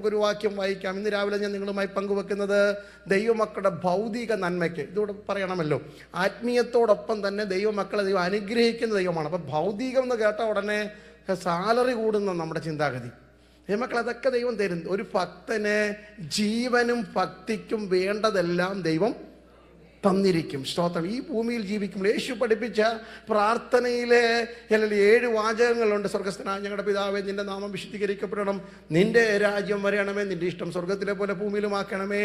നമുക്കൊരു വാക്യം വായിക്കാം. ഇന്ന് രാവിലെ ഞാൻ നിങ്ങളുമായി പങ്കുവെക്കുന്നത് ദൈവമക്കളുടെ ഭൗതിക നന്മയ്ക്ക്, ഇതോടെ പറയണമല്ലോ, ആത്മീയത്തോടൊപ്പം തന്നെ ദൈവമക്കളെ ദൈവം അനുഗ്രഹിക്കുന്ന ദൈവമാണ്. അപ്പം ഭൗതികം എന്ന് കേട്ട ഉടനെ സാലറി കൂടുന്ന നമ്മുടെ ചിന്താഗതി. ദൈവമക്കൾ അതൊക്കെ ദൈവം തരും. ഒരു ഭക്തന് ജീവനും ഭക്തിക്കും വേണ്ടതെല്ലാം ദൈവം തന്നിരിക്കും. സ്തോത്രം. ഈ ഭൂമിയിൽ ജീവിക്കുമ്പോൾ യേശു പഠിപ്പിച്ച പ്രാർത്ഥനയിലെ 7 വാചകങ്ങളുണ്ട്. സ്വർഗസ്ഥനായ ഞങ്ങളുടെ പിതാവേ, നിന്റെ നാമം വിശുദ്ധീകരിക്കപ്പെടണം, നിന്റെ രാജ്യം വരണമേ, നിന്റെ ഇഷ്ടം സ്വർഗത്തിലെ പോലെ ഭൂമിയിലുമാക്കണമേ,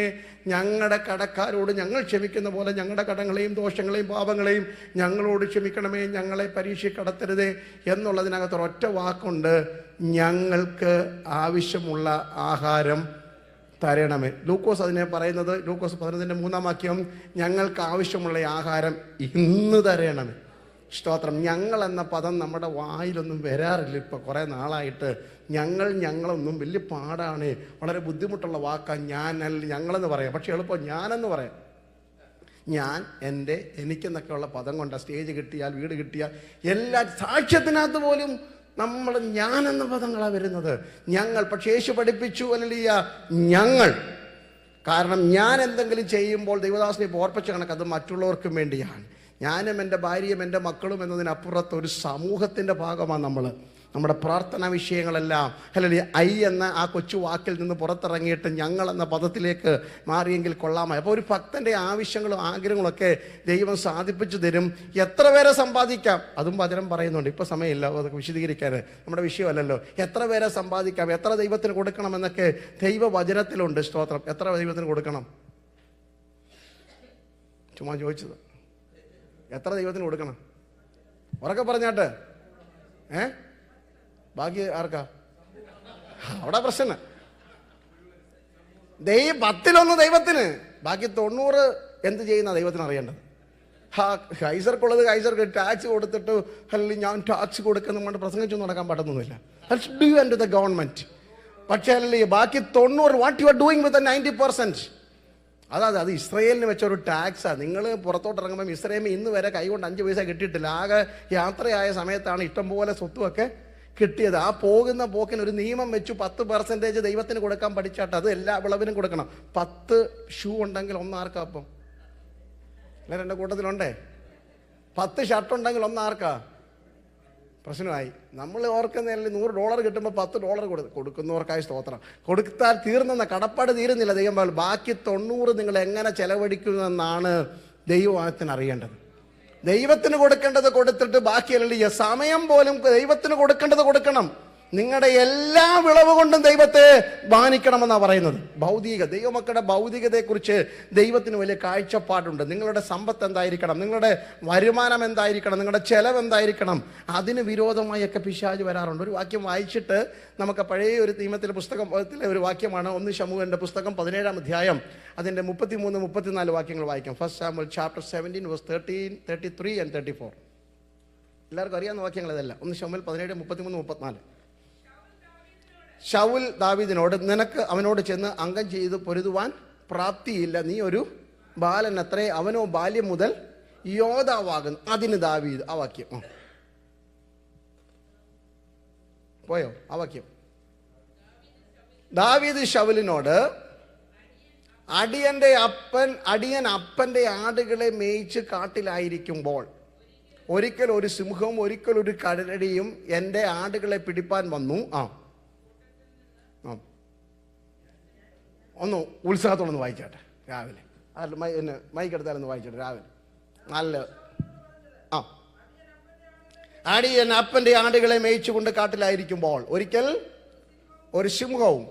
ഞങ്ങളുടെ കടക്കാരോട് ഞങ്ങൾ ക്ഷമിക്കുന്ന പോലെ ഞങ്ങളുടെ കടങ്ങളെയും ദോഷങ്ങളെയും പാപങ്ങളെയും ഞങ്ങളോട് ക്ഷമിക്കണമേ, ഞങ്ങളെ പരീക്ഷ കടത്തരുതേ എന്നുള്ളതിനകത്ത് ഒരൊറ്റ വാക്കുണ്ട്: ഞങ്ങൾക്ക് ആവശ്യമുള്ള ആഹാരം തരണമേ. ലൂക്കോസ് അതിനെ പറയുന്നത്, ലൂക്കോസ് 11:3 വാക്യം, ഞങ്ങൾക്ക് ആവശ്യമുള്ള ആഹാരം ഇന്ന് തരണമേ. സ്തോത്രം. ഞങ്ങൾ എന്ന പദം നമ്മുടെ വായിലൊന്നും വരാറില്ല ഇപ്പോൾ കുറേ നാളായിട്ട്. ഞങ്ങളൊന്നും വലിയ പാടാണ്, വളരെ ബുദ്ധിമുട്ടുള്ള വാക്കാണ്. ഞങ്ങളെന്ന് പറയാം, പക്ഷെ എളുപ്പം ഞാനെന്ന് പറയാം. ഞാൻ, എൻ്റെ, എനിക്കെന്നൊക്കെയുള്ള പദം കൊണ്ട് സ്റ്റേജ് കിട്ടിയാൽ, വീട് കിട്ടിയാൽ, എല്ലാ സാക്ഷ്യത്തിനകത്ത് പോലും നമ്മൾ ഞാൻ എന്ന പദങ്ങളാണ് വരുന്നത്. ഞങ്ങൾ. പക്ഷേ യേശു പഠിപ്പിച്ചു, ഹല്ലേലൂയ, ഞങ്ങൾ. കാരണം ഞാൻ എന്തെങ്കിലും ചെയ്യുമ്പോൾ ദൈവദാസനെ ഓർപ്പിച്ച കണക്ക് അത് മറ്റുള്ളവർക്കും വേണ്ടിയാണ്. ഞാനും എൻ്റെ ഭാര്യയും എൻ്റെ മക്കളും എന്നതിനപ്പുറത്ത് ഒരു സമൂഹത്തിൻ്റെ ഭാഗമാണ് നമ്മൾ. നമ്മുടെ പ്രാർത്ഥനാ വിഷയങ്ങളെല്ലാം ഹല്ലേലൂയ ഐ എന്ന ആ കൊച്ചു വാക്കിൽ നിന്ന് പുറത്തിറങ്ങിയിട്ട് ഞങ്ങൾ എന്ന പദത്തിലേക്ക് മാറിയെങ്കിൽ കൊള്ളാമായി. അപ്പോൾ ഒരു ഭക്തൻ്റെ ആവശ്യങ്ങളും ആഗ്രഹങ്ങളൊക്കെ ദൈവം സാധിപ്പിച്ചു തരും. എത്ര പേരെ സമ്പാദിക്കാം, അതും വചനം പറയുന്നുണ്ട്. ഇപ്പോൾ സമയമില്ല അതൊക്കെ വിശദീകരിക്കാൻ, നമ്മുടെ വിഷയമല്ലല്ലോ. എത്ര പേരെ സമ്പാദിക്കാം, എത്ര ദൈവത്തിന് കൊടുക്കണം എന്നൊക്കെ ദൈവവചനത്തിലുണ്ട്. സ്തോത്രം. എത്ര ദൈവത്തിന് കൊടുക്കണം? ചുമ്മാ ചോദിച്ചത്. എത്ര ദൈവത്തിന് കൊടുക്കണം? ഉറക്കെ പറഞ്ഞാട്ടെ. ബാക്കി ആർക്കാ? അവിടെ പ്രശ്നം. 10 ദൈവത്തിന്, ബാക്കി 90 എന്ത് ചെയ്യുന്ന ദൈവത്തിന് അറിയേണ്ടത്. കൈസർക്കുള്ളത് കൈസർക്ക് ടാക്സ് കൊടുത്തിട്ട് അല്ലെങ്കിൽ ഞാൻ ടാക്സ് കൊടുക്കുന്ന കൊണ്ട് പ്രസംഗിച്ചൊന്നും നടക്കാൻ പറ്റുന്നൊന്നുമില്ല. Do and the government. പക്ഷേ അല്ലേ ബാക്കി 90 what you are doing with 90%. അത് ഇസ്രയേലിന് വെച്ചൊരു ടാക്സാണ്. നിങ്ങൾ പുറത്തോട്ട് ഇറങ്ങുമ്പം ഇസ്രയേലിൽ ഇന്ന് വരെ കൈകൊണ്ട് 5 പൈസ കിട്ടിയിട്ടില്ല. ആകെ യാത്രയായ സമയത്താണ് ഇഷ്ടംപോലെ സ്വത്തുമൊക്കെ കിട്ടിയത്. ആ പോകുന്ന പോക്കിന് ഒരു നിയമം വെച്ചു, 10% ദൈവത്തിന് കൊടുക്കാൻ പഠിച്ചാട്ട് അത് എല്ലാ വിളവിനും കൊടുക്കണം. 10 ഷൂ ഉണ്ടെങ്കിൽ ഒന്നാർക്കാ? അപ്പം എല്ലാവരും എൻ്റെ കൂട്ടത്തിലുണ്ടേ. 10 ഷർട്ട് ഉണ്ടെങ്കിൽ ഒന്നാർക്കാ? പ്രശ്നമായി. നമ്മൾ ഓർക്കുന്നതിൽ $100 കിട്ടുമ്പോൾ $10 കൊടുക്കുന്നവർക്കായി സ്തോത്രം. കൊടുത്താൽ തീർന്നെന്ന കടപ്പാട് തീരുന്നില്ല. ദൈവം ബാക്കി 90 നിങ്ങൾ എങ്ങനെ ചെലവഴിക്കുമെന്നാണ് ദൈവത്തിന് അറിയേണ്ടത്. ദൈവത്തിന് കൊടുക്കേണ്ടത് കൊടുത്തിട്ട് ബാക്കിയല്ല, സമയം പോലും ദൈവത്തിന് കൊടുക്കേണ്ടത് കൊടുക്കണം. നിങ്ങളുടെ എല്ലാ വിളവ് കൊണ്ടും ദൈവത്തെ മാനിക്കണമെന്നാണ് പറയുന്നത്. ദൈവമക്കളുടെ ഭൗതികതയെക്കുറിച്ച് ദൈവത്തിന് വലിയ കാഴ്ചപ്പാടുണ്ട്. നിങ്ങളുടെ സമ്പത്ത് എന്തായിരിക്കണം, നിങ്ങളുടെ വരുമാനം എന്തായിരിക്കണം, നിങ്ങളുടെ ചെലവ് എന്തായിരിക്കണം, അതിന് വിരോധമായൊക്കെ പിശാച് വരാറുണ്ട്. ഒരു വാക്യം വായിച്ചിട്ട് നമുക്ക് പഴയ ഒരു നിയമത്തിലെ പുസ്തകത്തിലെ ഒരു വാക്യമാണ് 1 ശമൂവേലിന്റെ പുസ്തകം 17-ാം അധ്യായം അതിൻ്റെ 33-34 വാക്യങ്ങൾ വായിക്കാം. 1 Samuel chapter 17 verse 13, 33 and 34. എല്ലാവർക്കും അറിയാവുന്ന വാക്യങ്ങൾ ഇതല്ല. 1 ശമൂവേൽ 17, 33, 34. ശൗൽ ദാവീദിനോട്, നിനക്ക് അവനോട് ചെന്ന് അംഗം ചെയ്ത് പൊരുതുവാൻ പ്രാപ്തിയില്ല, നീ ഒരു ബാലൻ അത്രേ, അവനോ ബാല്യം മുതൽ യോദ്ധാവാകുന്നു. അതിന് ദാവീദ്, ആ വാക്യം പോയോ? ആ വാക്യം. ദാവീദ് ശൗലിനോട്, അടിയൻ അപ്പൻ്റെ ആടുകളെ മേയിച്ച് കാട്ടിലായിരിക്കുമ്പോൾ ഒരിക്കൽ ഒരു സിംഹവും ഒരിക്കൽ ഒരു കരടിയും എൻ്റെ ആടുകളെ പിടിപ്പാൻ വന്നു. ഒന്ന് ഉത്സാഹത്തോടൊന്ന് വായിച്ചാട്ടെ രാവിലെ. മൈക്കെടുത്താലൊന്ന് വായിച്ചോട്ടെ രാവിലെ. നല്ല അടിയൻ അപ്പൻ്റെ ആടുകളെ മേയിച്ചുകൊണ്ട് കാട്ടിലായിരിക്കുമ്പോൾ ഒരിക്കൽ ഒരു സിംഹവും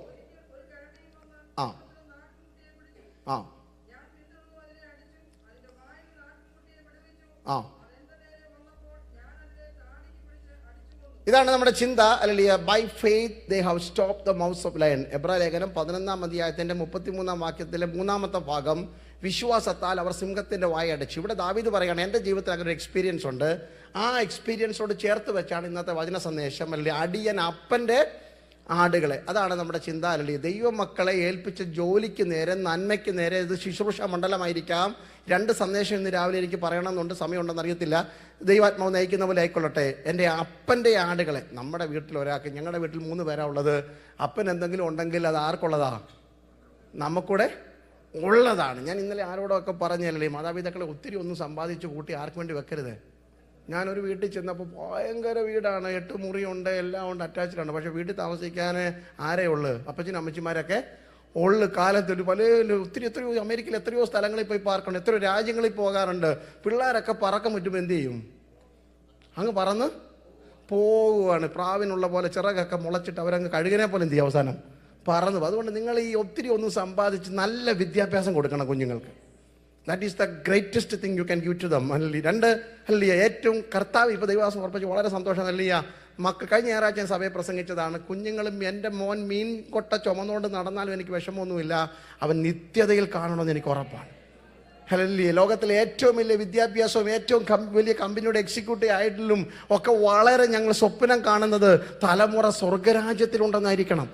ഇതാണ് നമ്മുടെ ചിന്ത. Hallelujah. By faith they have stopped the mouth of lion. എബ്രായ ലേഖനം 11-ാം അധ്യായത്തിൻ്റെ 33-ാം വാക്യത്തിലെ 3-ാമത്തെ ഭാഗം, വിശ്വാസത്താൽ അവർ സിംഹത്തിൻ്റെ വായ അടച്ചു. ഇവിടെ ദാവീദ് പറയുകയാണ്, എൻ്റെ ജീവിതത്തിൽ അങ്ങനെ ഒരു എക്സ്പീരിയൻസ് ഉണ്ട്. ആ എക്സ്പീരിയൻസോട് ചേർത്ത് വെച്ചാണ് ഇന്നത്തെ വചന സന്ദേശം. അല്ലെങ്കിൽ അടിയൻ അപ്പൻ്റെ ആടുകളെ. അതാണ് നമ്മുടെ ചിന്താലി. ദൈവമക്കളെ ഏൽപ്പിച്ച ജോലിക്ക് നേരെ, നന്മയ്ക്ക് നേരെ. ഇത് ശുശ്രൂഷ മണ്ഡലമായിരിക്കാം. 2 സന്ദേശം ഇന്ന് രാവിലെ എനിക്ക് പറയണമെന്നുണ്ട്, സമയമുണ്ടെന്ന് അറിയത്തില്ല. ദൈവാത്മാവ് നയിക്കുന്ന പോലെ ആയിക്കൊള്ളട്ടെ. എൻ്റെ അപ്പൻ്റെ ആടുകളെ. നമ്മുടെ വീട്ടിൽ ഒരാൾക്ക്, ഞങ്ങളുടെ വീട്ടിൽ 3 പേരാണ് ഉള്ളത്. അപ്പൻ എന്തെങ്കിലും ഉണ്ടെങ്കിൽ അത് ആർക്കുള്ളതാ? നമുക്കൂടെ ഉള്ളതാണ്. ഞാൻ ഇന്നലെ ആരോടൊക്കെ പറഞ്ഞല്ലേ, മാതാപിതാക്കളെ ഒത്തിരി ഒന്നും സമ്പാദിച്ച് കൂട്ടി ആർക്കും വേണ്ടി വെക്കരുത്. ഞാനൊരു വീട്ടിൽ ചെന്നപ്പോൾ ഭയങ്കര വീടാണ്, 8 മുറിയുണ്ട്, എല്ലാം ഉണ്ട്, അറ്റാച്ച്ഡാണ്. പക്ഷേ വീട്ടിൽ താമസിക്കാൻ ആരേ ഉള്ളു? അപ്പച്ചനും അമ്മച്ചിമാരൊക്കെ ഉള്ളു. കാലത്തൊരു എത്രയോ അമേരിക്കയിൽ എത്രയോ സ്ഥലങ്ങളിൽ പോയി പാർക്കുണ്ട്, എത്രയോ രാജ്യങ്ങളിൽ പോകാറുണ്ട്. പിള്ളേരൊക്കെ പറക്കം പറ്റുമ്പോൾ എന്ത് ചെയ്യും? അങ്ങ് പറന്ന് പോവുകയാണ്. പ്രാവിനുള്ള പോലെ ചിറകൊക്കെ മുളച്ചിട്ട് അവരങ്ങ് കഴുകനെ പോലെ എന്ത് ചെയ്യും? അവസാനം പറന്നു. അതുകൊണ്ട് നിങ്ങൾ ഈ ഒത്തിരി ഒന്നും സമ്പാദിച്ച് നല്ല വിദ്യാഭ്യാസം കൊടുക്കണം കുഞ്ഞുങ്ങൾക്ക്. That is the greatest thing you can give to them. Hallelujah. ഏറ്റവും കർത്താവ് ഇപ്പോൾ ദൈവദാസം ഓർപ്പിച്ച് വളരെ സന്തോഷം. ഹല്ലേലൂയ. കഴിഞ്ഞ ഞായറാഴ്ച സഭയെ പ്രസംഗിച്ചതാണ്. കുഞ്ഞുങ്ങളും എൻ്റെ മോൻ മീൻ കൊട്ട ചുമന്നുകൊണ്ട് നടന്നാലും എനിക്ക് വിഷമമൊന്നുമില്ല, അവൻ നിത്യതയിൽ കാണണമെന്ന് എനിക്ക് ഉറപ്പാണ്. ഹല്ലേലൂയ. ലോകത്തിലെ ഏറ്റവും വലിയ വിദ്യാഭ്യാസവും ഏറ്റവും വലിയ കമ്പനിയുടെ എക്സിക്യൂട്ടീവ് ആയിട്ടും ഒക്കെ വളരെ ഞങ്ങൾ സ്വപ്നം കാണുന്നത് തലമുറ സ്വർഗരാജ്യത്തിലുണ്ടെന്നായിരിക്കണം.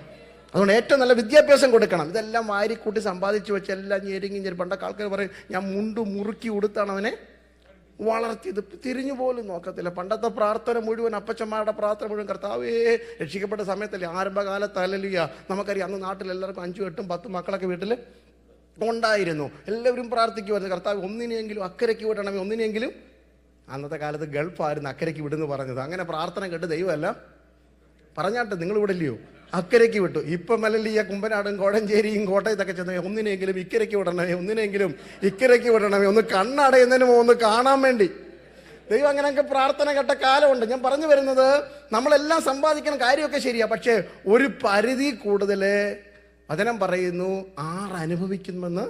അതുകൊണ്ട് ഏറ്റവും നല്ല വിദ്യാഭ്യാസം കൊടുക്കണം. ഇതെല്ലാം വാരിക്കൂട്ടി സമ്പാദിച്ചു വെച്ച് എല്ലാം ഞെരുങ്ങി പണ്ടൊക്കെ ആൾക്കാർ പറയും, ഞാൻ മുണ്ടു മുറുക്കി ഉടുത്താണ് അവനെ വളർത്തിയത്. തിരിഞ്ഞു പോലും നോക്കത്തില്ല. പണ്ടത്തെ പ്രാർത്ഥന മുഴുവൻ, അപ്പച്ചന്മാരുടെ പ്രാർത്ഥന മുഴുവൻ, കർത്താവേ രക്ഷിക്കപ്പെട്ട സമയത്തല്ലേ, ആരംഭകാലത്ത്. ഹല്ലേലൂയ. നമുക്കറിയാം, അന്ന് നാട്ടിൽ എല്ലാവർക്കും 5, 8, 10 മക്കളൊക്കെ വീട്ടിൽ ഉണ്ടായിരുന്നു. എല്ലാവരും പ്രാർത്ഥിക്കുമായിരുന്നു, കർത്താവ് ഒന്നിനെയെങ്കിലും അക്കരയ്ക്ക് വിടണമേ, ഒന്നിനെയെങ്കിലും. അന്നത്തെ കാലത്ത് ഗൾഫായിരുന്നു അക്കരയ്ക്ക് വിടുന്നു പറഞ്ഞത്. അങ്ങനെ പ്രാർത്ഥന കേട്ട് ദൈവമല്ല പറഞ്ഞാട്ടെ, നിങ്ങൾ വിടില്ലയോ? അക്കരയ്ക്ക് വിട്ടു. ഇപ്പം ഹല്ലേലൂയ കുമ്പനാടും കോഴഞ്ചേരിയും കോട്ടയത്തൊക്കെ ചെന്ന് ഒന്നിനെങ്കിലും ഇക്കരയ്ക്ക് വിടണമേ, ഒന്നിനെങ്കിലും ഇക്കരയ്ക്ക് വിടണമേ, ഒന്ന് കണ്ണടയുന്നതിനും ഒന്ന് കാണാൻ വേണ്ടി. ദൈവം അങ്ങനെയൊക്കെ പ്രാർത്ഥന കേട്ട കാലമുണ്ട്. ഞാൻ പറഞ്ഞു വരുന്നത്, നമ്മളെല്ലാം സമ്പാദിക്കണം, കാര്യമൊക്കെ ശരിയാ. പക്ഷേ ഒരു പരിധി കൂടുതൽ വചനം പറയുന്നു, അനുഭവിക്കുമെന്ന്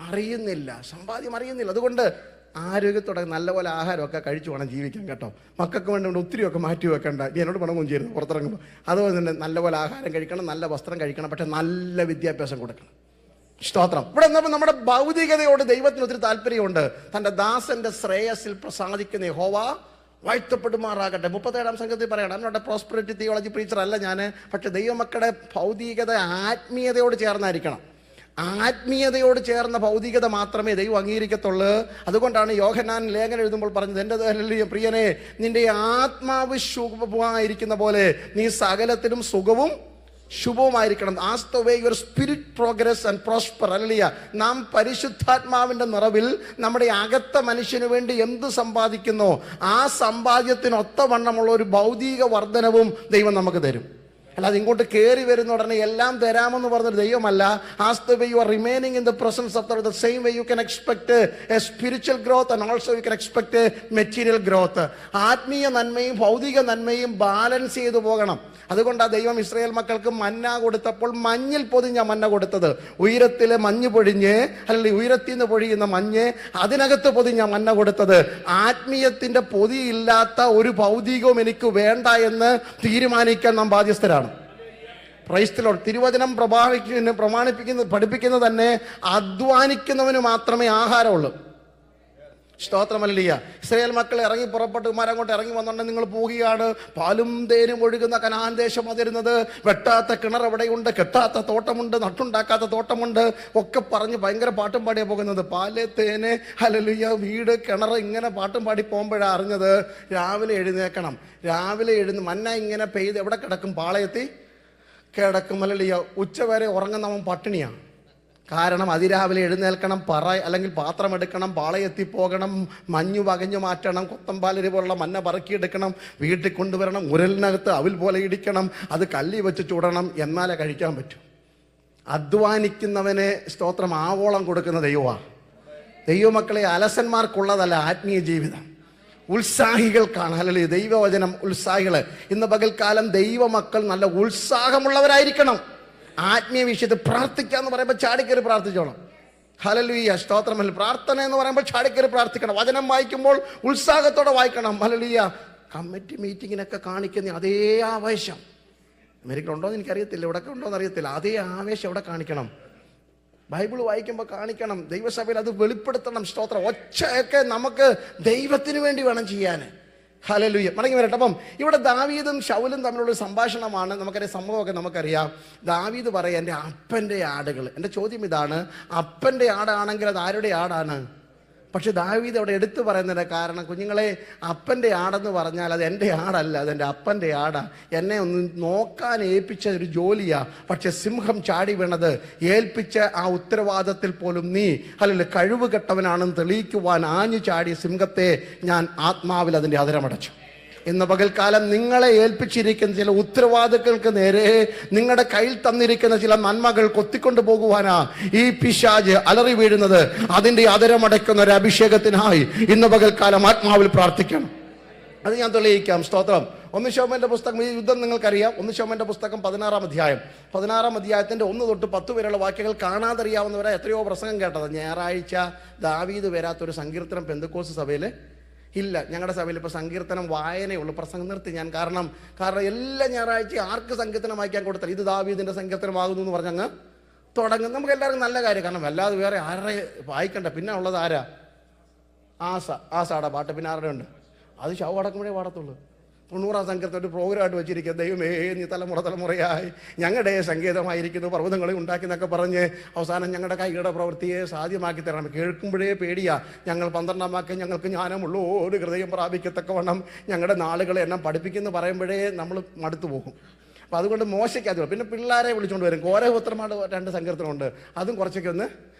അറിയുന്നില്ല, സമ്പാദ്യം അറിയുന്നില്ല. അതുകൊണ്ട് ആരോഗ്യത്തോടെ നല്ലപോലെ ആഹാരമൊക്കെ കഴിച്ചു വേണം ജീവിക്കാൻ കേട്ടോ. മക്കൾക്ക് വേണ്ടി ഒത്തിരിയൊക്കെ മാറ്റി വെക്കണ്ട. എന്നോട് പണമൊന്നും ചേരുന്നു പുറത്തിറങ്ങുമ്പോൾ. അതുപോലെ തന്നെ നല്ലപോലെ ആഹാരം കഴിക്കണം, നല്ല വസ്ത്രം കഴിക്കണം, പക്ഷെ നല്ല വിദ്യാഭ്യാസം കൊടുക്കണം. സ്തോത്രം. ഇവിടെ എന്നപ്പോൾ നമ്മുടെ ഭൗതികതയോട് ദൈവത്തിന് ഒത്തിരി താല്പര്യമുണ്ട്. തൻ്റെ ദാസന്റെ ശ്രേയസിൽ പ്രസാദിക്കുന്ന യഹോവ വാഴ്ത്തപ്പെടുമാറാകട്ടെ. 37-ാം സംഘത്തിൽ പറയണം. എന്നോട് പ്രോസ്പെരിറ്റി തിയോളജി പ്രീച്ചർ അല്ല ഞാൻ. പക്ഷെ ദൈവമക്കളുടെ ഭൗതികത ആത്മീയതയോട് ചേർന്നായിരിക്കണം. ആത്മീയതയോട് ചേർന്ന ഭൗതികത മാത്രമേ ദൈവം അംഗീകരിക്കത്തുള്ളൂ. അതുകൊണ്ടാണ് യോഹന്നാൻ ലേഖനം എഴുതുമ്പോൾ പറഞ്ഞത്, എൻ്റെ പ്രിയനെ, നിന്റെ ആത്മാവ് ശുഭമായിരിക്കുന്ന പോലെ നീ സകലത്തിലും സുഖവും ശുഭവുമായിരിക്കണം. As the way your spirit progress and prosper. ഹല്ലേലൂയ. നാം പരിശുദ്ധാത്മാവിൻ്റെ നിറവിൽ നമ്മുടെ അകത്ത മനുഷ്യന് വേണ്ടി എന്ത് സമ്പാദിക്കുന്നോ ആ സമ്പാദ്യത്തിനൊത്തവണ്ണമുള്ള ഒരു ഭൗതിക വർധനവും ദൈവം നമുക്ക് തരും. അല്ലാതെ ഇങ്ങോട്ട് കയറി വരുന്ന ഉടനെ എല്ലാം തരാമെന്ന് പറഞ്ഞൊരു ദൈവമല്ല. As the way you are remaining in the presence of the same way you can expect a spiritual growth and also you can expect material growth. ആത്മീയ നന്മയും ഭൗതിക നന്മയും ബാലൻസ് ചെയ്തു പോകണം. അതുകൊണ്ടാണ് ദൈവം ഇസ്രായേൽ മക്കൾക്ക് മന്ന കൊടുത്തപ്പോൾ മഞ്ഞിൽ പൊതിഞ്ഞ മന്ന കൊടുത്തത്. ഉയരത്തിലെ മഞ്ഞ് പൊഴിഞ്ഞ്, അല്ലെങ്കിൽ ഉയരത്തിൽ നിന്ന് പൊഴിയുന്ന മഞ്ഞ്, അതിനകത്ത് പൊതിഞ്ഞ മന്ന കൊടുത്തത്. ആത്മീയത്തിന്റെ പൊതിയില്ലാത്ത ഒരു ഭൗതികവും എനിക്ക് വേണ്ട എന്ന് തീരുമാനിക്കാൻ നാം ബാധ്യസ്ഥരാണ്. Price the Lord. തിരുവചനം പഠിപ്പിക്കുന്നത് തന്നെ അധ്വാനിക്കുന്നവന് മാത്രമേ ആഹാരമുള്ളൂ. സ്തോത്രം. ഹല്ലേലൂയ. ഇസ്രായേൽ മക്കൾ ഇറങ്ങി പുറപ്പെട്ട് അങ്ങോട്ട് ഇറങ്ങി വന്നുകൊണ്ട്, നിങ്ങൾ പോവുകയാണ്, പാലും തേനും ഒഴുകുന്ന കനാൻ ദേശം അതിരുന്നത്, വെട്ടാത്ത കിണർ എവിടെയുണ്ട്, കെട്ടാത്ത തോട്ടമുണ്ട്, നട്ടുണ്ടാക്കാത്ത തോട്ടമുണ്ട് ഒക്കെ പറഞ്ഞ് ഭയങ്കര പാട്ടും പാടിയാണ് പോകുന്നത്. പാല് തേന് ഹല്ലേലൂയ വീട് കിണർ ഇങ്ങനെ പാട്ടും പാടി പോകുമ്പോഴാണ് അറിഞ്ഞത്, രാവിലെ എഴുന്നേക്കണം. രാവിലെ മന്ന ഇങ്ങനെ പെയ്ത് എവിടെ കിടക്കും? പാളയത്തിൽ കിടക്കും. ഹല്ലേലൂയ. ഉച്ചവരെ ഉറങ്ങുന്നവൻ പട്ടിണിയാണ്. കാരണം അതിരാവിലെ എഴുന്നേൽക്കണം, അല്ലെങ്കിൽ പാത്രം എടുക്കണം, പാളയത്തിൽ പോകണം, മഞ്ഞു വകഞ്ഞു മാറ്റണം, കൊത്തമ്പാലരി പോലുള്ള മഞ്ഞ പറക്കിയെടുക്കണം, വീട്ടിൽ കൊണ്ടുവരണം, ഉരലിനകത്ത് അവിൽ പോലെ ഇടിക്കണം, അത് കല്ലി വെച്ച് ചൂടണം, എന്നാലേ കഴിക്കാൻ പറ്റൂ. അധ്വാനിക്കുന്നവന് സ്തോത്രം ആവോളം കൊടുക്കുന്ന ദൈവമാണ്. ദൈവമക്കളെ അലസന്മാർക്കുള്ളതല്ല ആത്മീയ ജീവിതം, ഉത്സാഹികൾക്കാണ്. ഹല്ലേലൂയ. ദൈവവചനം ഉത്സാഹികള്. ഇന്ന് പകൽക്കാലം ദൈവമക്കൾ നല്ല ഉത്സാഹമുള്ളവരായിരിക്കണം. ആത്മീയ വിഷയത്തിൽ പ്രാർത്ഥിക്കാന്ന് പറയുമ്പോൾ ചാടിക്കറി പ്രാർത്ഥിച്ചോണം. ഹല്ലേലൂയ. സ്തോത്രം. പ്രാർത്ഥന എന്ന് പറയുമ്പോൾ ചാടിക്കറി പ്രാർത്ഥിക്കണം. വചനം വായിക്കുമ്പോൾ ഉത്സാഹത്തോടെ വായിക്കണം. ഹല്ലേലൂയ. കമ്മിറ്റി മീറ്റിങ്ങിനൊക്കെ കാണിക്കുന്ന അതേ ആവേശം അമേരിക്കയിലുണ്ടോ എന്ന് എനിക്കറിയത്തില്ല, ഇവിടെ ഉണ്ടോ എന്ന് അറിയത്തില്ല. അതേ ആവേശം ഇവിടെ കാണിക്കണം. ബൈബിൾ വായിക്കുമ്പോൾ കാണിക്കണം. ദൈവസഭയിൽ അത് വെളിപ്പെടുത്തണം. സ്തോത്രം. ഒച്ചയൊക്കെ നമുക്ക് ദൈവത്തിന് വേണ്ടി വേണം ചെയ്യാൻ. ഹല്ലേലൂയ. മടങ്ങി വരട്ടെ. അപ്പം ഇവിടെ ദാവീദും ശൗലും തമ്മിലുള്ള സംഭാഷണമാണ്. നമുക്കറിയാം, സംഭവമൊക്കെ നമുക്കറിയാം. ദാവീദ് പറയാം, എൻ്റെ അപ്പൻ്റെ ആടുകൾ. എൻ്റെ ചോദ്യം ഇതാണ്, അപ്പൻ്റെ ആടാണെങ്കിൽ അത് ആരുടെ ആടാണ്? പക്ഷെ ദാവീദ് അവിടെ എടുത്തു പറയുന്നതിൻ്റെ കാരണം, കുഞ്ഞുങ്ങളെ, അപ്പൻ്റെ ആടെന്ന് പറഞ്ഞാൽ അത് എൻ്റെ ആടല്ല, അതെൻ്റെ അപ്പൻ്റെ ആടാ. എന്നെ ഒന്ന് നോക്കാൻ ഏൽപ്പിച്ച ഒരു ജോലിയാ. പക്ഷെ സിംഹം ചാടി വീണത് ഏൽപ്പിച്ച ആ ഉത്തരവാദിത്തത്തിൽ പോലും നീ അല്ലെങ്കിൽ കഴിവ് കെട്ടവനാണെന്ന് തെളിയിക്കുവാൻ ആഞ്ഞു ചാടിയ സിംഹത്തെ ഞാൻ ആത്മാവിൽ അതിൻ്റെ അതരമടച്ചു. ഇന്ന് പകൽക്കാലം നിങ്ങളെ ഏൽപ്പിച്ചിരിക്കുന്ന ചില ഉത്തരവാദിത്തങ്ങൾക്ക് നേരെ നിങ്ങളുടെ കയ്യിൽ തന്നിരിക്കുന്ന ചില നന്മകൾ കൊത്തിക്കൊണ്ടു പോകുവാനാ ഈ പിശാച് അലറി വീഴുന്നത്. അതിൻ്റെ അതരമടയ്ക്കുന്ന ഒരു അഭിഷേകത്തിനായി ഇന്ന് പകൽക്കാലം ആത്മാവിൽ പ്രാർത്ഥിക്കണം. അത് ഞാൻ തെളിയിക്കാം. സ്തോത്രം. 1 ശമൂവേലിന്റെ പുസ്തകം, ഈ യുദ്ധം നിങ്ങൾക്കറിയാം. 1 ശമൂവേലിന്റെ പുസ്തകം 16-ാം അധ്യായം, 16-ാം അധ്യായത്തിന്റെ 1 തൊട്ട് 10 വരെയുള്ള വാക്യങ്ങൾ കാണാതറിയാവുന്നവരെ എത്രയോ പ്രസംഗം കേട്ടത്. ഞായറാഴ്ച ദാവീദ് വരാത്തൊരു സങ്കീർത്തനം പെന്തക്കോസ്ത് സഭയിൽ ഇല്ല. ഞങ്ങളുടെ സഭയിൽ ഇപ്പോൾ സങ്കീർത്തനം വായനയുള്ളൂ. പ്രസംഗം നിർത്തി ഞാൻ. കാരണം എല്ലാ ഞായറാഴ്ച ആർക്ക് സങ്കീർത്തനം വായിക്കാൻ കൊടുത്താൽ ഇത് ദാവീദിന്റെ സങ്കീർത്തനമാകുന്നു എന്ന് പറഞ്ഞങ്ങ് തുടങ്ങും. നമുക്ക് എല്ലാവർക്കും നല്ല കാര്യം. കാരണം അല്ലാതെ വേറെ ആരുടെ വായിക്കണ്ട. പിന്നെ ഉള്ളത് ആരാ? ആസാടെ പാട്ട്. പിന്നെ ആരുടെ ഉണ്ട്? അത് ശവം അടക്കുമ്പോഴേ പാടത്തുള്ളൂ. 90-ാം സങ്കീർത്തനം ഒരു പ്രോഗ്രാമായിട്ട് വെച്ചിരിക്കുക. ദൈവമേ, നീ തലമുറയായി ഞങ്ങളുടെ സംഗീതമായിരിക്കുന്നു, പർവ്വതങ്ങളെ ഉണ്ടാക്കി എന്നൊക്കെ പറഞ്ഞ് അവസാനം ഞങ്ങളുടെ കൈയുടെ പ്രവൃത്തിയെ സാധ്യമാക്കി തരണം. കേൾക്കുമ്പോഴേ പേടിയാ. ഞങ്ങൾ 12-ാം വാക്യം, ഞങ്ങൾക്ക് ജ്ഞാനമുള്ളൂ ഒരു ഹൃദയം പ്രാപിക്കത്തക്കവണ്ണം ഞങ്ങളുടെ നാളുകളെ എണ്ണം പഠിപ്പിക്കുന്നു പറയുമ്പോഴേ നമ്മൾ മടുത്തു പോകും. അപ്പം അതുകൊണ്ട് മോശയ്ക്കത്. പിന്നെ പിള്ളേരെ വിളിച്ചുകൊണ്ട് വരും. കോരപുത്രന്മാരുടെ 2 സങ്കീർത്തനമുണ്ട്. അതും കുറച്ചൊക്കെ ഒന്ന്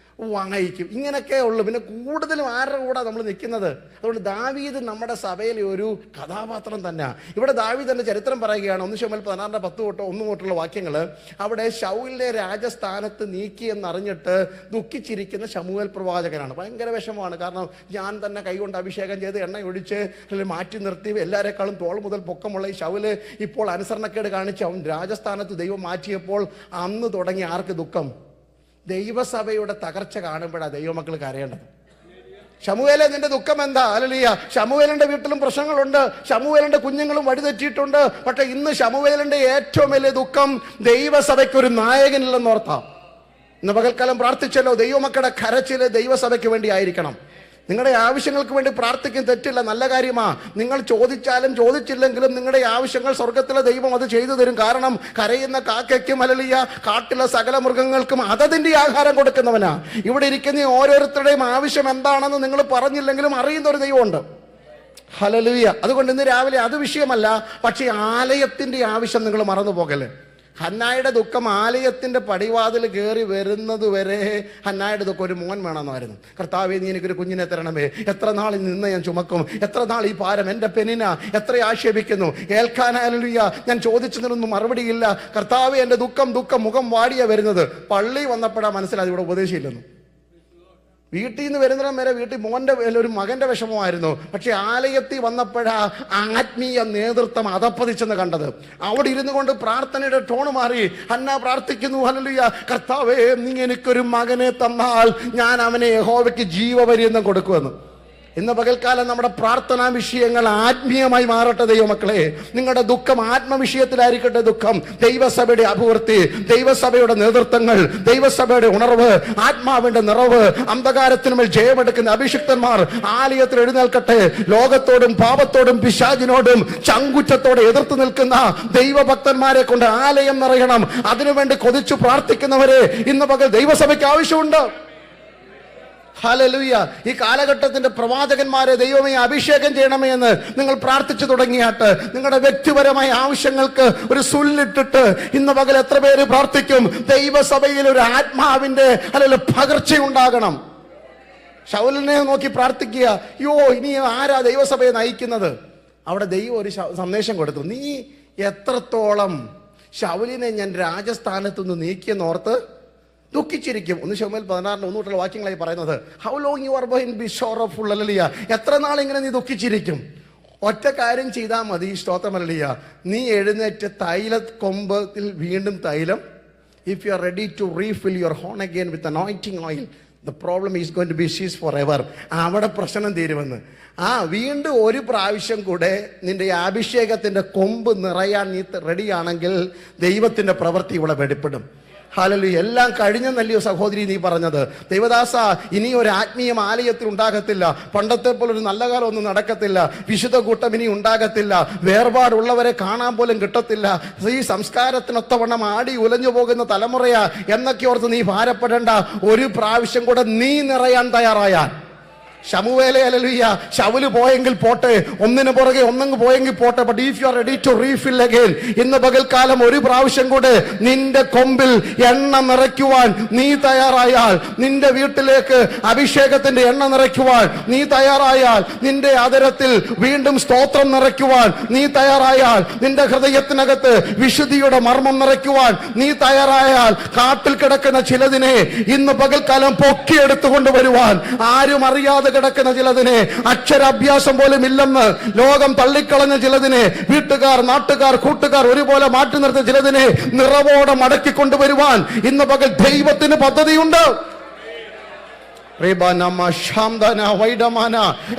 വായിക്കും. ഇങ്ങനെയൊക്കെ ഉള്ളു. പിന്നെ കൂടുതലും ആരുടെ കൂടെ നമ്മൾ നിൽക്കുന്നത്. അതുകൊണ്ട് ദാവീദ് നമ്മുടെ സഭയിലെ ഒരു കഥാപാത്രം തന്നെ. ഇവിടെ ദാവീദിന്റെ ചരിത്രം പറയുകയാണ്. 1 ശമൂവേൽ 16-ന്റെ 10 തൊട്ട് 1 തൊട്ടുള്ള വാക്യങ്ങൾ. അവിടെ ശൗലിനെ രാജസ്ഥാനത്ത് നീക്കിയെന്നറിഞ്ഞിട്ട് ദുഃഖിച്ചിരിക്കുന്ന ശമൂവേൽ പ്രവാചകനാണ്. ഭയങ്കര വിഷമമാണ്. കാരണം ഞാൻ തന്നെ കൈകൊണ്ട് അഭിഷേകം ചെയ്ത് എണ്ണ ഒഴിച്ച് മാറ്റി നിർത്തി എല്ലാവരെക്കാളും തോൾ മുതൽ പൊക്കമുള്ള ഈ ശൗല് ഇപ്പോൾ അനുസരണക്കേട് കാണിച്ച് അവൻ രാജസ്ഥാനത്ത് ദൈവം മാറ്റിയപ്പോൾ അന്ന് തുടങ്ങി ആർക്ക് ദുഃഖം? ദൈവസഭയുടെ തകർച്ച കാണുമ്പോഴാണ് ദൈവമക്കൾ കരയേണ്ടത്. ശമൂവേലേ, നിന്റെ ദുഃഖം എന്താ? ഹല്ലേലൂയ. ശമൂവേലിന്റെ വീട്ടിലും പ്രശ്നങ്ങളുണ്ട്. ശമൂവേലിന്റെ കുഞ്ഞുങ്ങളും വഴിതെറ്റിയിട്ടുണ്ട്. പക്ഷെ ഇന്ന് ശമൂവേലിന്റെ ഏറ്റവും വലിയ ദുഃഖം ദൈവസഭയ്ക്ക് ഒരു നായകനില്ലെന്നോർത്താം. ഇന്ന് പകൽക്കാലം പ്രാർത്ഥിച്ചല്ലോ, ദൈവമക്കളുടെ കരച്ചില് ദൈവസഭയ്ക്ക് വേണ്ടി ആയിരിക്കണം. നിങ്ങളുടെ ആവശ്യങ്ങൾക്ക് വേണ്ടി പ്രാർത്ഥിക്കുന്ന തെറ്റില്ല, നല്ല കാര്യമാ. നിങ്ങൾ ചോദിച്ചാലും ചോദിച്ചില്ലെങ്കിലും നിങ്ങളുടെ ആവശ്യങ്ങൾ സ്വർഗത്തിലെ ദൈവം അത് ചെയ്തു തരും. കാരണം കരയുന്ന കാക്കയ്ക്കും ഹല്ലേലൂയ കാട്ടിലെ സകല മൃഗങ്ങൾക്കും അതതിൻ്റെ ആഹാരം കൊടുക്കുന്നവനാ. ഇവിടെ ഇരിക്കുന്ന ഓരോരുത്തരുടെയും ആവശ്യം എന്താണെന്ന് നിങ്ങൾ പറഞ്ഞില്ലെങ്കിലും അറിയുന്ന ഒരു ദൈവമുണ്ട്. ഹല്ലേലൂയ. അതുകൊണ്ട് ഇന്ന് രാവിലെ അത് വിഷയമല്ല. പക്ഷേ ആലയത്തിന്റെ ആവശ്യം നിങ്ങൾ മറന്നു പോകല്ലേ. ഹന്നായുടെ ദുഃഖം ആലയത്തിന്റെ പടിവാതിൽ കയറി വരുന്നത് വരെ ഹന്നായുടെ ദുഃഖം ഒരു മോൻ വേണമെന്നായിരുന്നു. കർത്താവേ, നീ എനിക്കൊരു കുഞ്ഞിനെ തരണമേ. എത്ര നാൾ നിന്ന് ഞാൻ ചുമക്കും? എത്ര നാൾ ഈ ഭാരം എൻ്റെ പെനിന? എത്ര ആക്ഷേപിക്കുന്നു. ഏൽക്കാനാലുയ്യ ഞാൻ ചോദിച്ചതിനൊന്നും മറുപടിയില്ല. കർത്താവേ, എൻ്റെ ദുഃഖം മുഖം വാടിയ വരുന്നത്. പള്ളി വന്നപ്പോഴാണ് മനസ്സിലായത് ഇവിടെ ഉപദേശിച്ചില്ലെന്ന്. വീട്ടിൽ നിന്ന് വരുന്നിടം വരെ വീട്ടിൽ ഒരു മകന്റെ വിഷമമായിരുന്നു. പക്ഷെ ആലയത്തിൽ വന്നപ്പോഴാ ആത്മീയ നേതൃത്വം അതപ്പതിച്ചെന്ന് കണ്ടത്. അവിടെ ഇരുന്നു കൊണ്ട് പ്രാർത്ഥനയുടെ ടോണ് മാറി. ഹന്ന പ്രാർത്ഥിക്കുന്നു, ഹല്ലേലൂയ, കർത്താവേ, നീ എനിക്കൊരു മകനെ തന്നാൽ ഞാൻ അവനെ യഹോവയ്ക്ക് ജീവപര്യന്തം കൊടുക്കുമെന്ന്. ഇന്ന് പകൽക്കാലം നമ്മുടെ പ്രാർത്ഥനാ വിഷയങ്ങൾ ആത്മീയമായി മാറട്ടെ. ദൈവമക്കളെ, നിങ്ങളുടെ ദുഃഖം ആത്മവിഷയത്തിലായിരിക്കട്ടെ. ദുഃഖം ദൈവസഭയുടെ അഭിവൃദ്ധി, ദൈവസഭയുടെ നേതൃത്വങ്ങൾ, ദൈവസഭയുടെ ഉണർവ്, ആത്മാവിന്റെ നിറവ്, അന്ധകാരത്തിനുമേൽ ജയമെടുക്കുന്ന അഭിഷിക്തന്മാർ ആലയത്തിൽ എഴുന്നേൽക്കട്ടെ. ലോകത്തോടും പാപത്തോടും പിശാചിനോടും ചങ്കുറ്റത്തോടെ എതിർത്ത് നിൽക്കുന്ന ദൈവഭക്തന്മാരെ കൊണ്ട് ആലയം നിറയണം. അതിനുവേണ്ടി കൊതിച്ചു പ്രാർത്ഥിക്കുന്നവരെ ഇന്ന് പകൽ ദൈവസഭയ്ക്ക് ആവശ്യമുണ്ട്. ഹല്ലേലൂയ. ഈ കാലഘട്ടത്തിന്റെ പ്രവാചകന്മാരെ ദൈവമേ അഭിഷേകം ചെയ്യണമേ എന്ന് നിങ്ങൾ പ്രാർത്ഥിച്ചു തുടങ്ങിയാട്ട് നിങ്ങളുടെ വ്യക്തിപരമായ ആവശ്യങ്ങൾക്ക് ഒരു സുല്ലിട്ടിട്ട് ഇന്ന് പകൽ എത്ര പേര് പ്രാർത്ഥിക്കും? ദൈവസഭയിൽ ഒരു ആത്മാവിന്റെ അല്ലെങ്കിൽ പകർച്ചയുണ്ടാകണം. ശൗലിനെ നോക്കി പ്രാർത്ഥിക്കുക. യോ, ഇനി ആരാ ദൈവസഭയെ നയിക്കുന്നത്? അവിടെ ദൈവം ഒരു സന്ദേശം കൊടുത്തു. നീ എത്രത്തോളം ശൗലിനെ ഞാൻ രാജസ്ഥാനത്തുനിന്ന് നീക്കിയെന്നോർത്ത് ദുഃഖിച്ചിരിക്കും. 1 ശമൂവേൽ 16-ന്റെ 1 തൊട്ടുള്ള വാക്യങ്ങളായി പറയുന്നത്. How long you are been B sorrowful. Hallelujah. എത്ര നാൾ ഇങ്ങനെ നീ ദുഃഖിച്ചിരിക്കും? ഒറ്റ കാര്യം ചെയ്താൽ മതി. സ്തോത്രം. ഹല്ലേലൂയ. നീ എഴുന്നേറ്റ് തൈല കൊമ്പത്തിൽ വീണ്ടും തൈലം. If you are ready to refill your horn again with anointing oil, the problem is going to be cease forever. അവിടെ പ്രശ്നം തീരുമെന്ന്. വീണ്ടും ഒരു പ്രാവശ്യം കൂടെ നിന്റെ അഭിഷേകത്തിന്റെ കൊമ്പ് നിറയാൻ നീ റെഡിയാണെങ്കിൽ ദൈവത്തിന്റെ പ്രവൃത്തി ഇവിടെ വെളിപ്പെടും. ഹല്ലേലൂയ. എല്ലാം കഴിഞ്ഞെന്നല്ലയോ സഹോദരി നീ പറഞ്ഞത്? ദൈവദാസ, ഇനി ഒരു ആത്മീയ ആലയത്തിൽ ഉണ്ടാകത്തില്ല. പണ്ടത്തെ പോലെ ഒരു നല്ല കാലം ഒന്നും നടക്കത്തില്ല. വിശുദ്ധ കൂട്ടം ഇനി ഉണ്ടാകത്തില്ല. വേർപാടുള്ളവരെ കാണാൻ പോലും കിട്ടത്തില്ല. ഈ സംസ്കാരത്തിനൊത്തവണ്ണം ആടി ഉലഞ്ഞു പോകുന്ന തലമുറയാ എന്നൊക്കെ ഓർത്ത് നീ ഭാരപ്പെടേണ്ട. ഒരു പ്രാവശ്യം കൂടെ നീ നിറയാൻ തയ്യാറായാൽ, ശമൂവേലേ ഹല്ലേലൂയ, ശൗല് പോയെങ്കിൽ പോട്ടെ, ഒന്നിനു പുറകെ ഒന്നങ്ങ് പോയെങ്കിൽ പോട്ടെ, but if you are ready to refill again, ഇന്ന് പകൽക്കാലം ഒരു പ്രാവശ്യം കൂടെ നിന്റെ കൊമ്പിൽ എണ്ണ നിറയ്ക്കുവാൻ നീ തയ്യാറായാൽ, നിന്റെ വീട്ടിലേക്ക് അഭിഷേകത്തിന്റെ എണ്ണ നിറയ്ക്കുവാൻ നീ തയ്യാറായാൽ, നിന്റെ ആദരത്തിൽ വീണ്ടും സ്തോത്രം നിറയ്ക്കുവാൻ നീ തയ്യാറായാൽ, നിന്റെ ഹൃദയത്തിനകത്ത് വിശുദ്ധിയുടെ മർമ്മം നിറയ്ക്കുവാൻ നീ തയ്യാറായാൽ, കാട്ടിൽ കിടക്കുന്ന ചിലതിനെ ഇന്ന് പകൽക്കാലം പൊക്കിയെടുത്തുകൊണ്ട് വരുവാൻ, ആരും അറിയാതെ കിടക്കുന്ന ചിലതിനെ, അക്ഷരാഭ്യാസം പോലും ഇല്ലെന്ന് ലോകം തള്ളിക്കളഞ്ഞ ചിലതിനെ, വീട്ടുകാർ, നാട്ടുകാർ, കൂട്ടുകാർ ഒരുപോലെ മാറ്റി നിർത്തിയ ചിലതിനെ നിറവോടെ മടക്കിക്കൊണ്ടുവരുവാൻ ഇന്ന് പകൽ ദൈവത്തിന് പദ്ധതിയുണ്ട്.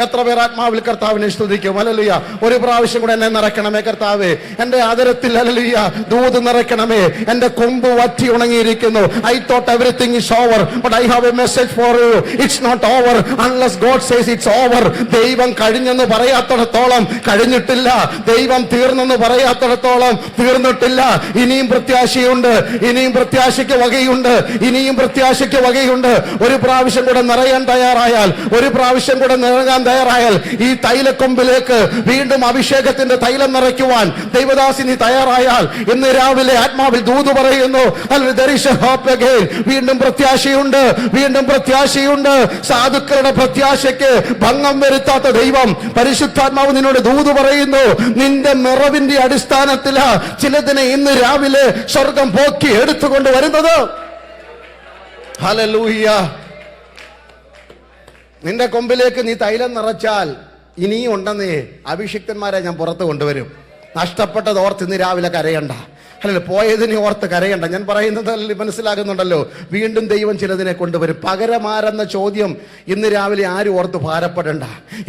എത്ര പേർ ആത്മാവിൽ കർത്താവിനെ സ്തുതിക്കും? ഹല്ലേലൂയ. ഒരു പ്രാവശ്യം കൂടെ എന്നെ നിറയ്ക്കണമേ കർത്താവേ. എന്റെ ആദരത്തിൽ ഹല്ലേലൂയ ദൂത് നിറയ്ക്കണമേ. എന്റെ കൊമ്പ് വറ്റി ഉണങ്ങിയിരിക്കുന്നു. I thought everything is over, but I have a message for you. It's not over unless God says it's over. ദൈവം കഴിഞ്ഞെന്ന് പറയാത്തിടത്തോളം കഴിഞ്ഞിട്ടില്ല. ദൈവം തീർന്നെന്ന് പറയാത്തിടത്തോളം തീർന്നിട്ടില്ല. ഇനിയും പ്രത്യാശയുണ്ട്, ഇനിയും പ്രത്യാശയ്ക്ക് വകയുണ്ട്, ഇനിയും പ്രത്യാശയ്ക്ക് വകയുണ്ട്. ഒരു പ്രാവശ്യം കൂടെ നിറയാൻ തയ്യാറായാൽ, ഒരു പ്രാവശ്യം കൂടെ നിറയാൻ തയ്യാറായാൽ, ഈ തൈലക്കൊമ്പിലേക്ക് വീണ്ടും അഭിഷേകത്തിന്റെ തൈലം നിറയ്ക്കുവാൻ ദൈവദാസി നീ തയ്യാറായാൽ, ഇന്ന് രാവിലെ ആത്മാവിൽ ദൂത് പറയുന്നു, വീണ്ടും പ്രത്യാശയുണ്ട്, വീണ്ടും പ്രത്യാശയുണ്ട്. സാധുക്കളുടെ പ്രത്യാശയ്ക്ക് ഭംഗം വരുത്താത്ത ദൈവം, പരിശുദ്ധാത്മാവ് നിന്നോട് ദൂത് പറയുന്നു. നിന്റെ നിറവിന്റെ അടിസ്ഥാനത്തിലാ ചിലതിനെ ഇന്ന് രാവിലെ സ്വർഗം പോക്കി എടുത്തുകൊണ്ട് വരുന്നത്. ഹല്ലേലൂയ. നിന്റെ കൊമ്പിലേക്ക് നീ തൈലം നിറച്ചാൽ ഇനിയും ഉണ്ടെന്നേ അഭിഷിക്തന്മാരെ ഞാൻ പുറത്ത് കൊണ്ടുവരും. നഷ്ടപ്പെട്ടത് ഓർത്ത് ഇന്ന് രാവിലെ കരയണ്ട. അല്ലല്ലോ, പോയതിനെ ഓർത്ത് കരയണ്ട. ഞാൻ പറയുന്നത് മനസ്സിലാകുന്നുണ്ടല്ലോ. വീണ്ടും ദൈവം ചിലതിനെ കൊണ്ടുവരും. പകരമാരെന്ന ചോദ്യം ഇന്ന് രാവിലെ ആരും ഓർത്ത് ഭാരപ്പെടണ്ട.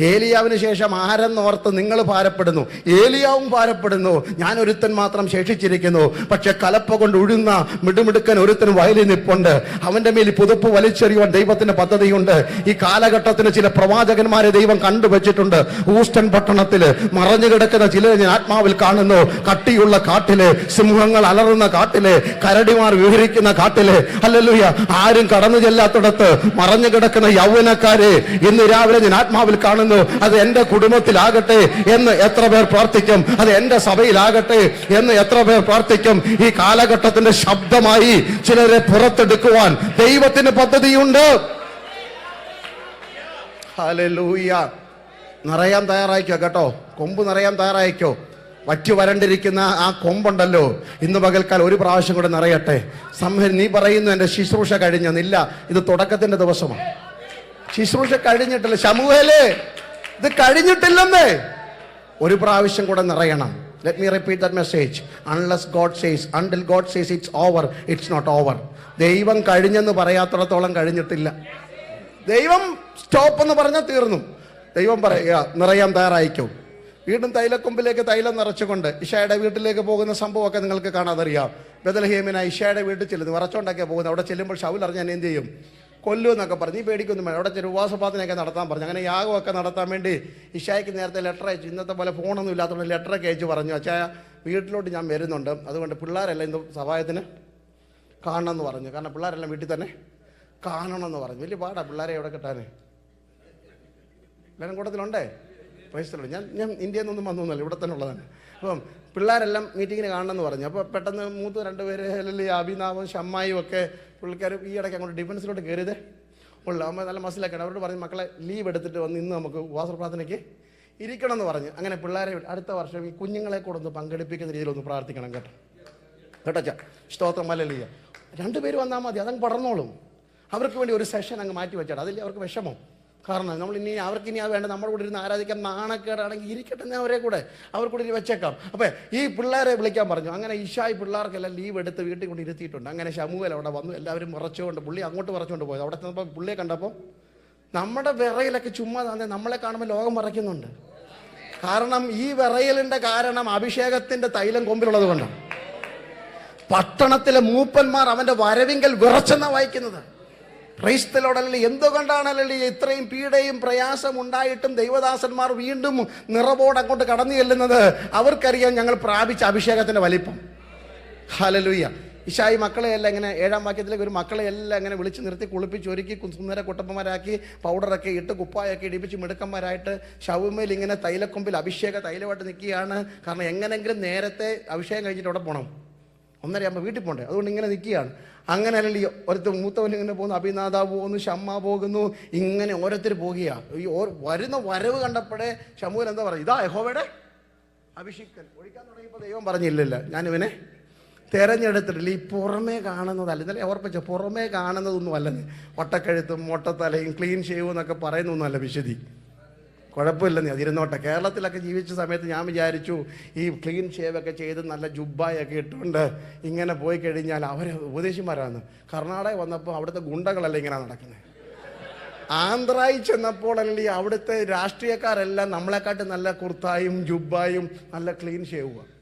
ഏലിയാവിന് ശേഷം ആരെന്നോർത്ത് നിങ്ങൾ ഭാരപ്പെടുന്നു, ഏലിയാവും ഭാരപ്പെടുന്നു. ഞാൻ ഒരുത്തൻ മാത്രം ശേഷിച്ചിരിക്കുന്നു. പക്ഷെ കലപ്പ കൊണ്ട് ഉഴുന്ന മിടുമിടുക്കൻ ഒരുത്തൻ വയലിൽ നിൽപ്പുണ്ട്. അവന്റെ മേൽ പുതുപ്പ് വലിച്ചെറിയുവാൻ ദൈവത്തിന്റെ പദ്ധതിയുണ്ട്. ഈ കാലഘട്ടത്തിന് ചില പ്രവാചകന്മാരെ ദൈവം കണ്ടുവച്ചിട്ടുണ്ട്. ഹൂസ്റ്റൺ പട്ടണത്തില് മറഞ്ഞു കിടക്കുന്ന ചിലരെ ഞാൻ ആത്മാവിൽ കാണുന്നു. കട്ടിയുള്ള കാട്ടില്, സിംഹങ്ങൾ അലറുന്ന കാട്ടിലെ, കരടിമാർ വിഹരിക്കുന്ന കാട്ടിലെ, ഹല്ലേലൂയ, ആരും കടന്നു ചെല്ലാത്തിടത്ത് മറഞ്ഞു കിടക്കുന്ന യൗവനക്കാരെ ഇന്ന് രാവിലെ ഞാൻ ആത്മാവിൽ കാണുന്നു. അത് എന്റെ കുടുംബത്തിലാകട്ടെ എന്ന് എത്ര പേർ പ്രാർത്ഥിക്കും? അത് എന്റെ സഭയിലാകട്ടെ എന്ന് എത്ര പേർ പ്രാർത്ഥിക്കും? ഈ കാലഘട്ടത്തിന്റെ ശബ്ദമായി ചിലരെ പുറത്തെടുക്കുവാൻ ദൈവത്തിന് പദ്ധതിയുണ്ട്. ഹല്ലേലൂയ. നിറയാൻ തയ്യാറായിക്കോ കേട്ടോ. കൊമ്പ് നിറയാൻ തയ്യാറായിക്കോ. വറ്റു വരണ്ടിരിക്കുന്ന ആ കൊമ്പുണ്ടല്ലോ, ഇന്ന് പകൽക്കാലം ഒരു പ്രാവശ്യം കൂടെ നിറയട്ടെ. നീ പറയുന്നു എന്റെ ശുശ്രൂഷ കഴിഞ്ഞെന്നില്ല. ഇത് തുടക്കത്തിന്റെ ദിവസമാണ്. ശുശ്രൂഷ കഴിഞ്ഞിട്ടില്ല. ശമൂവേലേ, ഇത് കഴിഞ്ഞിട്ടില്ലെന്നേ. ഒരു പ്രാവശ്യം കൂടെ നിറയണം. Let me repeat that message. Until God says it's over, it's not over. ദൈവം കഴിഞ്ഞെന്ന് പറയാത്തിടത്തോളം കഴിഞ്ഞിട്ടില്ല. ദൈവം സ്റ്റോപ്പ് എന്ന് പറഞ്ഞാൽ തീർന്നു. ദൈവം പറയുക നിറയാൻ തയ്യാറായിക്കോ. വീണ്ടും തൈലക്കൊമ്പിലേക്ക് തൈലം നിറച്ചുകൊണ്ട് ഇഷായുടെ വീട്ടിലേക്ക് പോകുന്ന സംഭവമൊക്കെ നിങ്ങൾക്ക് കാണാതറിയാം. ബെത്ലഹേമിന് ഇഷായുടെ വീട്ടിൽ ചെല്ലുന്നു. വിറച്ചോണ്ടൊക്കെയാണ് പോകുന്നത്. അവിടെ ചെല്ലുമ്പോൾ ശൗൽ അറിഞ്ഞാൽ എന്ത് ചെയ്യും? കൊല്ലു എന്നൊക്കെ പറഞ്ഞു. നീ പേടിക്കൊന്നും വേണം. അവിടെ ചെറിയ ഉപവാസപാതനയൊക്കെ നടത്താൻ പറഞ്ഞു. അങ്ങനെ യാഗമൊക്കെ നടത്താൻ വേണ്ടി ഇഷായ്ക്ക് നേരത്തെ ലെറ്റർ അയച്ചു. ഇന്നത്തെ പോലെ ഫോണൊന്നും ഇല്ലാത്തതുകൊണ്ട് ലെറ്ററൊക്കെ അയച്ചു പറഞ്ഞു, അച്ഛാ വീട്ടിലോട്ട് ഞാൻ വരുന്നുണ്ട്, അതുകൊണ്ട് പിള്ളേരെല്ലാം ഇന്ന് സഭായത്തിന് കാണണമെന്ന് പറഞ്ഞു. കാരണം പിള്ളേരെല്ലാം വീട്ടിൽ തന്നെ കാണണമെന്ന് പറഞ്ഞു. വലിയ പാടാ പിള്ളേരെ എവിടെ കിട്ടാനേ. എല്ലാവരും കൂട്ടത്തിലുണ്ടേ. പ്രൈസ്തലോർഡ്. ഞാൻ ഇന്ത്യയിൽ നിന്നൊന്നും വന്നൊന്നുമല്ല, ഇവിടെ തന്നെ ഉള്ളതാണ്. അപ്പം പിള്ളേരെല്ലാം മീറ്റിങ്ങിന് കാണണമെന്ന് പറഞ്ഞു. അപ്പോൾ പെട്ടെന്ന് മൂത്ത് രണ്ടുപേര് അല്ലെങ്കിൽ അഭിനാവും ഷമ്മായും ഒക്കെ പുള്ളിക്കാർ ഈ ഇടയ്ക്ക് അങ്ങോട്ട് ഡിഫൻസിലോട്ട് കയറിയതേ ഉള്ളു. അമ്മ നല്ല മനസ്സിലാക്കണം. അവരോട് പറഞ്ഞു മക്കളെ ലീവ് എടുത്തിട്ട് വന്ന് ഇന്ന് നമുക്ക് ഉപവാസ പ്രാർത്ഥനയ്ക്ക് ഇരിക്കണം എന്ന് പറഞ്ഞു. അങ്ങനെ പിള്ളേരെ അടുത്ത വർഷം ഈ കുഞ്ഞുങ്ങളെ കൂടെ ഒന്ന് പങ്കെടുപ്പിക്കുന്ന രീതിയിലൊന്ന് പ്രാർത്ഥിക്കണം കേട്ടോ. കേട്ടോച്ചാ, സ്തോത്രം ഹല്ലേലൂയ. രണ്ടുപേര് വന്നാൽ മതി, അതങ്ങ് പടർന്നോളും. അവർക്ക് വേണ്ടി ഒരു സെഷൻ അങ്ങ് മാറ്റി വെച്ചാൽ അതിൽ അവർക്ക് വിഷമം. കാരണം നമ്മളിനി അവർക്കിനി അത് വേണ്ട, നമ്മുടെ കൂടെ ഇരുന്ന് ആരാധിക്കാൻ നാണക്കേടാണെങ്കിൽ ഇരിക്കട്ടെ, ഞാൻ അവരെ കൂടെ അവർ കൂടെ വെച്ചേക്കാം. അപ്പോൾ ഈ പിള്ളേരെ വിളിക്കാൻ പറഞ്ഞു. അങ്ങനെ ഇഷായി പിള്ളേർക്കെല്ലാം ലീവ് എടുത്ത് വീട്ടിൽ കൊണ്ട് ഇരുത്തിയിട്ടുണ്ട്. അങ്ങനെ ശമൂവേൽ അവിടെ വന്നു. എല്ലാവരും വിറച്ചുകൊണ്ട് പുള്ളി അങ്ങോട്ട് വിറച്ചുകൊണ്ട് പോയത്. അവിടെ ചെന്നപ്പോൾ പുള്ളിയെ കണ്ടപ്പോൾ നമ്മുടെ വിറയിലൊക്കെ ചുമ്മാ തന്നെ നമ്മളെ കാണുമ്പോൾ ലോകം വിറയ്ക്കുന്നുണ്ട്. കാരണം ഈ വിറയലിൻ്റെ കാരണം അഭിഷേകത്തിൻ്റെ തൈലം കൊമ്പിലുള്ളത് കൊണ്ടാണ്. പട്ടണത്തിലെ മൂപ്പന്മാർ അവന്റെ വരവിങ്കൽ വിറച്ചെന്നാ വായിക്കുന്നത്. ക്രൈസ്തലോടല്ലേ എന്തുകൊണ്ടാണല്ലേ ഇത്രയും പീഡയും പ്രയാസം ഉണ്ടായിട്ടും ദൈവദാസന്മാർ വീണ്ടും നിറവോട് അങ്ങോട്ട് കടന്നു ചെല്ലുന്നത്? അവർക്കറിയാം ഞങ്ങൾ പ്രാപിച്ച അഭിഷേകത്തിന്റെ വലിപ്പം. ഹല്ലേലൂയ. ഇശായി മക്കളെയെല്ലാം ഇങ്ങനെ 7-ാം വാക്യത്തിലേക്ക് ഒരു മക്കളെയെല്ലാം ഇങ്ങനെ വിളിച്ച് നിർത്തി കുളിപ്പിച്ച് ഒരുക്കി സുന്ദര കുട്ടപ്പന്മാരാക്കി പൗഡറൊക്കെ ഇട്ട് കുപ്പായൊക്കെ ഇടിപ്പിച്ച് മിടുക്കന്മാരായിട്ട് ശവമേൽ ഇങ്ങനെ തൈലക്കൊമ്പിൽ അഭിഷേക തൈലമായിട്ട് നിൽക്കുകയാണ്. കാരണം എങ്ങനെങ്കിലും നേരത്തെ അഭിഷേകം കഴിഞ്ഞിട്ട് അവിടെ പോകണം, 1:30 വീട്ടിൽ പോകണ്ടേ, അതുകൊണ്ട് ഇങ്ങനെ നിൽക്കുകയാണ്. അങ്ങനെ അല്ലല്ലോ ഓരോരുത്തർ മൂത്തവൻ ഇങ്ങനെ പോകുന്നു, അഭിനാദാവ് പോകുന്നു, ഷമ്മ പോകുന്നു, ഇങ്ങനെ ഓരോരുത്തർ പോകുകയാണ്. ഈ വരുന്ന വരവ് കണ്ടപ്പോഴേ ശമൂൽ എന്താ പറയുക, ഇതാ യഹോവയുടെ അഭിഷിക്തൻ. ഒഴിക്കാൻ തുടങ്ങിയപ്പോൾ ദൈവം പറഞ്ഞില്ലല്ലോ ഞാനിവനെ തിരഞ്ഞെടുത്തിട്ടില്ല. ഈ പുറമേ കാണുന്നതല്ല, ഇന്നലെ ഓർപ്പിച്ച പുറമേ കാണുന്നതൊന്നും അല്ലെന്ന്. ഒട്ടക്കഴുത്തും മൊട്ടത്തലയും ക്ലീൻ ഷേവും എന്നൊക്കെ പറയുന്നൊന്നുമല്ല വിശുദ്ധി. കുഴപ്പമില്ലെന്നേ അതിരുന്നോട്ടെ. കേരളത്തിലൊക്കെ ജീവിച്ച സമയത്ത് ഞാൻ വിചാരിച്ചു ഈ ക്ലീൻ ഷേവൊക്കെ ചെയ്ത് നല്ല ജുബ്ബായൊക്കെ ഇട്ടുകൊണ്ട് ഇങ്ങനെ പോയി കഴിഞ്ഞാൽ അവർ ഉപദേശിമാരാണ്. കർണാടക വന്നപ്പോൾ അവിടുത്തെ ഗുണ്ടകളല്ല ഇങ്ങനെ നടക്കുന്നത്. ആന്ധ്രയിൽ ചെന്നപ്പോൾ അല്ലെങ്കിൽ അവിടുത്തെ രാഷ്ട്രീയക്കാരെല്ലാം നമ്മളെക്കാട്ട് നല്ല കുർത്തായും ജുബ്ബായും നല്ല ക്ലീൻ ഷേവുമാണ്.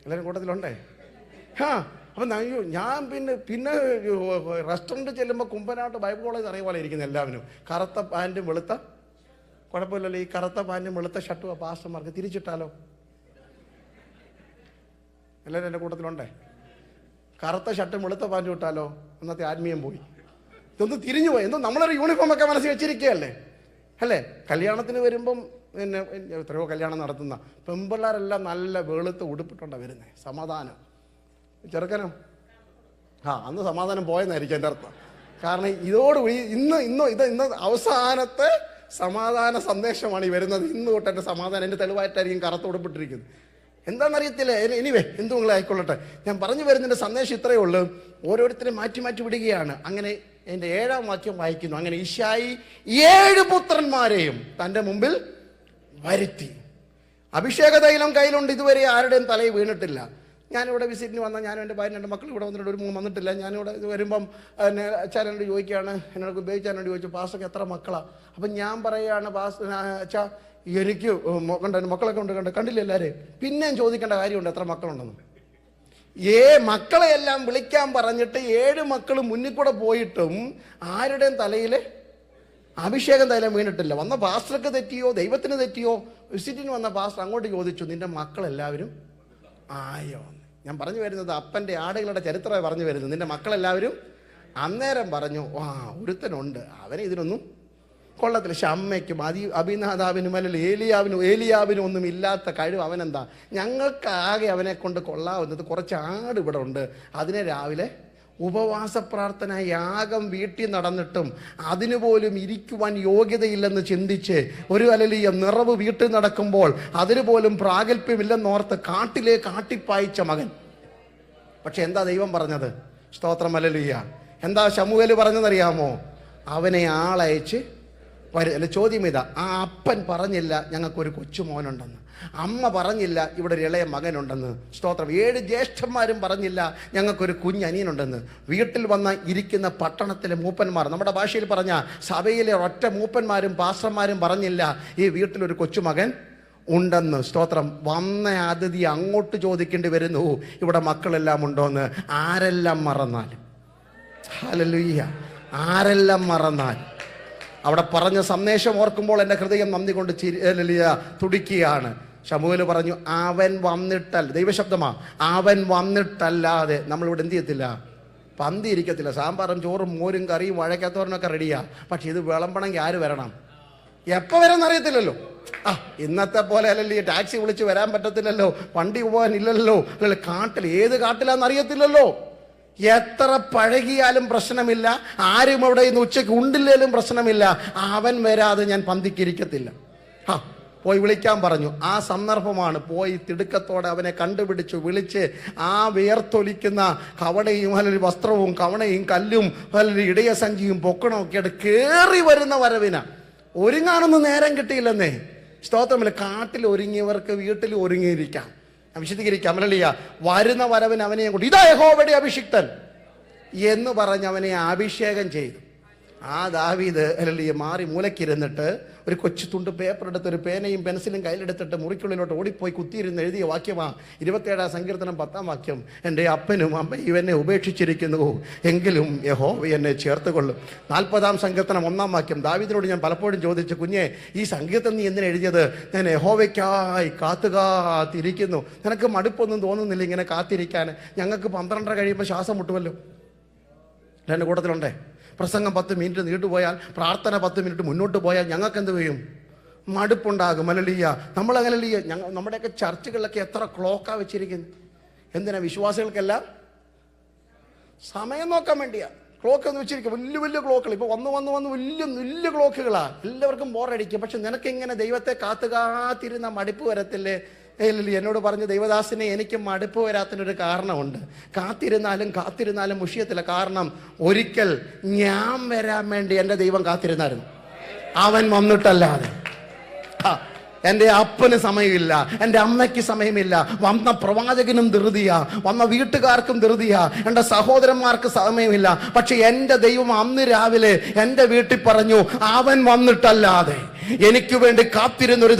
എല്ലാവരും കൂട്ടത്തിലുണ്ടേ. അപ്പം ഞാൻ പിന്നെ റെസ്റ്റോറൻറ്റ് ചെല്ലുമ്പോൾ കുമ്പനാട്ട് ബൈബിൾ കോളേജ് അറിയ പോലെ ഇരിക്കുന്നു എല്ലാവരും. കറുത്ത പാൻറ്റും വെളുത്ത, കുഴപ്പമില്ലല്ലോ, ഈ കറുത്ത പാൻറ്റും വെളുത്ത ഷർട്ടും ആ പാസ്റ്റർമാർക്ക് തിരിച്ചിട്ടാലോ? എല്ലാവരും എൻ്റെ കൂട്ടത്തിലുണ്ടേ. കറുത്ത ഷർട്ടും വെളുത്ത പാൻറ്റും ഇട്ടാലോ? അന്നത്തെ ആത്മീയം പോയി. ഇതൊന്ന് തിരിഞ്ഞു പോയി. എന്തോ നമ്മളൊരു യൂണിഫോം ഒക്കെ മനസ്സിൽ വെച്ചിരിക്കുകയല്ലേ അല്ലേ? കല്യാണത്തിന് വരുമ്പം പിന്നെ എത്രയോ കല്യാണം നടത്തുന്ന പെമ്പിള്ളേരെല്ലാം നല്ല വെളുത്ത് ഉടുപ്പിട്ടുണ്ടാണ് വരുന്നത്. സമാധാനം ചെറുക്കനോ അന്ന് സമാധാനം പോയെന്നായിരിക്കും എൻ്റെ അർത്ഥം. കാരണം ഇതോടുകൂടി ഇന്ന് അവസാനത്തെ സമാധാന സന്ദേശമാണ് ഈ വരുന്നത്. ഇന്ന് തൊട്ട് എൻ്റെ സമാധാനം എൻ്റെ തെളിവായിട്ടായിരിക്കും കറുത്ത് ഉടുപ്പിട്ടിരിക്കുന്നത്. എന്താണെന്നറിയത്തില്ല. എനിവേ എന്തുങ്ങളെ ആയിക്കൊള്ളട്ടെ. ഞാൻ പറഞ്ഞു വരുന്നതിൻ്റെ സന്ദേശം ഇത്രയേ ഉള്ളൂ. ഓരോരുത്തരെ മാറ്റി മാറ്റി വിടുകയാണ്. അങ്ങനെ എൻ്റെ 7-ാം വാക്യം വായിക്കുന്നു. അങ്ങനെ ഇശായി 7 പുത്രന്മാരെയും തൻ്റെ മുമ്പിൽ വരുത്തി. അഭിഷേക തൈലം കയ്യിലുണ്ട്, ഇതുവരെ ആരുടെയും തലയിൽ വീണിട്ടില്ല. ഞാനിവിടെ വിസിറ്റിന് വന്നാൽ ഞാനും എൻ്റെ ഭാര്യ എൻ്റെ മക്കൾ ഇവിടെ വന്നിട്ട് ഒരു വന്നിട്ടില്ല. ഞാനിവിടെ ഇത് വരുമ്പം അച്ഛൻ എന്നോട് ചോദിക്കുകയാണ്, എന്നോട് ഉപയോഗിച്ചാനോട് ചോദിച്ചു പാസ്റ്റർക്ക് എത്ര മക്കളാണ്? അപ്പം ഞാൻ പറയുകയാണ് അച്ഛാ എനിക്ക് മക്കളൊക്കെ ഉണ്ട് കണ്ടില്ല എല്ലാവരെയും. പിന്നെയും ചോദിക്കേണ്ട കാര്യമുണ്ട് എത്ര മക്കളുണ്ടെന്ന്. മക്കളെയെല്ലാം വിളിക്കാൻ പറഞ്ഞിട്ട് 7 മക്കൾ മുന്നിൽ കൂടെ പോയിട്ടും ആരുടെയും തലയിൽ അഭിഷേകം തൈലം വീണിട്ടില്ല. വന്ന പാസ്റ്റർക്ക് തെറ്റിയോ ദൈവത്തിന് തെറ്റിയോ? വിസിറ്റിന് വന്ന പാസ്റ്റർ അങ്ങോട്ട് ചോദിച്ചു, നിന്റെ മക്കളെല്ലാവരും ആയോ? ഞാൻ പറഞ്ഞു വരുന്നത് അപ്പൻ്റെ ആടുകളുടെ ചരിത്രമായി പറഞ്ഞു വരുന്നത്. നിന്റെ മക്കളെല്ലാവരും അന്നേരം പറഞ്ഞു, ഒരുത്തനുണ്ട്, അവനെ ഇതിനൊന്നും കൊള്ളത്തില്ല. ഷമ്മയ്ക്കും അഭിനാദാവിനും അല്ലെങ്കിൽ ഏലിയാവിനും ഒന്നും ഇല്ലാത്ത കഴിവ് അവനെന്താ? ഞങ്ങൾക്കാകെ അവനെ കൊണ്ട് കൊള്ളാവുന്നത് കുറച്ച് ആട് ഇവിടെ ഉണ്ട്. അതിനെ രാവിലെ ഉപവാസ പ്രാർത്ഥന യാഗം വീട്ടിൽ നടന്നിട്ടും അതിനുപോലും ഇരിക്കുവാൻ യോഗ്യതയില്ലെന്ന് ചിന്തിച്ച് ഒരു അലലിയ നിറവ് വീട്ടിൽ നടക്കുമ്പോൾ അതിനുപോലും പ്രാഗൽഭ്യമില്ലെന്നോർത്ത് കാട്ടിലേക്ക് ആട്ടിപ്പായിച്ച മകൻ. പക്ഷെ എന്താ ദൈവം പറഞ്ഞത്? സ്തോത്രം ഹല്ലേലൂയ. എന്താ ശമൂവേൽ പറഞ്ഞതറിയാമോ? അവനെ ആളയച്ച് അല്ല, ചോദ്യം ഇതാ, ആ അപ്പൻ പറഞ്ഞില്ല ഞങ്ങൾക്കൊരു കൊച്ചുമോനുണ്ടെന്ന്. അമ്മ പറഞ്ഞില്ല ഇവിടെ ഒരു ഇളയ മകനുണ്ടെന്ന്. സ്തോത്രം. 7 ജ്യേഷ്ഠന്മാരും പറഞ്ഞില്ല ഞങ്ങൾക്കൊരു കുഞ്ഞനിയനുണ്ടെന്ന്. വീട്ടിൽ വന്ന ഇരിക്കുന്ന പട്ടണത്തിലെ മൂപ്പന്മാർ, നമ്മുടെ ഭാഷയിൽ പറഞ്ഞ സഭയിലെ ഒറ്റ മൂപ്പന്മാരും പാസ്റ്റർമാരും പറഞ്ഞില്ല ഈ വീട്ടിലൊരു കൊച്ചുമകൻ ഉണ്ടെന്ന്. സ്തോത്രം. വന്ന അതിഥി അങ്ങോട്ട് ചോദിക്കേണ്ടി വരുന്നു, ഇവിടെ മക്കളെല്ലാം ഉണ്ടോന്ന്. ആരെല്ലാം മറന്നാലും, ഹല്ലേലൂയ, ആരെല്ലാം മറന്നാലും അവിടെ പറഞ്ഞ സന്ദേശം ഓർക്കുമ്പോൾ എൻ്റെ ഹൃദയം നന്ദി കൊണ്ട് തുടിക്കുകയാണ്. ശമൂവേൽ പറഞ്ഞു, അവൻ വന്നിട്ടല്ല, ദൈവശബ്ദമാ, അവൻ വന്നിട്ടല്ലാതെ നമ്മളിവിടെ എന്ത് ചെയ്യത്തില്ല, പന്തി ഇരിക്കത്തില്ല. സാമ്പാറും ചോറും മോരും കറിയും വഴക്കത്തോരനൊക്കെ റെഡിയാ. പക്ഷെ ഇത് വിളമ്പണമെങ്കിൽ ആര് വരണം, എപ്പോൾ വരാമെന്ന് അറിയത്തില്ലല്ലോ. ഇന്നത്തെ പോലെ അല്ലല്ലോ, ടാക്സി വിളിച്ച് വരാൻ പറ്റത്തില്ലല്ലോ, വണ്ടി പോകാനില്ലല്ലോ, അല്ലെ കാട്ടിൽ ഏത് കാട്ടിലാന്ന് അറിയത്തില്ലല്ലോ. എത്ര പഴകിയാലും പ്രശ്നമില്ല, ആരും അവിടെ ഇന്ന് ഉച്ചയ്ക്ക് ഉണ്ടില്ലേലും പ്രശ്നമില്ല, അവൻ വരാതെ ഞാൻ പന്തിക്കിരിക്കത്തില്ല. പോയി വിളിക്കാൻ പറഞ്ഞു. ആ സന്ദർഭമാണ്. പോയി തിടുക്കത്തോടെ അവനെ കണ്ടുപിടിച്ചു വിളിച്ച് ആ വിയർത്തൊലിക്കുന്ന കവണയും അല്ലെങ്കിൽ വസ്ത്രവും കവണയും കല്ലും അല്ലെങ്കിൽ ഇടയ സഞ്ചിയും പൊക്കണമൊക്കെ ആയിട്ട് കയറി വരുന്ന വരവിന ഒരുങ്ങാനൊന്നും നേരം കിട്ടിയില്ലെന്നേ. സ്തോത്രമില്ല. കാട്ടിൽ ഒരുങ്ങിയവർക്ക് വീട്ടിൽ ഒരുങ്ങിയിരിക്കാം. വിശദീകരിക്കാം. അല്ലല്ല, വരുന്ന വരവിന് അവനെയും കൊണ്ട് ഇതാ യഹോവയുടെ അഭിഷിക്തൻ എന്ന് പറഞ്ഞ് അവനെ അഭിഷേകം ചെയ്തു. ആ ദാവീദ് അല്ലല്ലേ മാറി മൂലക്കിരുന്നിട്ട് ഒരു കൊച്ചു തുണ്ട് പേപ്പർ എടുത്ത് ഒരു പേനയും പെൻസിലും കയ്യിലെടുത്തിട്ട് മുറിക്കുള്ളിലോട്ട് ഓടിപ്പോയി കുത്തിയിരുന്ന് എഴുതിയ വാക്യമാ 27 സങ്കീർത്തനം 10 വാക്യം. എൻ്റെ അപ്പനും അമ്മയും എന്നെ ഉപേക്ഷിച്ചിരിക്കുന്നു, എങ്കിലും യഹോവ എന്നെ ചേർത്തുകൊള്ളും. 40 സങ്കീർത്തനം 1 വാക്യം. ദാവീദിനോട് ഞാൻ പലപ്പോഴും ചോദിച്ചു, കുഞ്ഞെ ഈ സങ്കീർത്തനം നീ എന്തിനാ എഴുതിയത്? ഞാൻ യഹോവയ്ക്കായി കാത്തിരിക്കുന്നു. നിനക്ക് മടുപ്പൊന്നും തോന്നുന്നില്ല ഇങ്ങനെ കാത്തിരിക്കാൻ? ഞങ്ങൾക്ക് 12:30 കഴിയുമ്പോൾ ശ്വാസം മുട്ടുമല്ലോ. എൻ്റെ കൂട്ടത്തിലുണ്ടേ. പ്രസംഗം 10 മിനിറ്റ് നീണ്ടുപോയാൽ, പ്രാർത്ഥന 10 മിനിറ്റ് മുന്നോട്ട് പോയാൽ ഞങ്ങൾക്ക് എന്ത് ചെയ്യും? മടുപ്പുണ്ടാകും. ഹല്ലേലൂയ. നമ്മളങ്ങനല്ലേ നമ്മുടെയൊക്കെ ചർച്ചുകളിലൊക്കെ എത്ര ക്ലോക്കാണ് വെച്ചിരിക്കുന്നത്? എന്തിനാ? വിശ്വാസികൾക്കെല്ലാം സമയം നോക്കാൻ വേണ്ടിയാ ക്ലോക്ക് എന്ന് വെച്ചിരിക്കുക. വലിയ വലിയ ക്ലോക്കുകൾ ഇപ്പോൾ വന്ന് വലിയ ക്ലോക്കുകളാണ്. എല്ലാവർക്കും ബോറടിക്കും. പക്ഷെ നിനക്കിങ്ങനെ ദൈവത്തെ കാത്തിരുന്ന മടുപ്പ് വരത്തില്ലേ? എന്നോട് പറഞ്ഞു, ദൈവദാസിനെ എനിക്ക് മടുപ്പ് വരാത്തിനൊരു കാരണമുണ്ട്. കാത്തിരുന്നാലും മുഷിയത്തില്ല. കാരണം ഒരിക്കൽ ഞാൻ വരാൻ വേണ്ടി എൻ്റെ ദൈവം കാത്തിരുന്നായിരുന്നു. അവൻ വന്നിട്ടല്ലാതെ എൻ്റെ അപ്പന് സമയമില്ല, എൻ്റെ അമ്മയ്ക്ക് സമയമില്ല. വന്ന പ്രവാചകനും ധൃതിയാ, വന്ന വീട്ടുകാർക്കും ധൃതിയാ, എൻ്റെ സഹോദരന്മാർക്ക് സമയമില്ല. പക്ഷെ എൻ്റെ ദൈവം അന്ന് രാവിലെ എൻ്റെ വീട്ടിൽ പറഞ്ഞു, അവൻ വന്നിട്ടല്ലാതെ എനിക്ക് വേണ്ടി കാത്തിരുന്നൊരു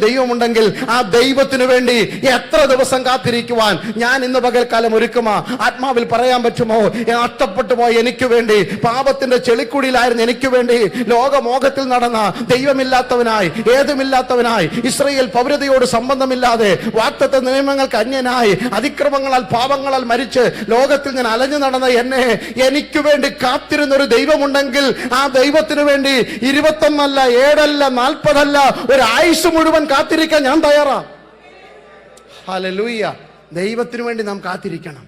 ദൈവമുണ്ടെങ്കിൽ ആ ദൈവത്തിന് വേണ്ടി എത്ര ദിവസം കാത്തിരിക്കുവാൻ ഞാൻ ഇന്ന് പകൽക്കാലം ഒരുക്കുമാ? ആത്മാവിൽ പറയാൻ പറ്റുമോ? നഷ്ടപ്പെട്ടു പോയി എനിക്ക് വേണ്ടി, പാപത്തിന്റെ ചെളിക്കുടിയിലായിരുന്നു എനിക്ക് വേണ്ടി, ലോകമോഹത്തിൽ നടന്ന, ദൈവമില്ലാത്തവനായി, ഏതുമില്ലാത്തവനായി, ഇസ്രായേൽ പൗരതയോട് സംബന്ധമില്ലാതെ, വാഗ്ദത്ത നിയമങ്ങൾക്ക് അന്യനായി, അതിക്രമങ്ങളാൽ പാപങ്ങളാൽ മരിച്ച് ലോകത്തിൽ ഞാൻ അലഞ്ഞു നടന്ന എന്നെ എനിക്ക് വേണ്ടി കാത്തിരുന്നൊരു ദൈവമുണ്ടെങ്കിൽ ആ ദൈവത്തിന് വേണ്ടി 21 അല്ല, 7 അല്ല, 40 അല്ല, ഒരു ആയുസ് മുഴുവൻ കാത്തിരിക്കാൻ ഞാൻ തയ്യാറാ. ഹല്ലേലൂയ. ദൈവത്തിന് വേണ്ടി നാം കാത്തിരിക്കണം.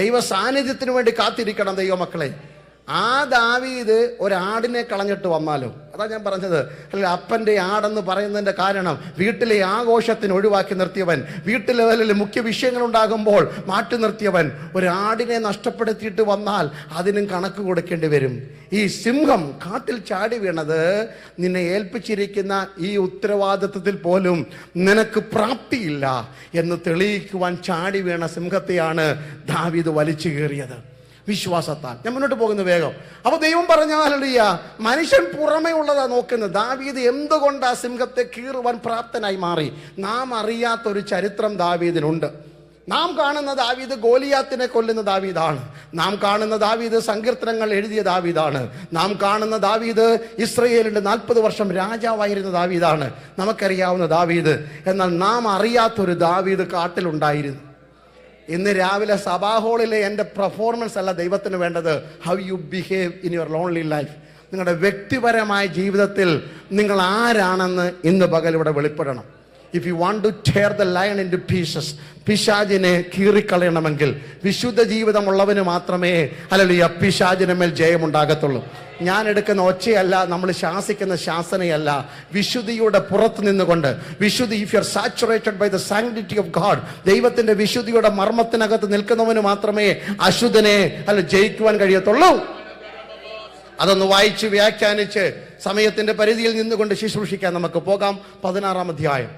ദൈവ സാന്നിധ്യത്തിന് വേണ്ടി കാത്തിരിക്കണം ദൈവമക്കളെ. ആ ദാവീദ് ഒരാടിനെ കളഞ്ഞിട്ട് വന്നാലോ? അതാ ഞാൻ പറഞ്ഞത്. അല്ല, അപ്പൻ്റെ ആടെന്ന് പറയുന്നതിൻ്റെ കാരണം വീട്ടിലെ ആഘോഷത്തിന് ഒഴിവാക്കി നിർത്തിയവൻ, വീട്ടിലെ മുഖ്യ വിഷയങ്ങളുണ്ടാകുമ്പോൾ മാറ്റി നിർത്തിയവൻ ഒരാടിനെ നഷ്ടപ്പെടുത്തിയിട്ട് വന്നാൽ അതിനും കണക്ക് കൊടുക്കേണ്ടി വരും. ഈ സിംഹം കാട്ടിൽ ചാടി വീണത് നിന്നെ ഏൽപ്പിച്ചിരിക്കുന്ന ഈ ഉത്തരവാദിത്വത്തിൽ പോലും നിനക്ക് പ്രാപ്തിയില്ല എന്ന് തെളിയിക്കുവാൻ ചാടി വീണ സിംഹത്തെയാണ് ദാവീദ് വലിച്ചു കയറിയത് വിശ്വാസത്താൽ. ഞാൻ മുന്നോട്ട് പോകുന്നു വേഗം. അപ്പൊ ദൈവം പറഞ്ഞാലല്ല, മനുഷ്യൻ പുറമേ ഉള്ളതാ നോക്കുന്നത്. ദാവീദ് എന്തുകൊണ്ട് ആ സിംഹത്തെ കീറുവാൻ പ്രാപ്തനായി മാറി? നാം അറിയാത്തൊരു ചരിത്രം ദാവീദിനുണ്ട്. നാം കാണുന്ന ദാവീദ് ഗോലിയാത്തിനെ കൊല്ലുന്ന ദാവീദാണ്. നാം കാണുന്ന ദാവീദ് സങ്കീർത്തനങ്ങൾ എഴുതിയ ദാവീദാണ്. നാം കാണുന്ന ദാവീദ് ഇസ്രായേലിന്റെ 40 വർഷം രാജാവായിരുന്ന ദാവീദാണ്, നമുക്കറിയാവുന്ന ദാവീദ്. എന്നാൽ നാം അറിയാത്തൊരു ദാവീദ് കാട്ടിലുണ്ടായിരുന്നു. ഇന്ന് രാവിലെ സഭാ ഹാളിലെ എൻ്റെ പെർഫോമൻസ് അല്ല ദൈവത്തിന് വേണ്ടത്. How you behave in your lonely life. നിങ്ങളുടെ വ്യക്തിപരമായ ജീവിതത്തിൽ നിങ്ങൾ ആരാണെന്ന് ഇന്ന് പകൽ ഇവിടെ വെളിപ്പെടണം. If you want to tear the lion into pieces, പിശാചിനെ കീറിക്കളയണമെങ്കിൽ വിശുദ്ധ ജീവിതമുള്ളവന് മാത്രമേ ഹല്ലേലൂയ പിശാചിന് മേൽ ജയമുണ്ടാകത്തുള്ളൂ. ഞാൻ എടുക്കുന്ന ഒച്ചയല്ല, നമ്മൾ ശാസിക്കുന്ന ശാസനയല്ല, വിശുദ്ധിയുടെ പുറത്ത് നിന്നുകൊണ്ട് വിശുദ്ധി. If you are saturated by the sanctity of God, ദൈവത്തിന്റെ വിശുദ്ധിയുടെ മർമ്മത്തിനകത്ത് നിൽക്കുന്നവന് മാത്രമേ അശുദ്ധനെ ജയിക്കുവാൻ കഴിയത്തുള്ളൂ. അതൊന്ന് വായിച്ച് വ്യാഖ്യാനിച്ച് സമയത്തിന്റെ പരിധിയിൽ നിന്നുകൊണ്ട് ശുശ്രൂഷിക്കാൻ നമുക്ക് പോകാം. 16-ാം അധ്യായം,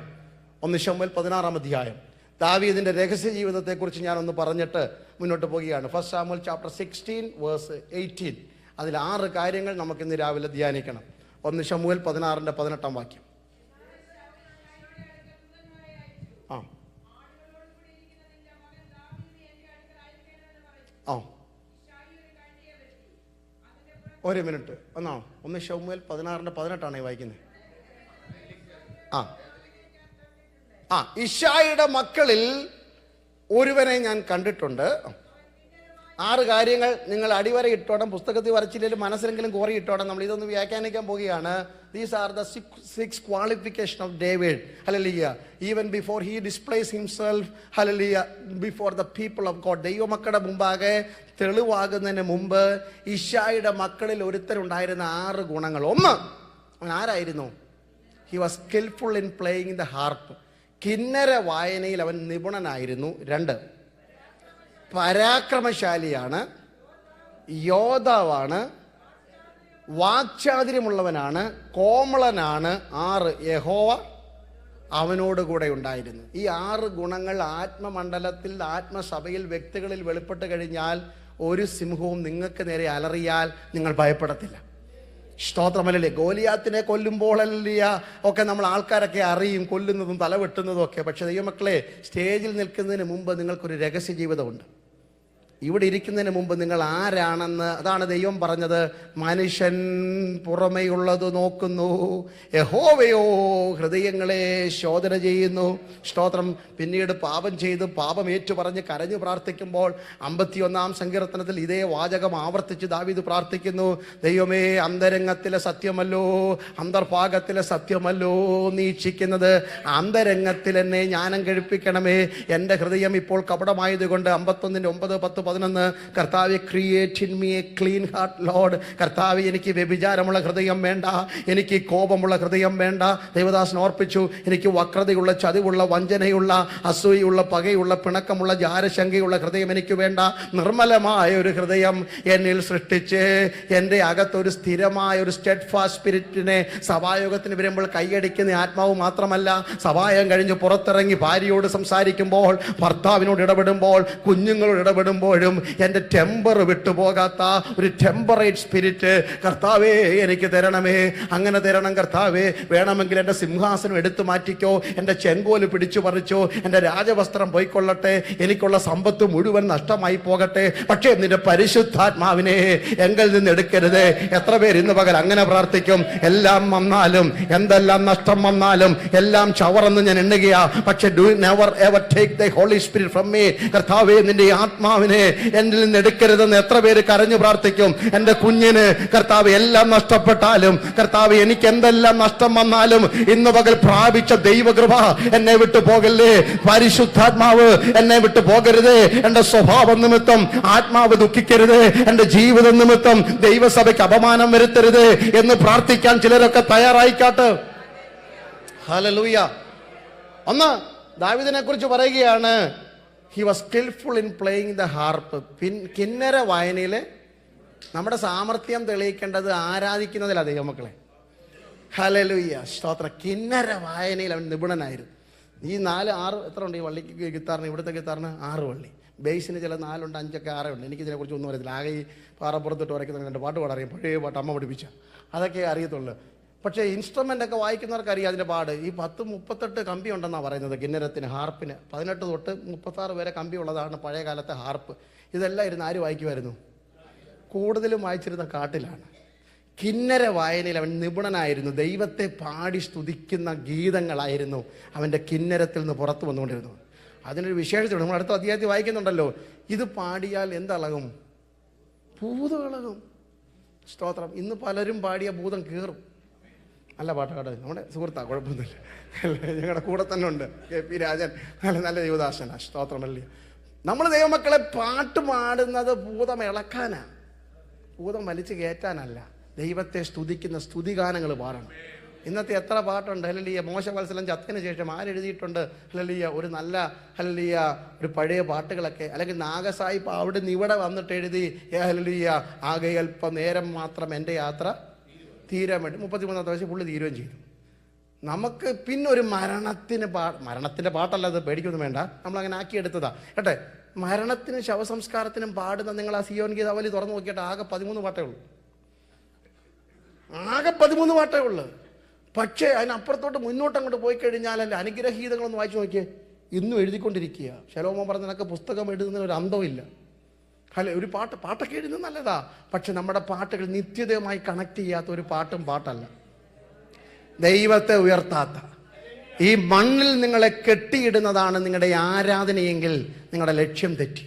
1 ശമൂവേൽ 16-ാം അധ്യായം. ദാവീദിന്റെ രഹസ്യ ജീവിതത്തെക്കുറിച്ച് ഞാനൊന്ന് പറഞ്ഞിട്ട് മുന്നോട്ട് പോവുകയാണ്. 1 ശമൂവേൽ ചാപ്റ്റർ 16 വേഴ്സ് 18. അതിൽ 6 കാര്യങ്ങൾ നമുക്കിന്ന് രാവിലെ ധ്യാനിക്കണം. 1 ശമൂവേൽ 16-ന്റെ 18-ാം വാക്യം. ഒരു മിനിറ്റ് ഒന്നോ. 1 ശമൂവേൽ 16-ന്റെ 18 വായിക്കുന്നത്. ഇശ്ശായിയുടെ മക്കളിൽ ഒരുവനെ ഞാൻ കണ്ടിട്ടുണ്ട്. 6 കാര്യങ്ങൾ നിങ്ങൾ അടിവര ഇട്ടോടം, പുസ്തകത്തിൽ വരച്ചില്ലെങ്കിലും മനസ്സിലെങ്കിലും കോറി ഇട്ടോടം. നമ്മൾ ഇതൊന്ന് വ്യാഖ്യാനിക്കാൻ പോവുകയാണ്. These are the six qualifications of David. Hallelujah. Even before he displays himself, hallelujah, before the people of God. ദൈവമക്കളുടെ മുമ്പാകെ തെളിവാകുന്നതിന് മുമ്പ് ഇശ്ശായിയുടെ മക്കളിൽ ഒരുത്തരുണ്ടായിരുന്ന 6 ഗുണങ്ങൾ. 1, അവൻ ആരായിരുന്നു? He was skillful in playing the harp. കിന്നര വായനയിൽ അവൻ നിപുണനായിരുന്നു. 2, പരാക്രമശാലിയാണ്, യോദ്ധാവാണ്, വാക്ചാതുര്യമുള്ളവനാണ്, കോമളനാണ്. 6, യഹോവ അവനോട് കൂടെ ഉണ്ടായിരുന്നു. ഈ 6 ഗുണങ്ങൾ ആത്മമണ്ഡലത്തിൽ, ആത്മസഭയിൽ, വ്യക്തികളിൽ വെളിപ്പെട്ട് കഴിഞ്ഞാൽ ഒരു സിംഹവും നിങ്ങൾക്ക് നേരെ അലറിയാൽ നിങ്ങൾ ഭയപ്പെടത്തില്ല. സ്തോത്രമല്ലേ. ഗോലിയാത്തിനെ കൊല്ലുമ്പോഴല്ല ഒക്കെ നമ്മൾ ആൾക്കാരൊക്കെ അറിയും, കൊല്ലുന്നതും തലവെട്ടുന്നതും ഒക്കെ. പക്ഷെ ദൈവമക്കളെ, സ്റ്റേജിൽ നിൽക്കുന്നതിന് മുമ്പ് നിങ്ങൾക്കൊരു രഹസ്യ ജീവിതമുണ്ട്. ഇവിടെ ഇരിക്കുന്നതിന് മുമ്പ് നിങ്ങൾ ആരാണെന്ന്, അതാണ് ദൈവം പറഞ്ഞത്. മനുഷ്യൻ പുറമെയുള്ളത് നോക്കുന്നു, യഹോവയോ ഹൃദയങ്ങളെ ശോധന ചെയ്യുന്നു. സ്തോത്രം. പിന്നീട് പാപം ചെയ്ത് പാപം ഏറ്റുപറഞ്ഞ് കരഞ്ഞു പ്രാർത്ഥിക്കുമ്പോൾ 51-ാം സങ്കീർത്തനത്തിൽ ഇതേ വാചകം ആവർത്തിച്ച് ദാവീദ് പ്രാർത്ഥിക്കുന്നു. ദൈവമേ, അന്തരംഗത്തിലെ സത്യമല്ലോ, അന്തർഭാഗത്തിലെ സത്യമല്ലോ നീ ഇച്ഛിക്കുന്നത്. അന്തരംഗത്തിൽ എന്നെ ജ്ഞാനം കഴിപ്പിക്കണമേ. എൻ്റെ ഹൃദയം ഇപ്പോൾ കപടമായതുകൊണ്ട് 51:9-10-11 കർത്താവെ, create in me A clean heart Lord. കർത്താവെ, എനിക്ക് വ്യഭിചാരമുള്ള ഹൃദയം വേണ്ട, എനിക്ക് കോപമുള്ള ഹൃദയം വേണ്ട. ദേവദാസൻ ഓർപ്പിച്ചു, എനിക്ക് വക്രതയുള്ള, ചതിവുള്ള, വഞ്ചനയുള്ള, അസൂയുള്ള, പകയുള്ള, പിണക്കമുള്ള, ജാരശങ്കയുള്ള ഹൃദയം എനിക്ക് വേണ്ട. നിർമ്മലമായ ഒരു ഹൃദയം എന്നിൽ സൃഷ്ടിച്ച് എൻ്റെ അകത്തൊരു സ്ഥിരമായ ഒരു സ്റ്റെഡ് ഫാസ്റ്റ് സ്പിരിറ്റിനെ, സഭായോഗത്തിന് വരുമ്പോൾ കൈയടിക്കുന്ന ആത്മാവ് മാത്രമല്ല, സഭായം കഴിഞ്ഞ് പുറത്തിറങ്ങി ഭാര്യയോട് സംസാരിക്കുമ്പോൾ, ഭർത്താവിനോട് ഇടപെടുമ്പോൾ, കുഞ്ഞുങ്ങളോട് ഇടപെടുമ്പോൾ എൻ്റെ ടെമ്പർ വിട്ടുപോകാത്ത ഒരു ടെമ്പറേറ്റ് സ്പിരിറ്റ് കർത്താവേ എനിക്ക് തരണമേ. അങ്ങനെ തരണം കർത്താവേ. വേണമെങ്കിൽ എൻ്റെ സിംഹാസനം എടുത്തു മാറ്റിക്കോ, എൻ്റെ ചെങ്കോല് പിടിച്ചു പറിച്ചോ, എൻ്റെ രാജവസ്ത്രം പോയിക്കൊള്ളട്ടെ, എനിക്കുള്ള സമ്പത്ത് മുഴുവൻ നഷ്ടമായി പോകട്ടെ. പക്ഷേ നിന്റെ പരിശുദ്ധാത്മാവിനെ എങ്കിൽ നിന്ന് എടുക്കരുത്. എത്ര പേര് ഇന്ന് പകൽ അങ്ങനെ പ്രാർത്ഥിക്കും? എല്ലാം വന്നാലും, എന്തെല്ലാം നഷ്ടം വന്നാലും, എല്ലാം ചവറെന്ന് ഞാൻ എണ്ണുകയാ, പക്ഷേ do never ever take the holy spirit from me. കർത്താവേ, നിന്റെ ആത്മാവിനെ എന്നിൽ നിന്ന് എടുക്കരുതെന്ന് എത്ര പേര് കരഞ്ഞു പ്രാർത്ഥിക്കും? എൻ്റെ കുഞ്ഞിന് കർത്താവ് എല്ലാം നഷ്ടപ്പെട്ടാലും, കർത്താവ് എനിക്ക് എന്തെല്ലാം നഷ്ടം വന്നാലും, ഇന്ന് പകൽ പ്രാപിച്ച ദൈവകൃപ എന്നെ വിട്ടു പോകല്ലേ. പരിശുദ്ധാത്മാവ് എന്നെ വിട്ടു പോകരുത്. എൻ്റെ സ്വഭാവം നിമിത്തം ആത്മാവ് ദുഃഖിക്കരുത്. എൻ്റെ ജീവിതം നിമിത്തം ദൈവസഭയ്ക്ക് അപമാനം വരുത്തരുത് എന്ന് പ്രാർത്ഥിക്കാൻ ചിലരൊക്കെ തയ്യാറായിക്കാട്ട്. ഹല്ലേലൂയ. ഒന്ന് ദാവീദിനെ കുറിച്ച് പറയുകയാണ്, he was skillful in playing the harp. കിന്നര വായനയിൽ നമ്മുടെ സാമർത്ഥ്യം തെളിയിക്കേണ്ടത് ആരാധിക്കുന്നതിലാ ദൈവമക്കളെ. ഹല്ലേലൂയ, സ്തോത്രം. കിന്നര വായനയിൽ അവൻ നിപുണനായിരുന്നു. ഈ 4-6 എത്ര ഉണ്ട് ഈ വള്ളിക്ക് ഗിത്താറിന്? ഇവിടുത്തെ ഗിത്താറിന് 6 വള്ളി, ബേസിന് ചില 4 ഉണ്ട്, 5 ഒക്കെ 6 ഉണ്ട്. എനിക്കിതിനെക്കുറിച്ച് ഒന്നും അറിയത്തില്ല. ആകെ ഈ പാറപ്പുറത്തിട്ട് വരയ്ക്കുന്ന എൻ്റെ പാട്ട് പാടറിയാം, പഴയ പാട്ട് അമ്മ പഠിപ്പിച്ച അതൊക്കെ അറിയത്തുള്ളൂ. പക്ഷേ ഇൻസ്ട്രുമെൻ്റ് ഒക്കെ വായിക്കുന്നവർക്ക് അറിയാം അതിൻ്റെ പാട്. ഈ 10-38 കമ്പി ഉണ്ടെന്നാണ് പറയുന്നത് കിന്നരത്തിന്, ഹാർപ്പിന്. 18 തൊട്ട് 36 വരെ കമ്പി ഉള്ളതാണ് പഴയ കാലത്തെ ഹാർപ്പ്. ഇതെല്ലാം ഇരുന്ന് ആര് വായിക്കുമായിരുന്നു? കൂടുതലും വായിച്ചിരുന്ന കാട്ടിലാണ്. കിന്നര വായനയിൽ അവൻ നിപുണനായിരുന്നു. ദൈവത്തെ പാടി സ്തുതിക്കുന്ന ഗീതങ്ങളായിരുന്നു അവൻ്റെ കിന്നരത്തിൽ നിന്ന് പുറത്തു വന്നുകൊണ്ടിരുന്നത്. അതിനൊരു വിശേഷതയുണ്ട്. നമ്മൾ അടുത്ത അധ്യായത്തിൽ വായിക്കുന്നുണ്ടല്ലോ, ഇത് പാടിയാൽ എന്തളകും? ഭൂതം ഇളകും. സ്തോത്രം. ഇന്ന് പലരും പാടിയ ഭൂതം കയറും. നല്ല പാട്ടുകാട് നമ്മുടെ സുഹൃത്താ, കുഴപ്പമൊന്നുമില്ല, ഞങ്ങളുടെ കൂടെ തന്നെ ഉണ്ട് KP രാജൻ, നല്ല ദൈവദാസനാ. സ്തോത്രമല്ലേ. നമ്മൾ ദൈവമക്കളെ പാട്ട് പാടുന്നത് ഭൂതം ഇളക്കാനാ, ഭൂതം വലിച്ചു കയറ്റാനല്ല. ദൈവത്തെ സ്തുതിക്കുന്ന സ്തുതിഗാനങ്ങൾ പാടണം. ഇന്നത്തെ എത്ര പാട്ടുണ്ട്? ഹല്ലേലൂയ. മോശവത്സലം ചത്തതിന് ശേഷം ആരെഴുതിയിട്ടുണ്ട്? ഹല്ലേലൂയ. ഒരു നല്ല ഹല്ലേലൂയ ഒരു പഴയ പാട്ടുകളൊക്കെ. അല്ലെങ്കിൽ നാഗസായിപ്പ് അവിടെ നിന്ന് ഇവിടെ വന്നിട്ട് എഴുതി, ഹല്ലേലൂയ, ആകെ അല്പം നേരം മാത്രം എൻ്റെ യാത്ര തീരാൻ വേണ്ടി 33-ാമത്തെ വയസ്സിൽ പുള്ളി തീരുകയും ചെയ്തു. നമുക്ക് പിന്നെ ഒരു മരണത്തിൻ്റെ പാട്ടല്ല അത്, പേടിക്കൊന്നും വേണ്ട, നമ്മളങ്ങനെ ആക്കിയെടുത്തതാ കേട്ടെ. മരണത്തിനും ശവസംസ്കാരത്തിനും പാടുന്ന നിങ്ങൾ ആ സിയോൻ ഗീതാവലി തുറന്നു നോക്കിയിട്ട് ആകെ 13 പാട്ടേ ഉള്ളൂ. ആകെ 13 പാട്ടേ ഉള്ളൂ. പക്ഷേ അതിനപ്പുറത്തോട്ട് മുന്നോട്ടങ്ങോട്ട് പോയി കഴിഞ്ഞാലല്ലേ അനുഗ്രഹീതങ്ങളൊന്ന് വായിച്ചു നോക്കിയേ, ഇന്നും എഴുതിക്കൊണ്ടിരിക്കുക. ശലോമോൻ പറഞ്ഞ നിനക്ക് പുസ്തകം എഴുതുന്നതിന് ഒരു അന്തമില്ല. അല്ലെ, ഒരു പാട്ടൊക്കെ എഴുതുന്നത് നല്ലതാ, പക്ഷെ നമ്മുടെ പാട്ടുകൾ നിത്യതയുമായി കണക്ട് ചെയ്യാത്ത ഒരു പാട്ടല്ല. ദൈവത്തെ ഉയർത്താത്ത ഈ മണ്ണിൽ നിങ്ങളെ കെട്ടിയിടുന്നതാണ് നിങ്ങളുടെ ആരാധനയെങ്കിൽ നിങ്ങളുടെ ലക്ഷ്യം തെറ്റി.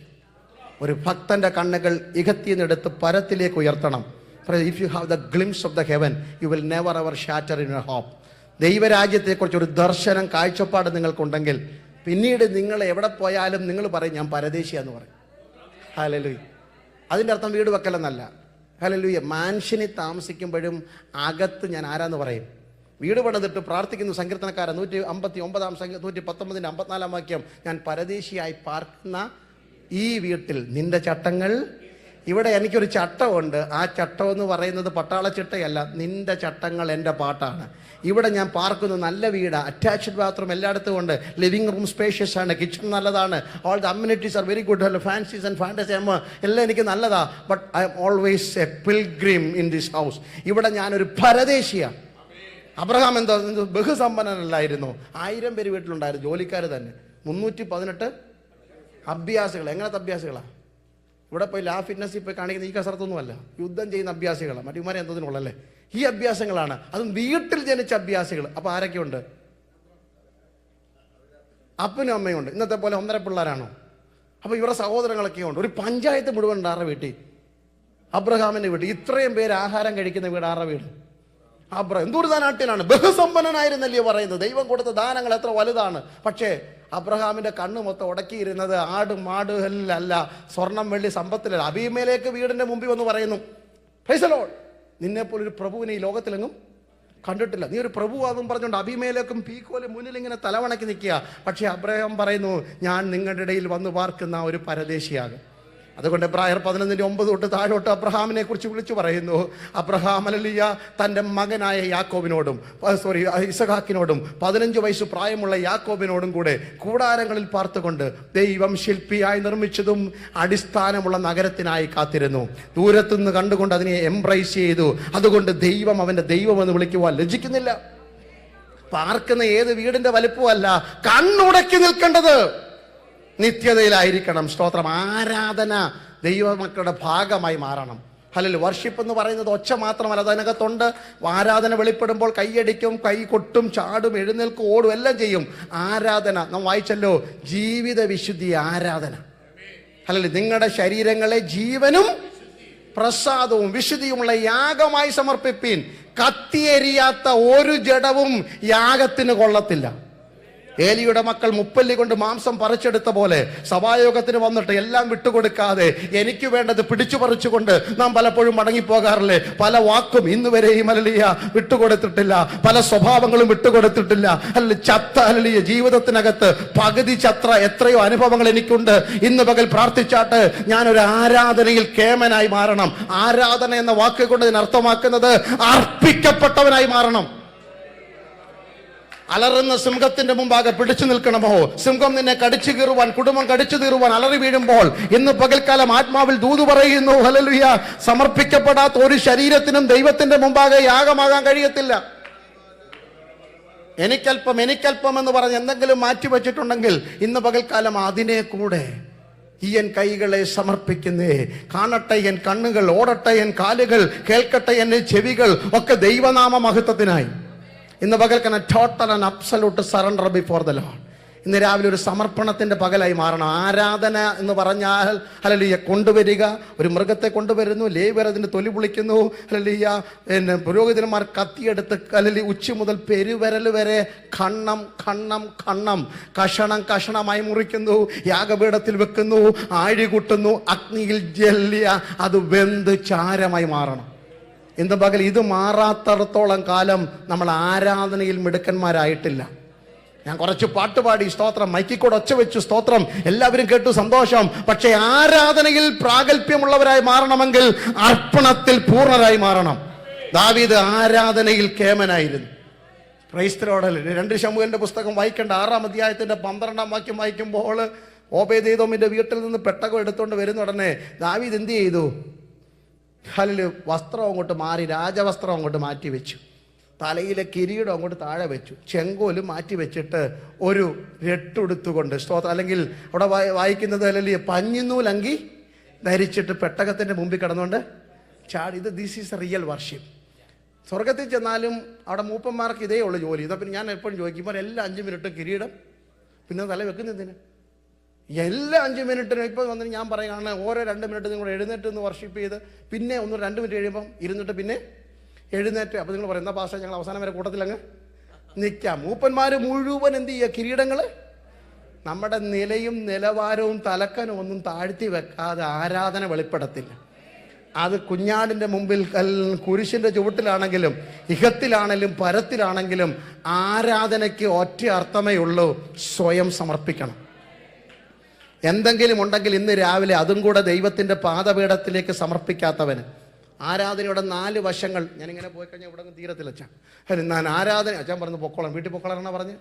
ഒരു ഭക്തന്റെ കണ്ണുകൾ ഇഹത്തിനെടുത്ത് പരത്തിലേക്ക് ഉയർത്തണം. If you have the glimpse of the heaven, you will never ever shatter in your hope. ദൈവരാജ്യത്തെക്കുറിച്ച് ഒരു ദർശനം, കാഴ്ചപ്പാട് നിങ്ങൾക്കുണ്ടെങ്കിൽ പിന്നീട് നിങ്ങൾ എവിടെ പോയാലും നിങ്ങൾ പറയും ഞാൻ പരദേശിയാന്ന് പറയും. ഹല്ലേലൂയ. അതിൻ്റെ അർത്ഥം വീട് വെക്കലെന്നല്ല. ഹല്ലേലൂയ. മാൻഷനിൽ താമസിക്കുമ്പോഴും അകത്ത് ഞാൻ ആരാന്ന് പറയും. വീട് പണിതിട്ട് പ്രാർത്ഥിക്കുന്നു സങ്കീർത്തനക്കാരൻ 159-ാം 119-ന്റെ 54-ാം വാക്യം, ഞാൻ പരദേശിയായി പാർക്കുന്ന ഈ വീട്ടിൽ നിന്റെ ചട്ടങ്ങൾ ഇവിടെ എനിക്കൊരു ചട്ടമുണ്ട്. ആ ചട്ടം എന്ന് പറയുന്നത് പട്ടാള ചിട്ടയല്ല, നിന്റെ ചട്ടങ്ങൾ എൻ്റെ പാട്ടാണ്. ഇവിടെ ഞാൻ പാർക്കുന്നു, നല്ല വീടാണ്, അറ്റാച്ച്ഡ് ബാത്റൂം എല്ലായിടത്തും ഉണ്ട്, ലിവിങ് റൂം സ്പേഷ്യസ് ആണ്, കിച്ചൺ നല്ലതാണ്, all the amenities are very good, fancies and fantasy എല്ലാം എനിക്ക് നല്ലതാണ്. But I M always A pilgrim in this house. ഇവിടെ ഞാനൊരു പരദേശിയാണ്. അബ്രഹാം എന്താ ബഹുസമ്പന്നനല്ലായിരുന്നു. 1000 പേര് വീട്ടിലുണ്ടായിരുന്നു, ജോലിക്കാർ തന്നെ. 318 അഭ്യാസികൾ. എങ്ങനത്തെ അഭ്യാസികളാണ്? ഇവിടെ പോയി ലാ ഫിറ്റ്നസ്സിൽ പോയി കാണിക്കുന്ന ഈ കസരത്തൊന്നുമല്ല, യുദ്ധം ചെയ്യുന്ന അഭ്യാസികളാണ്. മറ്റുമാരെ എന്തതിനുള്ളല്ലേ ഈ അഭ്യാസങ്ങളാണ്. അതും വീട്ടിൽ ജനിച്ച അഭ്യാസികൾ. അപ്പോൾ ആരൊക്കെയുണ്ട്? അപ്പനും അമ്മയും ഉണ്ട്. ഇന്നത്തെ പോലെ 1.5 പിള്ളേരാണോ? അപ്പോൾ ഇവരുടെ സഹോദരങ്ങളൊക്കെ ഉണ്ട്. ഒരു പഞ്ചായത്ത് മുഴുവൻ ഉണ്ട് ആരുടെ വീട്ടിൽ? അബ്രഹാമിൻ്റെ വീട്ടിൽ. ഇത്രയും പേര് ആഹാരം കഴിക്കുന്ന വീട് ആരുടെ വീട്? എന്തൊരു നാട്ടിലാണ്. ബഹുസമ്പന്നനായിരുന്നല്ലേ പറയുന്നത്. ദൈവം കൊടുത്ത ദാനങ്ങൾ എത്ര വലുതാണ്. പക്ഷേ അബ്രഹാമിന്റെ കണ്ണ് മൊത്തം ഉടക്കിയിരുന്നത് ആടും മാടുകളിലല്ല, സ്വർണം വെള്ളി സമ്പത്തിലല്ല. അബീമേലേക്ക് വീടിന്റെ മുമ്പിൽ വന്ന് പറയുന്നു, പ്രൈസ് ദി ലോർഡ്, നിന്നെപ്പോലൊരു പ്രഭുവിനെ ഈ ലോകത്തിലെങ്ങും കണ്ടിട്ടില്ല, നീ ഒരു പ്രഭുവാകും പറഞ്ഞുകൊണ്ട് അബീമേലേക്കും പീക്കോലും മുന്നിൽ ഇങ്ങനെ തലവണക്കി നിൽക്കുക. പക്ഷേ അബ്രഹാം പറയുന്നു, ഞാൻ നിങ്ങളുടെ ഇടയിൽ വന്ന് പാർക്കുന്ന ഒരു പരദേശിയാകും. അതുകൊണ്ട് എബ്രായർ 11:9 തൊട്ട് താഴോട്ട് അബ്രഹാമിനെ കുറിച്ച് വിളിച്ചു പറയുന്നു. അബ്രഹാം ഹല്ലേലൂയ തൻ്റെ മകനായ യാക്കോബിനോടും ഇസഹാക്കിനോടും 15 വയസ്സ് പ്രായമുള്ള യാക്കോബിനോടും കൂടെ കൂടാരങ്ങളിൽ പാർത്തുകൊണ്ട് ദൈവം ശില്പിയായി നിർമ്മിച്ചതും അടിസ്ഥാനമുള്ള നഗരത്തിനായി കാത്തിരുന്നു. ദൂരത്തുനിന്ന് കണ്ടുകൊണ്ട് അതിനെ എംബ്രൈസ് ചെയ്തു. അതുകൊണ്ട് ദൈവം അവൻ്റെ ദൈവമെന്ന് വിളിക്കുവാൻ ലജ്ജിക്കുന്നില്ല. പാർക്കുന്ന ഏത് വീടിന്റെ വലുപ്പമല്ല കണ്ണുടക്കി നിൽക്കേണ്ടത്, നിത്യതയിലായിരിക്കണം. സ്തോത്രം. ആരാധന ദൈവമക്കളുടെ ഭാഗമായി മാറണം. ഹല്ലേലൂയ. വർഷിപ്പ് എന്ന് പറയുന്നത് ഒച്ച മാത്രമല്ല, അതിനകത്തുണ്ട്. ആരാധന വെളിപ്പെടുമ്പോൾ കൈയടിക്കും, കൈ കൊട്ടും, ചാടും, എഴുന്നേൽക്കും, ഓടും, എല്ലാം ചെയ്യും. ആരാധന നാം വായിച്ചല്ലോ, ജീവിത വിശുദ്ധി ആരാധന. ഹല്ലേലൂയ. നിങ്ങളുടെ ശരീരങ്ങളെ ജീവനും പ്രസാദവും വിശുദ്ധിയുമുള്ള യാഗമായി സമർപ്പിപ്പീൻ. കത്തിയെരിയാത്ത ഒരു ജഡവും യാഗത്തിന് കൊള്ളത്തില്ല. ഏലിയുടെ മക്കൾ മുപ്പല്ലി കൊണ്ട് മാംസം പറിച്ചെടുത്ത പോലെ സഭായോഗത്തിന് വന്നിട്ട് എല്ലാം വിട്ടുകൊടുക്കാതെ എനിക്ക് വേണ്ടത് പിടിച്ചു പറിച്ചുകൊണ്ട് നാം പലപ്പോഴും മടങ്ങിപ്പോകാറില്ലേ? പല വാക്കും ഇന്ന് വരെയും ഹല്ലേലൂയ വിട്ടുകൊടുത്തിട്ടില്ല, പല സ്വഭാവങ്ങളും വിട്ടുകൊടുത്തിട്ടില്ല. ചത്ത ഹല്ലേലൂയ ജീവിതത്തിനകത്ത് പകുതി ചത്ര എത്രയോ അനുഭവങ്ങൾ എനിക്കുണ്ട്. ഇന്ന് പകൽ പ്രാർത്ഥിച്ചാട്ട് ഞാനൊരു ആരാധനയിൽ കേമനായി മാറണം. ആരാധന എന്ന വാക്ക് കൊണ്ട് ഇതിനർത്ഥമാക്കുന്നത് അർപ്പിക്കപ്പെട്ടവനായി മാറണം. അലറുന്ന സിംഹത്തിന്റെ മുമ്പാകെ പിടിച്ചു നിൽക്കണമോ? സിംഹം നിന്നെ കടിച്ചു കീറുവാൻ, കുടുംബം കടിച്ചു തീറുവാൻ അലറി വീഴുമ്പോൾ ഇന്ന് പകൽക്കാലം ആത്മാവിൽ ദൂത് പറയുന്നു, ഹല്ലേലൂയ, സമർപ്പിക്കപ്പെടാത്ത ഒരു ശരീരത്തിനും ദൈവത്തിന്റെ മുമ്പാകെ യാഗമാകാൻ കഴിയത്തില്ല. എനിക്കല്പം എന്ന് പറഞ്ഞ് എന്തെങ്കിലും മാറ്റിവെച്ചിട്ടുണ്ടെങ്കിൽ ഇന്ന് പകൽക്കാലം അതിനെ കൂടെ ഈ എൻ കൈകളെ സമർപ്പിക്കുന്നേ. കാണട്ടെ എൻ കണ്ണുകൾ, ഓടട്ടെ എൻ കാലുകൾ, കേൾക്കട്ടെ എൻ ചെവികൾ, ഒക്കെ ദൈവനാമ മഹത്വത്തിനായി. ഇന്ന് പകൽക്കന total and absolute surrender before the Lord. ഇന്ന് രാവിലെ ഒരു സമർപ്പണത്തിന്റെ പകലായി മാറണം. ആരാധന എന്ന് പറഞ്ഞാൽ ഹല്ലേലൂയ കൊണ്ടുവരിക. ഒരു മൃഗത്തെ കൊണ്ടുവരുന്നു, ലേവ്യർ അതിന് തൊലി പൊളിക്കുന്നു, ഹല്ലേലൂയ പുരോഹിതന്മാർ കത്തിയെടുത്ത് ഹല്ലേലൂയ ഉച്ചി മുതൽ പെരുവിരൽ വരെ കണ്ണം കഷണമായി മുറിക്കുന്നു, യാഗപീഠത്തിൽ വെക്കുന്നു, ആഴി കൂട്ടുന്നു, അഗ്നിയിൽ ജല്യ അത് വെന്ത് ചാരമായി മാറണം. ഇന്ന് പകൽ ഇത് മാറാത്തടത്തോളം കാലം നമ്മൾ ആരാധനയിൽ മിടുക്കന്മാരായിട്ടില്ല. ഞാൻ കുറച്ച് പാട്ടുപാടി സ്തോത്രം, മൈക്കിക്കൂടെ ഒച്ച വെച്ചു സ്തോത്രം, എല്ലാവരും കേട്ടു സന്തോഷം. പക്ഷേ ആരാധനയിൽ പ്രാഗൽഭ്യമുള്ളവരായി മാറണമെങ്കിൽ അർപ്പണത്തിൽ പൂർണ്ണരായി മാറണം. ദാവീദ് ആരാധനയിൽ കേമനായിരുന്നു. Praise the Lord. 2 ശമൂവേലിന്റെ പുസ്തകം വായിക്കേണ്ട 6-ാം അധ്യായത്തിന്റെ 12-ാം വാക്യം വായിക്കുമ്പോൾ ഓബേദെദോമിന്റെ വീട്ടിൽ നിന്ന് പെട്ടകം എടുത്തുകൊണ്ട് വരുന്ന ഉടനെ ദാവീദ് എന്ത് ചെയ്തു? ഹല്ലേലൂയ വസ്ത്രം അങ്ങോട്ട് മാറി, രാജവസ്ത്രം അങ്ങോട്ട് മാറ്റി വെച്ചു, തലയിലെ കിരീടം അങ്ങോട്ട് താഴെ വെച്ചു, ചെങ്കോലും മാറ്റി വെച്ചിട്ട് ഒരു രട്ടുടുത്തുകൊണ്ട് സ്തോത്രം, അല്ലെങ്കിൽ അവിടെ വായിക്കുന്നത് ഹല്ലേലൂയ പഞ്ഞിനൂലങ്കി ധരിച്ചിട്ട് പെട്ടകത്തിന്റെ മുമ്പിൽ കിടന്നുകൊണ്ട് ചാടി. This is A real worship. സ്വർഗത്തിൽ ചെന്നാലും അവിടെ മൂപ്പന്മാർക്ക് ഇതേ ഉള്ളു ജോലി. ഇതാ പിന്നെ ഞാൻ എപ്പോഴും ചോദിക്കുമ്പോൾ എല്ലാ 5 മിനിറ്റും കിരീടം, പിന്നെ തല വെക്കുന്നതിന് എല്ലാ 5 മിനിറ്റിനും. ഇപ്പോൾ വന്നിട്ട് ഞാൻ പറയുകയാണ്, ഓരോ 2 മിനിറ്റ് നിങ്ങൾ എഴുന്നേറ്റ് ഒന്ന് വർഷിപ്പ് ചെയ്ത് പിന്നെ 2 മിനിറ്റ് കഴിയുമ്പം ഇരുന്നിട്ട് പിന്നെ എഴുന്നേറ്റ്. അപ്പോൾ നിങ്ങൾ പറയുന്ന ഭാഷ ഞങ്ങൾ അവസാനം വരെ കൂട്ടത്തിലങ്ങ് നിൽക്കാം. മൂപ്പന്മാർ മുഴുവൻ എന്ത് ചെയ്യുക? കിരീടങ്ങൾ. നമ്മുടെ നിലയും നിലവാരവും തലക്കനും ഒന്നും താഴ്ത്തി വെക്കാതെ ആരാധന വെളിപ്പെടത്തില്ല. അത് കുഞ്ഞാടിൻ്റെ മുമ്പിൽ കുരിശിൻ്റെ ചുവട്ടിലാണെങ്കിലും ഇഹത്തിലാണെങ്കിലും പരത്തിലാണെങ്കിലും ആരാധനയ്ക്ക് ഒറ്റ അർത്ഥമേ ഉള്ളൂ, സ്വയം സമർപ്പിക്കണം. എന്തെങ്കിലും ഉണ്ടെങ്കിൽ ഇന്ന് രാവിലെ അതും കൂടെ ദൈവത്തിൻ്റെ പാദപീഠത്തിലേക്ക് സമർപ്പിക്കാത്തവന് ആരാധനയുടെ 4 വശങ്ങൾ. ഞാനിങ്ങനെ പോയി കഴിഞ്ഞാൽ ഇവിടെ തീരത്തില്ല അച്ഛാ. ഞാൻ ആരാധന അച്ഛൻ പറഞ്ഞു പൊക്കോളാം, വീട്ടിൽ പൊക്കോളാണ് പറഞ്ഞ്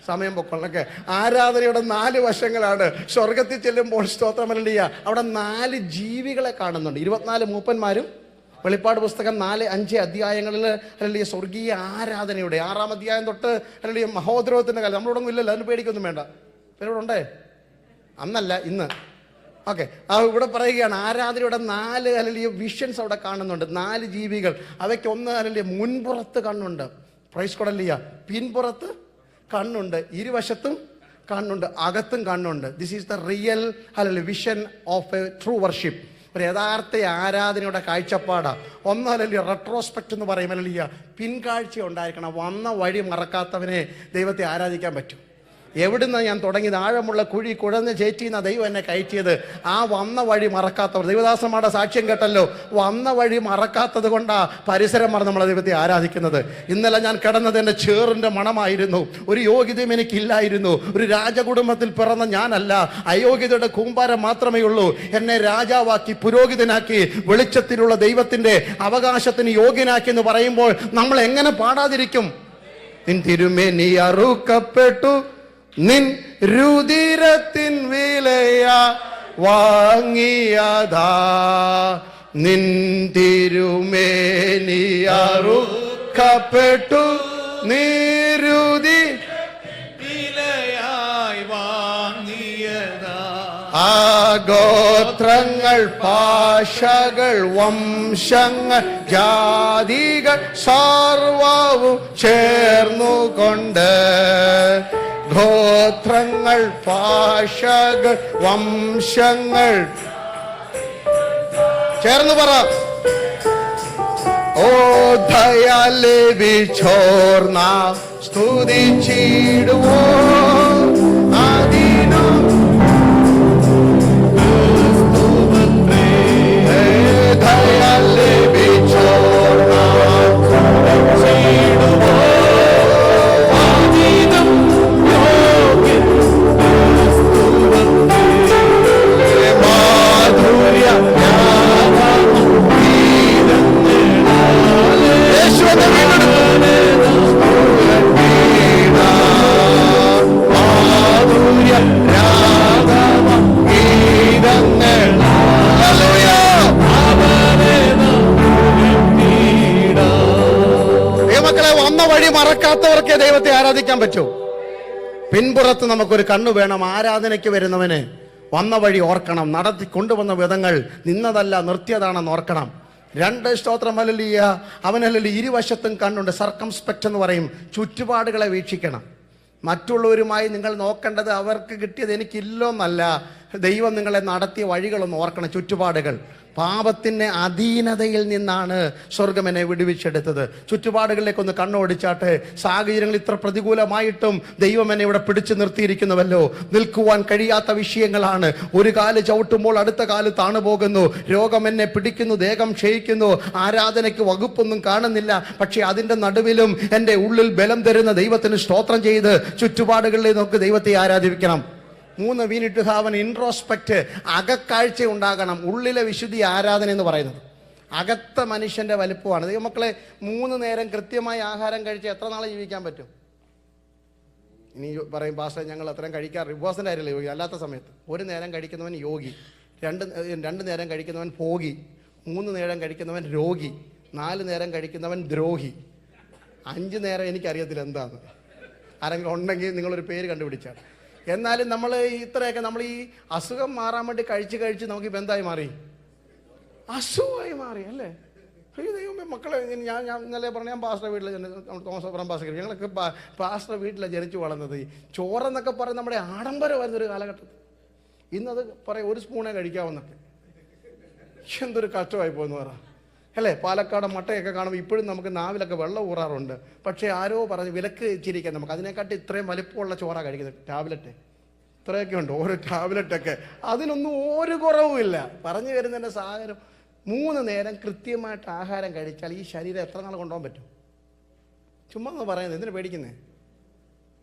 സമയം പൊക്കോളൊക്കെ. ആരാധനയുടെ 4 വശങ്ങളാണ്. സ്വർഗത്തിൽ ചെല്ലുമ്പോൾ സ്തോത്രമല്ലിയ അവിടെ 4 ജീവികളെ കാണുന്നുണ്ട്. 24 മൂപ്പന്മാരും വെളിപ്പാട് പുസ്തകം 4-5 അധ്യായങ്ങളിൽ അല്ലെങ്കിൽ സ്വർഗീയ ആരാധനയുടെ 6-ാം അധ്യായം തൊട്ട് അല്ലെങ്കിൽ മഹോദ്രവത്തിൻ്റെ കാലം നമ്മളോടൊന്നും ഇല്ലല്ലോ, അതിന് പേടിക്കൊന്നും വേണ്ട. പേരോടെ ഉണ്ടേ? അന്നല്ല, ഇന്ന്. ഓക്കെ, ഇവിടെ പറയുകയാണ് ആരാധനയുടെ 4 അല്ലെങ്കിൽ വിഷൻസ് അവിടെ കാണുന്നുണ്ട്. 4 ജീവികൾ. അവയ്ക്ക് ഒന്ന് അല്ലെങ്കിൽ മുൻപുറത്ത് കണ്ണുണ്ട്, പ്രൈസ് കൊടല്ലിയ. പിൻപുറത്ത് കണ്ണുണ്ട്, ഇരുവശത്തും കണ്ണുണ്ട്, അകത്തും കണ്ണുണ്ട്. ദിസ് ഈസ് ദ റിയൽ അല്ലെങ്കിൽ vision of A true worship. ഒരു യഥാർത്ഥ ആരാധനയുടെ കാഴ്ചപ്പാടാണ്. ഒന്നല്ലെങ്കിൽ റെട്രോസ്പെക്റ്റ് എന്ന് പറയും, അല്ലെങ്കിൽ പിൻകാഴ്ച ഉണ്ടായിരിക്കണം. വന്ന വഴി മറക്കാത്തവനെ ദൈവത്തെ ആരാധിക്കാൻ പറ്റും. എവിടുന്ന് ഞാൻ തുടങ്ങിയത്? ആഴമുള്ള കുഴി കുഴഞ്ഞ് ചേറ്റിന്ന ദൈവം എന്നെ കയറ്റിയത്. ആ വന്ന വഴി മറക്കാത്തവർ. ദൈവദാസന്മാരുടെ സാക്ഷ്യം കേട്ടല്ലോ, വന്ന വഴി മറക്കാത്തത് കൊണ്ടാണ് പരിസരം മറന്ന് നമ്മളെ ദൈവത്തെ ആരാധിക്കുന്നത്. ഇന്നലെ ഞാൻ കിടന്നത് എൻ്റെ ചേറിൻ്റെ മണമായിരുന്നു. ഒരു യോഗ്യതയും എനിക്കില്ലായിരുന്നു. ഒരു രാജകുടുംബത്തിൽ പിറന്ന ഞാനല്ല, അയോഗ്യതയുടെ കൂമ്പാരം മാത്രമേ ഉള്ളൂ. എന്നെ രാജാവാക്കി, പുരോഹിതനാക്കി, വെളിച്ചത്തിലുള്ള ദൈവത്തിൻ്റെ അവകാശത്തിന് യോഗ്യനാക്കി എന്ന് പറയുമ്പോൾ നമ്മൾ എങ്ങനെ പാടാതിരിക്കും? നിൻ തിരുമേനി അറുക്കപ്പെട്ടു, നിൻ രുധിരത്തിൻ വിലയാ വാങ്ങിയതാ, നിൻ തിരുമേനി അറുക്കപ്പെട്ടു, നീരുതി വിലയായി വാങ്ങിയതാ. ആ ഗോത്രങ്ങൾ, ഭാഷകൾ, വംശങ്ങൾ, ജാതികൾ സർവവും ചേർന്നുകൊണ്ട്, ഗോത്രങ്ങൾ, ഭാഷകൾ, വംശങ്ങൾ ചേർന്ന് പറ. ഓ ദയാലേ വിചോർന്ന സ്തുതിച്ചിടുവോ ആദിനോ ദയാലേ വിചോർന്ന സ്തുതിച്ചിടുവോ ആദിനം മാധുര്യ മക്കളെ, വന്ന വഴി മറക്കാത്തവർക്കേ ദൈവത്തെ ആരാധിക്കാൻ പറ്റൂ. പിൻപുറത്ത് നമുക്കൊരു കണ്ണു വേണം. ആരാധനയ്ക്ക് വരുന്നവന് വന്ന വഴി ഓർക്കണം. നടത്തി കൊണ്ടുവന്ന വിധങ്ങൾ നിന്നതല്ല, നിർത്തിയതാണെന്ന് ഓർക്കണം. 2 സ്തോത്രം ഹല്ലേലൂയ. അവനല്ലല്ലോ ഇരുവശത്തും കണ്ണുണ്ട്. സർക്കംസ്പെക്റ്റ് എന്ന് പറയും. ചുറ്റുപാടുകളെ വീക്ഷിക്കണം. മറ്റുള്ളവരുമായി നിങ്ങൾ നോക്കേണ്ടത് അവർക്ക് കിട്ടിയത് എനിക്കില്ലോന്നല്ല, ദൈവം നിങ്ങളെ നടത്തിയ വഴികളൊന്ന് ഓർക്കണം. ചുറ്റുപാടുകൾ, പാപത്തിൻ്റെ അധീനതയിൽ നിന്നാണ് സ്വർഗം എന്നെ വിടുവിച്ചെടുത്തത്. ചുറ്റുപാടുകളിലേക്കൊന്ന് കണ്ണോടിച്ചാട്ടെ. സാഹചര്യങ്ങൾ ഇത്ര പ്രതികൂലമായിട്ടും ദൈവം എന്നെ ഇവിടെ പിടിച്ചു നിർത്തിയിരിക്കുന്നുവല്ലോ. നിൽക്കുവാൻ കഴിയാത്ത വിഷയങ്ങളാണ്. ഒരു കാല് ചവിട്ടുമ്പോൾ അടുത്ത കാല് താണുപോകുന്നു. രോഗം എന്നെ പിടിക്കുന്നു, ദേഹം ക്ഷയിക്കുന്നു, ആരാധനയ്ക്ക് വകുപ്പൊന്നും കാണുന്നില്ല. പക്ഷേ അതിൻ്റെ നടുവിലും എൻ്റെ ഉള്ളിൽ ബലം തരുന്ന ദൈവത്തിന് സ്തോത്രം ചെയ്ത് ചുറ്റുപാടുകളിലേക്ക് നമുക്ക് ദൈവത്തെ ആരാധിക്കണം. 3 we need to have an introspect. അകക്കാഴ്ച ഉണ്ടാകണം. ഉള്ളിലെ വിശുദ്ധി ആരാധന എന്ന് പറയുന്നത് അകത്ത മനുഷ്യന്റെ വലുപ്പമാണ്. ദൈവമക്കളെ, 3 നേരം കൃത്യമായി ആഹാരം കഴിച്ച് എത്ര നാളെ ജീവിക്കാൻ പറ്റും? ഇനി പറയും പാസ്റ്റർ ഞങ്ങൾ അത്രയും കഴിക്കാറ്. ഉപവാസൻ്റെ കാര്യമല്ല യോഗി, അല്ലാത്ത സമയത്ത് 1 നേരം കഴിക്കുന്നവൻ യോഗി, 2 നേരം കഴിക്കുന്നവൻ ഭോഗി, 3 നേരം കഴിക്കുന്നവൻ രോഗി, 4 നേരം കഴിക്കുന്നവൻ ദ്രോഹി, 5 നേരം എനിക്കറിയത്തില്ല എന്താണ്. ആരെങ്കിലും ഉണ്ടെങ്കിൽ നിങ്ങളൊരു പേര് കണ്ടുപിടിച്ചാൽ. എന്നാലും നമ്മൾ ഇത്രയൊക്കെ നമ്മൾ ഈ അസുഖം മാറാൻ വേണ്ടി കഴിച്ച് നമുക്കിപ്പോൾ എന്തായി മാറി? അസുഖമായി മാറി അല്ലേ? ദൈവമേ മക്കളെ, ഞാൻ ഇന്നലെ പറഞ്ഞ ഞാൻ പാസ്റ്റർ വീട്ടിൽ തോമസ് പാസ്റ്റർ, ഞങ്ങളൊക്കെ പാസ്റ്റർ വീട്ടിലാണ് ജനിച്ചു വളർന്നത്. ഈ ചോറെന്നൊക്കെ പറയും നമ്മുടെ ആഡംബരമായിരുന്നൊരു കാലഘട്ടത്തിൽ. ഇന്നത് പറയും 1 സ്പൂണേ കഴിക്കാമെന്നൊക്കെ. എന്തൊരു കഷ്ടമായി പോയെന്ന് പറ അല്ലേ? പാലക്കാട് മട്ടയൊക്കെ കാണുമ്പോൾ ഇപ്പോഴും നമുക്ക് നാവിലൊക്കെ വെള്ളം ഊറാറുണ്ട്. പക്ഷേ ആരോ പറഞ്ഞ് വിലക്ക് ചിരിക്കാൻ നമുക്ക് അതിനെക്കാട്ടി ഇത്രയും വലിപ്പമുള്ള ചോറാണ് കഴിക്കുന്നത്. ടാബ്ലറ്റ് ഇത്രയൊക്കെ ഉണ്ട്, ഓരോ ടാബ്ലറ്റൊക്കെ. അതിനൊന്നും ഒരു കുറവുമില്ല. പറഞ്ഞു വരുന്നതിൻ്റെ സാധനം 3 നേരം കൃത്യമായിട്ട് ആഹാരം കഴിച്ചാൽ ഈ ശരീരം എത്ര നാൾ കൊണ്ടുപോകാൻ പറ്റും? ചുമ്മാ ഒന്ന് പറയുന്നത്, എന്തിനു പേടിക്കുന്നേ?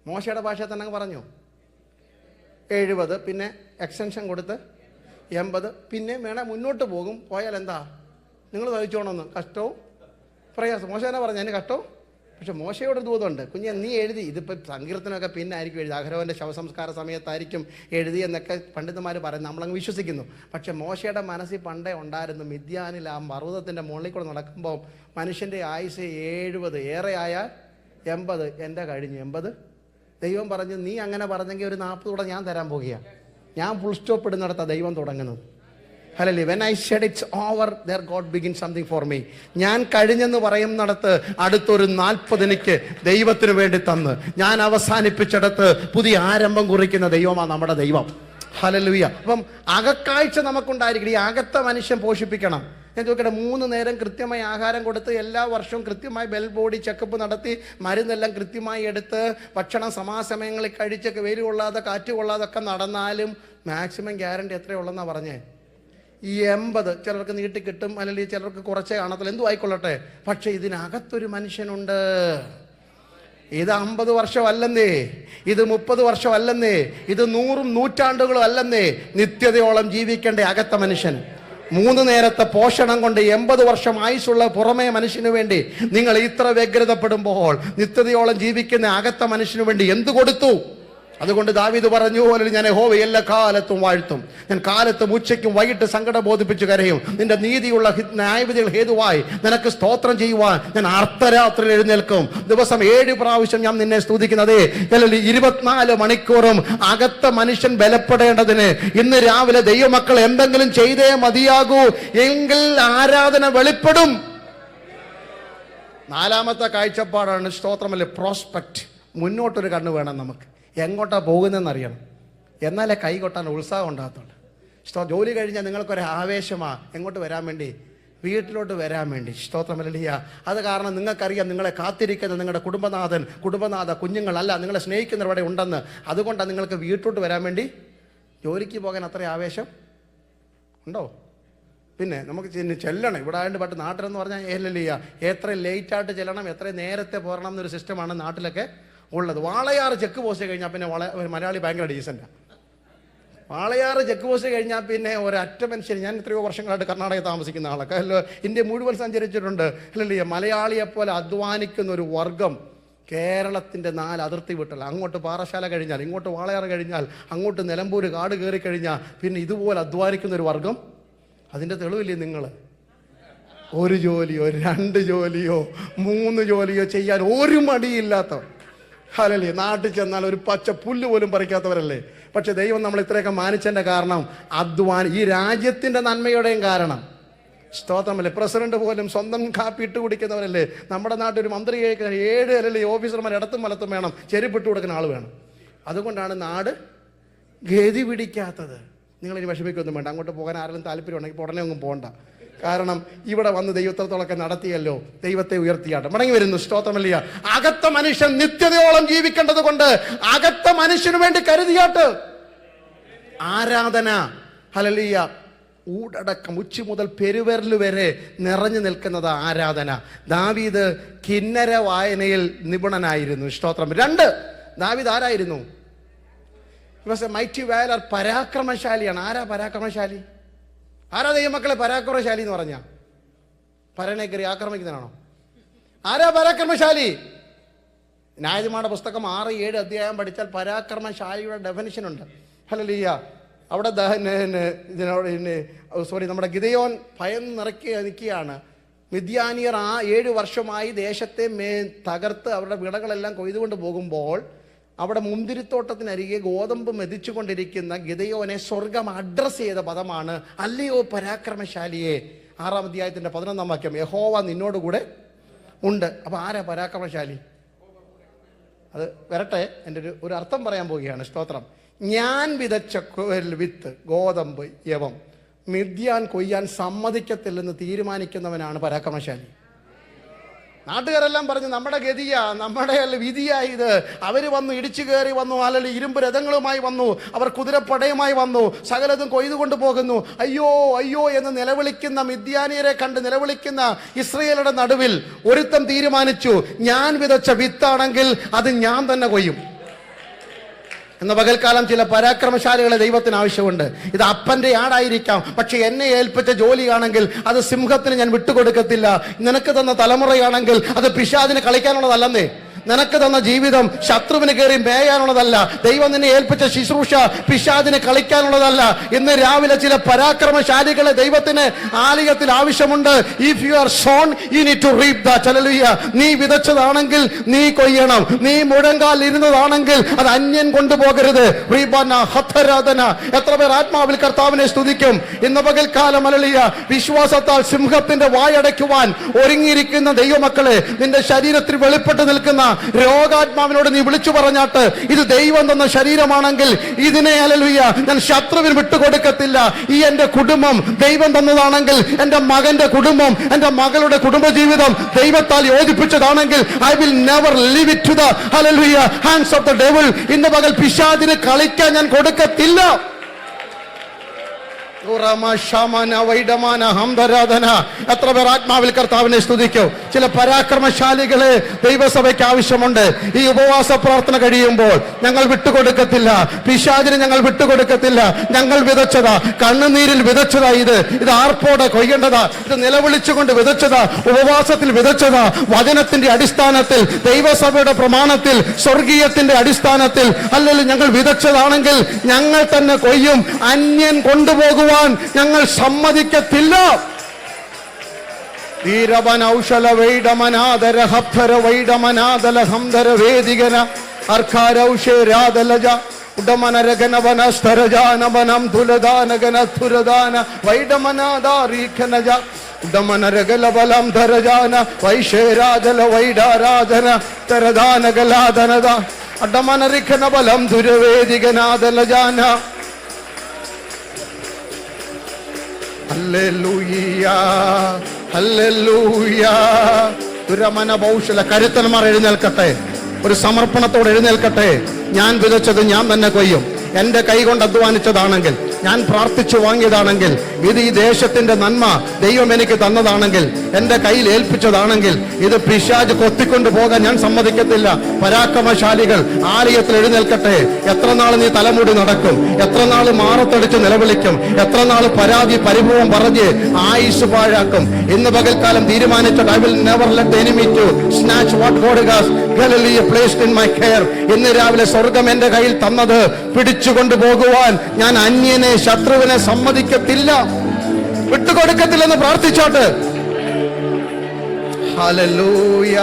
മോശയുടെ ഭാഷ തന്നെ പറഞ്ഞു 70, പിന്നെ എക്സ്റ്റൻഷൻ കൊടുത്ത് 80, പിന്നെ വേണേൽ മുന്നോട്ട് പോകും. പോയാൽ എന്താ? നിങ്ങൾ സഹിച്ചോണമെന്ന്. കഷ്ടവും പ്രയാസം. മോശ തന്നെ പറഞ്ഞു അതിന് കഷ്ടവും. പക്ഷെ മോശയോട് ദൂതമുണ്ട്, കുഞ്ഞെ നീ എഴുതി. ഇതിപ്പോൾ സങ്കീർത്തനമൊക്കെ പിന്നെ ആയിരിക്കും എഴുതി, അഹരോൻ്റെ ശവസംസ്കാര സമയത്തായിരിക്കും എഴുതി എന്നൊക്കെ പണ്ഡിതന്മാർ പറയുന്നത്, നമ്മളങ്ങ് വിശ്വസിക്കുന്നു. പക്ഷെ മോശയുടെ മനസ്സിൽ പണ്ടേ ഉണ്ടായിരുന്നു, മിദ്യാനിൽ ആ പർവ്വതത്തിൻ്റെ മുകളിൽ കൂടെ നടക്കുമ്പോൾ മനുഷ്യൻ്റെ ആയുസ് 70, ഏറെ ആയാൽ 80. എൻ്റെ കഴിഞ്ഞു 80. ദൈവം പറഞ്ഞു നീ അങ്ങനെ പറഞ്ഞെങ്കിൽ ഒരു 40 കൂടെ ഞാൻ തരാൻ പോകുകയാണ്. ഞാൻ ഫുൾ സ്റ്റോപ്പ് ഇടുന്നിടത്താണ് ദൈവം തുടങ്ങുന്നത്. Hallelujah. When I said it's over, there God begins something for me. ഞാൻ കഴിഞ്ഞെന്ന് പറയുന്നിടത്ത് അടുത്തൊരു 40 എനിക്ക് ദൈവത്തിന് വേണ്ടി തന്ന് ഞാൻ അവസാനിപ്പിച്ചിടത്ത് പുതിയ ആരംഭം കുറിക്കുന്ന ദൈവമാണ് നമ്മുടെ ദൈവം. ഹല്ലേലൂയ. അപ്പം അകക്കാഴ്ച നമുക്കുണ്ടായിരിക്കണം. ഈ അകത്തെ മനുഷ്യൻ പോഷിപ്പിക്കണം. ഞാൻ ചോദിക്കട്ടെ, 3 നേരം കൃത്യമായി ആഹാരം കൊടുത്ത് എല്ലാ വർഷവും കൃത്യമായി ബെൽ ബോഡി ചെക്കപ്പ് നടത്തി മരുന്നെല്ലാം കൃത്യമായി എടുത്ത് ഭക്ഷണം സമാസമയങ്ങളിൽ കഴിച്ചൊക്കെ വെയിൽ കൊള്ളാതെ കാറ്റ് കൊള്ളാതൊക്കെ നടന്നാലും മാക്സിമം ഗ്യാരണ്ടി എത്രയുള്ളതെന്നാണ് പറഞ്ഞേ? ഈ 80. ചിലർക്ക് നീട്ടി കിട്ടും, അല്ലെങ്കിൽ ചിലർക്ക് കുറച്ചേ കാണത്തില്ല, എന്തു ആയിക്കൊള്ളട്ടെ. പക്ഷെ ഇതിനകത്തൊരു മനുഷ്യനുണ്ട്. ഇത് 50 വർഷമല്ലെന്നേ, ഇത് 30 വർഷമല്ലെന്നേ, ഇത് 100 നൂറ്റാണ്ടുകളും അല്ലെന്നേ. നിത്യതയോളം ജീവിക്കേണ്ട അകത്ത മനുഷ്യൻ. 3 നേരത്തെ പോഷണം കൊണ്ട് 80 വർഷം ആയുസുള്ള പുറമേ മനുഷ്യന് വേണ്ടി നിങ്ങൾ ഇത്ര വ്യഗ്രതപ്പെടുമ്പോൾ നിത്യതയോളം ജീവിക്കുന്ന അകത്ത മനുഷ്യന് വേണ്ടി എന്തു കൊടുത്തു? അതുകൊണ്ട് ദാവീദ് പറഞ്ഞു, ഞാൻ യഹോവയെ എല്ലാ കാലത്തും വാഴ്ത്തും, ഞാൻ കാലത്തും ഉച്ചയ്ക്കും വൈകിട്ട് സങ്കടം ബോധിപ്പിച്ച് കരയും. നിന്റെ നീതിയുള്ള ന്യായവിധികൾ ഹേതുവായി നിനക്ക് സ്തോത്രം ചെയ്യുവാൻ ഞാൻ അർദ്ധരാത്രിയിൽ എഴുന്നേൽക്കും. ദിവസം 7 പ്രാവശ്യം ഞാൻ നിന്നെ സ്തുതിക്കുന്നതേ. 24 മണിക്കൂറും അകത്ത മനുഷ്യൻ ബലപ്പെടേണ്ടതിന് ഇന്ന് രാവിലെ ദൈവമക്കൾ എന്തെങ്കിലും ചെയ്തേ മതിയാകൂ, എങ്കിൽ ആരാധന വെളിപ്പെടും. 4-മത്തെ കാഴ്ചപ്പാടാണ് സ്തോത്രമല്ലേ, പ്രോസ്പെക്റ്റ്. മുന്നോട്ടൊരു കണ്ണ് വേണം നമുക്ക്, എങ്ങോട്ടാ പോകുന്നതെന്നറിയണം. എന്നാലേ കൈ കൊട്ടാൻ ഉത്സാഹം ഉണ്ടാകത്തുള്ളൂ. ജോലി കഴിഞ്ഞാൽ നിങ്ങൾക്കൊരു ആവേശമാണ് എങ്ങോട്ട് വരാൻ വേണ്ടി, വീട്ടിലോട്ട് വരാൻ വേണ്ടി. സ്തോത്രമല്ലിയ. അത് കാരണം നിങ്ങൾക്കറിയാം നിങ്ങളെ കാത്തിരിക്കുന്ന നിങ്ങളുടെ കുടുംബനാഥ കുഞ്ഞുങ്ങളല്ല, നിങ്ങളെ സ്നേഹിക്കുന്നവരുടെ ഉണ്ടെന്ന്. അതുകൊണ്ടാണ് നിങ്ങൾക്ക് വീട്ടിലോട്ട് വരാൻ വേണ്ടി. ജോലിക്ക് പോകാൻ അത്ര ആവേശം ഉണ്ടോ? പിന്നെ നമുക്ക് ചെല്ലണം. ഇവിടെ ആയതുകൊണ്ട് പട്ട് നാട്ടിലെന്ന് പറഞ്ഞാൽ ഏലല്ലിയ, എത്ര ലേറ്റായിട്ട് ചെല്ലണം, എത്ര നേരത്തെ പോരണം എന്നൊരു സിസ്റ്റമാണ് നാട്ടിലൊക്കെ ഉള്ളത്. വാളയാറ് ചെക്ക് പോസ്റ്റ് കഴിഞ്ഞാൽ പിന്നെ മലയാളി ഭയങ്കര ഡീസൻ്റാണ്. വാളയാറ് ചെക്ക് പോസ്റ്റ് കഴിഞ്ഞാൽ പിന്നെ ഒരൊറ്റ മനുഷ്യൻ, ഞാൻ എത്രയോ വർഷങ്ങളായിട്ട് കർണാടകയിൽ താമസിക്കുന്ന ആളൊക്കെ ഇന്ത്യ മുഴുവൻ സഞ്ചരിച്ചിട്ടുണ്ട്. അല്ലല്ലേ, മലയാളിയെപ്പോലെ അധ്വാനിക്കുന്ന ഒരു വർഗം കേരളത്തിൻ്റെ 4 അതിർത്തി വിട്ടല്ല. അങ്ങോട്ട് പാറശാല കഴിഞ്ഞാൽ, ഇങ്ങോട്ട് വാളയാറ് കഴിഞ്ഞാൽ, അങ്ങോട്ട് നിലമ്പൂർ കാട് കയറി കഴിഞ്ഞാൽ പിന്നെ ഇതുപോലെ അധ്വാനിക്കുന്ന ഒരു വർഗം. അതിൻ്റെ തെളിവില്ലേ നിങ്ങൾ? 1 ജോലിയോ 2 ജോലിയോ 3 ജോലിയോ ചെയ്യാൻ ഒരു മടിയില്ലാത്തവർ. ഹല്ലേലൂയ. നാട്ടിൽ ചെന്നാൽ ഒരു പച്ച പുല്ല് പോലും പറിക്കാത്തവരല്ലേ. പക്ഷെ ദൈവം നമ്മൾ ഇത്രയൊക്കെ മാനിച്ചതിൻ്റെ കാരണം ഈ രാജ്യത്തിൻ്റെ നന്മയുടെയും കാരണം. സ്തോത്രമല്ലേ. പ്രസിഡന്റ് പോലും സ്വന്തം കാപ്പി ഇട്ട് കുടിക്കുന്നവരല്ലേ. നമ്മുടെ നാട്ടിൽ ഒരു മന്ത്രി 7 അല്ലല്ലേ ഓഫീസർമാർ ഇടത്തും വലത്തും വേണം, ചെരുപ്പിട്ട് കൊടുക്കുന്ന ആൾ വേണം. അതുകൊണ്ടാണ് നാട് ഗതി പിടിക്കാത്തത്. നിങ്ങളിനി വിഷമിക്കൊന്നും വേണ്ട. അങ്ങോട്ട് പോകാൻ ആരെങ്കിലും താല്പര്യം ഉണ്ടെങ്കിൽ ഉടനെ ഒന്നും പോകണ്ട. കാരണം ഇവിടെ വന്ന് ദൈവത്തോളൊക്കെ നടത്തിയല്ലോ, ദൈവത്തെ ഉയർത്തിയാട്ട് മടങ്ങി വരുന്നു. സ്തോത്രമല്ലിയ. അകത്ത മനുഷ്യൻ നിത്യതയോളം ജീവിക്കേണ്ടത് കൊണ്ട് അകത്ത മനുഷ്യന് വേണ്ടി കരുതിയാട്ട് ആരാധന. ഹല്ലേലൂയ. ഊടടക്കം ഉച്ച മുതൽ പെരുവിരൽ വരെ നിറഞ്ഞു നിൽക്കുന്നത് ആരാധന. ദാവീദ് കിന്നര വായനയിൽ നിപുണനായിരുന്നു. സ്തോത്രം. 2, ദാവീദ് ആരായിരുന്നു? He was a mighty valour. പരാക്രമശാലിയാണ്. ആരാ പരാക്രമശാലി? ആരാ ദൈവമക്കളെ പരാക്രമശാലി എന്ന് പറഞ്ഞ? പരനെ കയറി ആക്രമിക്കുന്നതാണോ? ആരാ പരാക്രമശാലി? ന്യായാധിപന്മാരുടെ പുസ്തകം 6-7 അധ്യായം പഠിച്ചാൽ പരാക്രമശാലിയുടെ ഡെഫിനിഷൻ ഉണ്ട്. ഹല്ലേലൂയ. അവിടെ നമ്മുടെ ഗിദെയോൻ ഭയം നിറക്കി നിൽക്കുകയാണ്. മിദ്യാനിയർ 7 വർഷമായി ദേശത്തെ തകർത്ത് അവരുടെ വിളകളെല്ലാം കൊയ്തുകൊണ്ട് പോകുമ്പോൾ അവിടെ മുന്തിരിത്തോട്ടത്തിനരികെ ഗോതമ്പ് മെതിച്ചുകൊണ്ടിരിക്കുന്ന ഗിദെയോനെ സ്വർഗം അഡ്രസ് ചെയ്ത പദമാണ് അല്ലയോ പരാക്രമശാലിയെ. 6-ാം അധ്യായത്തിൻ്റെ 11-ാം വാക്യം, യഹോവ നിന്നോടുകൂടെ ഉണ്ട്. അപ്പോൾ ആരാ പരാക്രമശാലി? അത് വരട്ടെ, എൻ്റെ ഒരു അർത്ഥം പറയാൻ പോവുകയാണ്. സ്തോത്രം. ഞാൻ വിതച്ച വിത്ത് ഗോതമ്പ് യവം മിദ്യാൻ കൊയ്യാൻ സമ്മതിക്കത്തില്ലെന്ന് തീരുമാനിക്കുന്നവനാണ് പരാക്രമശാലി. നാട്ടുകാരെല്ലാം പറഞ്ഞു നമ്മുടെ ഗതിയാ, നമ്മുടെ വിധിയാ ഇത്. അവർ വന്നു, ഇടിച്ചു കയറി വന്നു, അല്ലെങ്കിൽ ഇരുമ്പ് രഥങ്ങളുമായി വന്നു, അവർ കുതിരപ്പടയുമായി വന്നു, സകലതും കൊയ്തുകൊണ്ട് പോകുന്നു. അയ്യോ അയ്യോ എന്ന് നിലവിളിക്കുന്ന മിദ്യാനിയരെ കണ്ട് നിലവിളിക്കുന്ന ഇസ്രയേലുടെ നടുവിൽ ഒരുത്തൻ തീരുമാനിച്ചു, ഞാൻ വിതച്ച വിത്താണെങ്കിൽ അത് ഞാൻ തന്നെ കൊയ്യും. എന്ന പകൽക്കാലം ചില പരാക്രമശാലികളെ ദൈവത്തിന് ആവശ്യമുണ്ട്. ഇത് അപ്പന്റെ ആടായിരിക്കാം, പക്ഷെ എന്നെ ഏൽപ്പിച്ച ജോലിയാണെങ്കിൽ അത് സിംഹത്തിന് ഞാൻ വിട്ടുകൊടുക്കത്തില്ല. നിനക്ക് തന്ന തലമുറയാണെങ്കിൽ അത് പിശാചിന് കളിക്കാനുള്ളതല്ലെന്നേ. നിനക്ക് തന്ന ജീവിതം ശത്രുവിന് കയറി മേയാനുള്ളതല്ല. ദൈവം നിന്നെ ഏൽപ്പിച്ച ശുശ്രൂഷ പിശാചിന് കളിക്കാനുള്ളതല്ല. ഇന്ന് രാവിലെ ചില പരാക്രമശാലികളെ ദൈവത്തിന് ആലയത്തിൽ ആവശ്യമുണ്ട്. If you are sown you need to reap that. Hallelujah. നീ വിതച്ചതാണെങ്കിൽ നീ കൊയ്യണം. നീ മുഴങ്കാൽ ഇരുന്നതാണെങ്കിൽ അത് അന്യൻ കൊണ്ടുപോകരുത്. എത്ര പേർ ആത്മാവിൽ കർത്താവിനെ സ്തുതിക്കും ഇന്ന് പകൽക്കാലം? ഹല്ലേലൂയ. വിശ്വാസത്താൽ സിംഹത്തിന്റെ വായടയ്ക്കുവാൻ ഒരുങ്ങിയിരിക്കുന്ന ദൈവമക്കളെ, നിന്റെ ശരീരത്തിൽ വെളിപ്പെട്ട് നിൽക്കുന്ന രോഗാത്മാവിനോട് നീ വിളിച്ചു പറഞ്ഞാട്ട്, ഇത് ദൈവം തന്ന ശരീരമാണെങ്കിൽ ഇതിനെ ഹല്ലേലൂയ ഞാൻ ശത്രുവിന് വിട്ടുകൊടുക്കത്തില്ല. ഈ എന്റെ കുടുംബം ദൈവം തന്നതാണെങ്കിൽ, എന്റെ മകന്റെ കുടുംബം, എന്റെ മകളുടെ കുടുംബജീവിതം ദൈവത്താൽ യോജിപ്പിച്ചതാണെങ്കിൽ, I will never leave it to the hallelujah hands of the devil. ഇന്ന് പകൽ പിശാചിന് കളിക്കാൻ ഞാൻ കൊടുക്കത്തില്ല. എത്ര പേർ ആത്മാവിൽ കർത്താവിനെ സ്തുതിക്കും? ചില പരാക്രമശാലികളെ ദൈവസഭയ്ക്ക് ആവശ്യമുണ്ട്. ഈ ഉപവാസ പ്രാർത്ഥന കഴിയുമ്പോൾ ഞങ്ങൾ വിട്ടുകൊടുക്കത്തില്ല, പിശാചിന് ഞങ്ങൾ വിട്ടുകൊടുക്കത്തില്ല. ഞങ്ങൾ വിതച്ചതാ, കണ്ണുനീരിൽ വിതച്ചതാ. ഇത് ആർപ്പോടെ കൊയ്യേണ്ടതാ. ഇത് നിലവിളിച്ചുകൊണ്ട് വിതച്ചതാ, ഉപവാസത്തിൽ വിതച്ചതാ. വചനത്തിന്റെ അടിസ്ഥാനത്തിൽ, ദൈവസഭയുടെ പ്രമാണത്തിൽ, സ്വർഗീയത്തിന്റെ അടിസ്ഥാനത്തിൽ അല്ലെങ്കിൽ ഞങ്ങൾ വിതച്ചതാണെങ്കിൽ ഞങ്ങൾ തന്നെ കൊയ്യും. അന്യൻ കൊണ്ടുപോകുവാൻ ഞങ്ങൾ സമ്മതിക്കത്തില്ല. വീരവനൗഷല വൈഡമനാദര ഹബ്ധര വൈഡമനാദല ഹംധര വേദികന അർഖാരൗഷേരാദലജ ഉഡമനരഗനവനസ്തരജാനവനം തുലദാനഗനധുരദാന വൈഡമനാദാരീഖനജ ഉഡമനരഗലബലം ധരജാന വൈഷേരാദല വൈഡാരാധന തരദാനഗലാധനദ അഡമനരിഖനബലം ധുരവേദികനാദലജാന. Hallelujah, hallelujah. ദുരമന ബൗഷല കരുത്തന്മാർ എഴുന്നേൽക്കട്ടെ, ഒരു സമർപ്പണത്തോടെ എഴുന്നേൽക്കട്ടെ. ഞാൻ വിതച്ചത് ഞാൻ തന്നെ കൊയ്യും. എന്റെ കൈ കൊണ്ട് അധ്വാനിച്ചതാണെങ്കിൽ, ഞാൻ പ്രാർത്ഥിച്ചു വാങ്ങിയതാണെങ്കിൽ, ഇത് ഈ ദേശത്തിന്റെ നന്മ ദൈവം എനിക്ക് തന്നതാണെങ്കിൽ, എന്റെ കയ്യിൽ ഏൽപ്പിച്ചതാണെങ്കിൽ, ഇത് പിശാച് കൊത്തിക്കൊണ്ടു പോകാൻ ഞാൻ സമ്മതിക്കത്തില്ല. പരാക്രമശാലികൾ ആലയത്തിൽ എഴുന്നേൽക്കട്ടെ. എത്ര നാൾ നീ തലമുടി നടക്കും? എത്ര നാൾ മാറത്തടിച്ച് നിലവിളിക്കും? എത്ര നാൾ പരാതി പരിഭവം പറഞ്ഞ് ആയുസ് പാഴാക്കും? ഇന്ന് പകൽക്കാലം തീരുമാനിച്ചിട്ട്, I will never let the enemy to snatch what God has placed in my care. ഇന്ന് രാവിലെ സ്വർഗം എന്റെ കയ്യിൽ തന്നത് പിടിച്ചുകൊണ്ടു പോകുവാൻ ഞാൻ അന്യനെ, ശത്രുവിനെ സമ്മതിക്കത്തില്ല, വിട്ടുകൊടുക്കത്തില്ലെന്ന് പ്രാർത്ഥിച്ചോട്ട്. Hallelujah,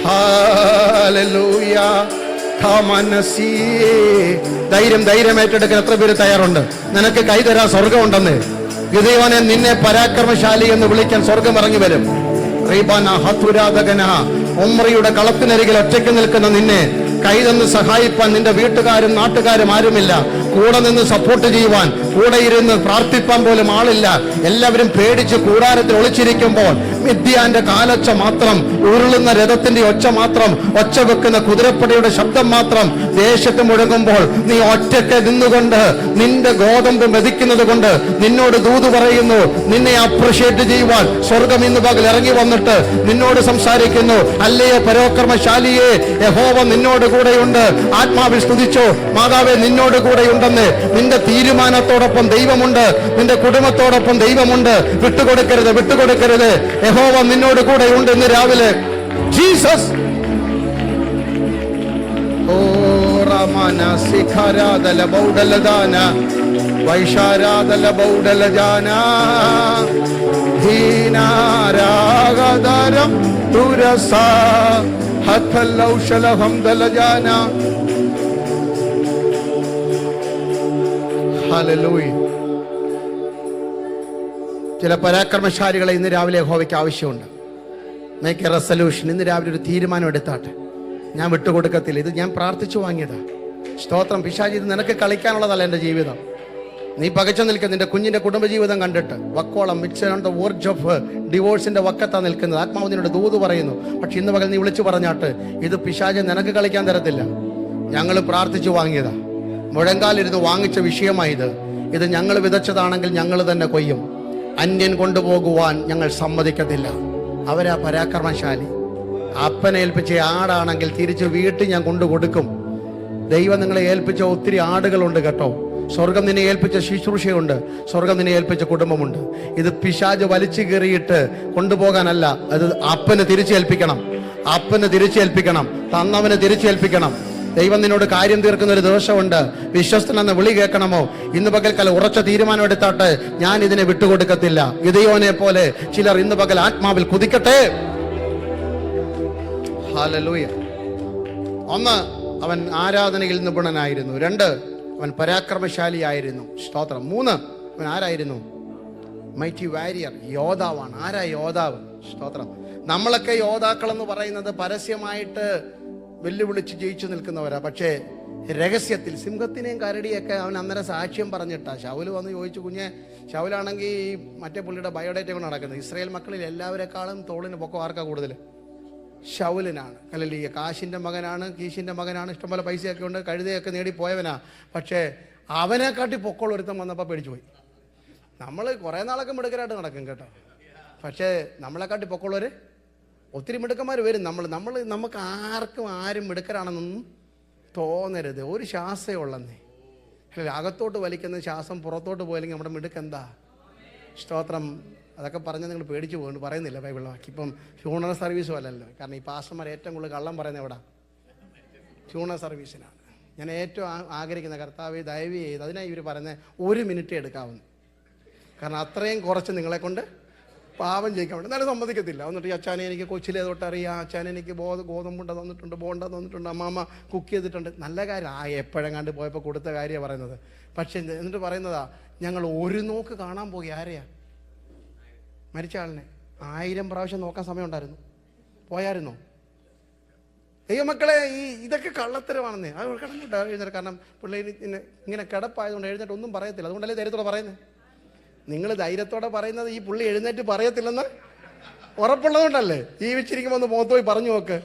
hallelujah. ധൈര്യം ഏറ്റെടുക്കാൻ എത്ര പേര് തയ്യാറുണ്ട്? നിനക്ക് കൈതരാ സ്വർഗം ഉണ്ടെന്ന്. ഗിദെയോനെ, നിന്നെ പരാക്രമശാലി എന്ന് വിളിക്കാൻ സ്വർഗം ഇറങ്ങി വരും. ഉംറയുടെ കളത്തിനരികിൽ ഒറ്റയ്ക്ക് നിൽക്കുന്ന നിന്നെ കൈതന്ന് സഹായിപ്പാൻ നിന്റെ വീട്ടുകാരും നാട്ടുകാരും ആരുമില്ല. കൂടെ നിന്ന് സപ്പോർട്ട് ചെയ്യുവാൻ, കൂടെ ഇരുന്ന് പ്രാർത്ഥിപ്പാൻ പോലും ആളില്ല. എല്ലാവരും പേടിച്ച് കൂടാരത്തിൽ ഒളിച്ചിരിക്കുമ്പോൾ മിദ്യാന്റെ കാലൊച്ച മാത്രം, ഉരുളുന്ന രഥത്തിന്റെ ഒച്ച മാത്രം, ഒച്ച വെക്കുന്ന കുതിരപ്പടയുടെ ശബ്ദം മാത്രം ദേശത്ത് മുഴങ്ങുമ്പോൾ നീ ഒറ്റയ്ക്ക് നിന്നുകൊണ്ട് നിന്റെ ഗോതമ്പ് മെതിക്കുന്നത് കൊണ്ട് നിന്നോട് ദൂത് പറയുന്നു. നിന്നെ അപ്രിഷിയേറ്റ് ചെയ്യുവാൻ സ്വർഗം ഇന്ന് പകൽ ഇറങ്ങി വന്നിട്ട് നിന്നോട് സംസാരിക്കുന്നു. അല്ലയോ പരാക്രമശാലിയെ, യഹോവ നിന്നോട് കൂടെയുണ്ട്. ആത്മാവിൽ സ്തുതിച്ചോ, മാതാവേ നിന്നോട് കൂടെയുണ്ടെന്ന്. നിന്റെ തീരുമാനത്തോടൊപ്പം ദൈവമുണ്ട്, നിന്റെ കുടുംബത്തോടൊപ്പം ദൈവമുണ്ട്. വിട്ടുകൊടുക്കരുത്, വിട്ടുകൊടുക്കരുത്. യഹോവ നിന്നോട് കൂടെയുണ്ട്. ഇന്ന് രാവിലെ ജീസസ് ഓ റമന സിഖരാദല ബൗഡലദാന വൈശാരാദല ബൗഡലജാന ധീനാരാഗദരം തുരസ ഹത്തലൗഷല ഹംദലജാന. ഹല്ലേലൂയ. ചില പരാക്രമശാലികളെ ഇന്ന് രാവിലെ യഹോവയ്ക്ക് ആവശ്യമുണ്ട്. Make A resolution. ഇന്ന് രാവിലെ ഒരു തീരുമാനം എടുത്താട്ടെ, ഞാൻ വിട്ടുകൊടുക്കത്തില്ല. ഇത് ഞാൻ പ്രാർത്ഥിച്ചു വാങ്ങിയതാ. സ്തോത്രം. പിശാചി, ഇത് നിനക്ക് കളിക്കാനുള്ളതല്ല എൻ്റെ ജീവിതം. നീ പകച്ചു നിൽക്കുക. നിന്റെ കുഞ്ഞിന്റെ കുടുംബജീവിതം കണ്ടിട്ട് വക്കോളം വേർഡ്സ് ഓഫ് ഡിവോഴ്സിന്റെ വക്കത്താ നിൽക്കുന്നത്. ആത്മാവ് നിന്നോട് ദൂത് പറയുന്നു. പക്ഷെ ഇന്ന് പകൽ നീ വിളിച്ചു പറഞ്ഞാട്ട്, ഇത് പിശാച് നിനക്ക് കളിക്കാൻ തരത്തില്ല. ഞങ്ങൾ പ്രാർത്ഥിച്ചു വാങ്ങിയതാ, മുഴങ്കാലിരുന്ന് വാങ്ങിച്ച വിഷയമായത്. ഇത് ഞങ്ങൾ വിതച്ചതാണെങ്കിൽ ഞങ്ങൾ തന്നെ കൊയ്യും. അന്യൻ കൊണ്ടുപോകുവാൻ ഞങ്ങൾ സമ്മതിക്കത്തില്ല. അവരാ പരാക്രമശാലി. അപ്പനെ ഏൽപ്പിച്ച ആടാണെങ്കിൽ തിരിച്ച് വീട്ടിൽ ഞാൻ കൊണ്ടു കൊടുക്കും. ദൈവം നിങ്ങളെ ഏൽപ്പിച്ച ഒത്തിരി ആടുകളുണ്ട് കേട്ടോ. സ്വർഗം നിന്നെ ഏൽപ്പിച്ച ശുശ്രൂഷയുണ്ട്, സ്വർഗം നിന്നെ ഏൽപ്പിച്ച കുടുംബമുണ്ട്. ഇത് പിശാച് വലിച്ചു കീറിയിട്ട് കൊണ്ടുപോകാനല്ല, അത് അപ്പന് തിരിച്ചേൽപ്പിക്കണം. അപ്പന് തിരിച്ചേൽപ്പിക്കണം, തന്നവന് തിരിച്ചേൽപ്പിക്കണം. ദൈവം നിന്നോട് കാര്യം തീർക്കുന്ന ഒരു ദിവസമുണ്ട്. വിശ്വസ്തനെന്ന വിളി കേൾക്കണമോ? ഇന്ന് പകൽക്കാലം ഉറച്ച തീരുമാനം എടുത്താട്ട് ഞാൻ ഇതിനെ വിട്ടുകൊടുക്കത്തില്ല. ഗിദെയോനെ പോലെ ചിലർ ഇന്ന് പകൽ ആത്മാവിൽ കുതിക്കട്ടെ. ഹല്ലേലൂയ. 1, അവൻ ആരാധനയിൽ നിപുണനായിരുന്നു. 2, അവൻ പരാക്രമശാലിയായിരുന്നു. സ്തോത്രം. 3, അവൻ ആരായിരുന്നു? മൈറ്റി വാരിയർ, യോദ്ധാവാണ്. ആരാ യോദ്ധാവ്? സ്തോത്രം. നമ്മളൊക്കെ യോദ്ധാക്കൾ എന്ന് പറയുന്നത് പരസ്യമായിട്ട് വെല്ലുവിളിച്ച് ജയിച്ചു നിൽക്കുന്നവരാ. പക്ഷേ രഹസ്യത്തിൽ സിംഹത്തിനെയും കരടിയൊക്കെ അവൻ അന്നേരം സാക്ഷ്യം പറഞ്ഞിട്ടാ. ശൗല് വന്ന് ചോദിച്ചു, കുഞ്ഞെ, ശൗലാണെങ്കിൽ മറ്റേ പുള്ളിയുടെ ബയോഡേറ്റ കൊണ്ട് നടക്കുന്നത്. ഇസ്രായേൽ മക്കളിൽ എല്ലാവരെക്കാളും തോളിന് പൊക്കം ആർക്കാ കൂടുതൽ? ശൗലിനാണ്. അല്ലല്ലേ? കാശിൻ്റെ മകനാണ്, കീശിൻ്റെ മകനാണ്, ഇഷ്ടംപോലെ പൈസയൊക്കെ ഉണ്ട്, കഴുതയൊക്കെ നേടിപ്പോയവനാ. പക്ഷേ അവനെക്കാട്ടി പൊക്കോൾ ഒരുത്തം വന്നപ്പോൾ പേടിച്ചു പോയി. നമ്മൾ കുറേ നാളൊക്കെ മിടുക്കരായിട്ട് നടക്കും കേട്ടോ. പക്ഷേ നമ്മളെക്കാട്ടി പൊക്കോളവർ ഒത്തിരി മിടുക്കന്മാർ വരും. നമുക്ക് ആരും മിടുക്കരാണെന്നൊന്നും തോന്നരുത്. ഒരു ശ്വാസമേ ഉള്ളന്നേ. അല്ല, അകത്തോട്ട് വലിക്കുന്ന ശ്വാസം പുറത്തോട്ട് പോയില്ലെങ്കിൽ നമ്മുടെ മിടുക്കെന്താ? സ്തോത്രം. അതൊക്കെ പറഞ്ഞാൽ നിങ്ങൾ പേടിച്ചു പോകുന്നു, പറയുന്നില്ല ബൈബിൾ വാക്കി. ഇപ്പം ഫ്യൂണറൽ സർവീസും അല്ലല്ലോ. കാരണം ഈ പാസ്റ്റർമാർ ഏറ്റവും കൂടുതൽ കള്ളം പറയുന്നത് എവിടെ? ഫ്യൂണറൽ സർവീസിനാണ്. ഞാൻ ഏറ്റവും ആഗ്രഹിക്കുന്ന കർത്താവ് ദയവ് ചെയ്ത്, അതിനായി ഇവർ പറയുന്നത് 1 മിനിറ്റ് എടുക്കാവുന്നു. കാരണം അത്രയും കുറച്ച് നിങ്ങളെ കൊണ്ട് പാവം ജയിക്കാൻ വേണ്ടി. എന്നാലും സമ്മതിക്കത്തില്ല. എന്നിട്ട് ഈ അച്ഛനെ എനിക്ക് കൊച്ചിലെ തൊട്ട് അറിയാം, അച്ഛനെ എനിക്ക് ഗോതമ്പുണ്ട തന്നിട്ടുണ്ട്, ബോണ്ട തന്നിട്ടുണ്ട്, അമ്മാമ്മ കുക്ക് ചെയ്തിട്ടുണ്ട്. നല്ല കാര്യം. എപ്പോഴെങ്ങാണ്ട് പോയപ്പോൾ കൊടുത്ത കാര്യമാണ് പറയുന്നത്. പക്ഷെ എന്നിട്ട് പറയുന്നതാ, ഞങ്ങൾ ഒരു നോക്ക് കാണാൻ പോയി. ആരെയാ? മരിച്ച ആളിനെ 1000 പ്രാവശ്യം നോക്കാൻ സമയം ഉണ്ടായിരുന്നു. പോയായിരുന്നോ? ദൈവമക്കളെ, ഇതൊക്കെ കള്ളത്തരമാണെന്നേ. അത് കിടന്നിട്ട് എഴുന്നേറ്റ്. കാരണം പിള്ളേർ ഇങ്ങനെ കിടപ്പായതുകൊണ്ട് എഴുന്നേറ്റ് ഒന്നും പറയത്തില്ല. അതുകൊണ്ടല്ലേ ധൈര്യത്തോടെ പറയുന്നത്. നിങ്ങൾ ധൈര്യത്തോടെ പറയുന്നത് ഈ പുള്ളി എഴുന്നേറ്റ് പറയത്തില്ലെന്ന് ഉറപ്പുള്ളതുകൊണ്ടല്ലേ. ജീവിച്ചിരിക്കുമ്പോൾ ഒന്ന് മുഖത്ത് പോയി പറഞ്ഞു നോക്ക്,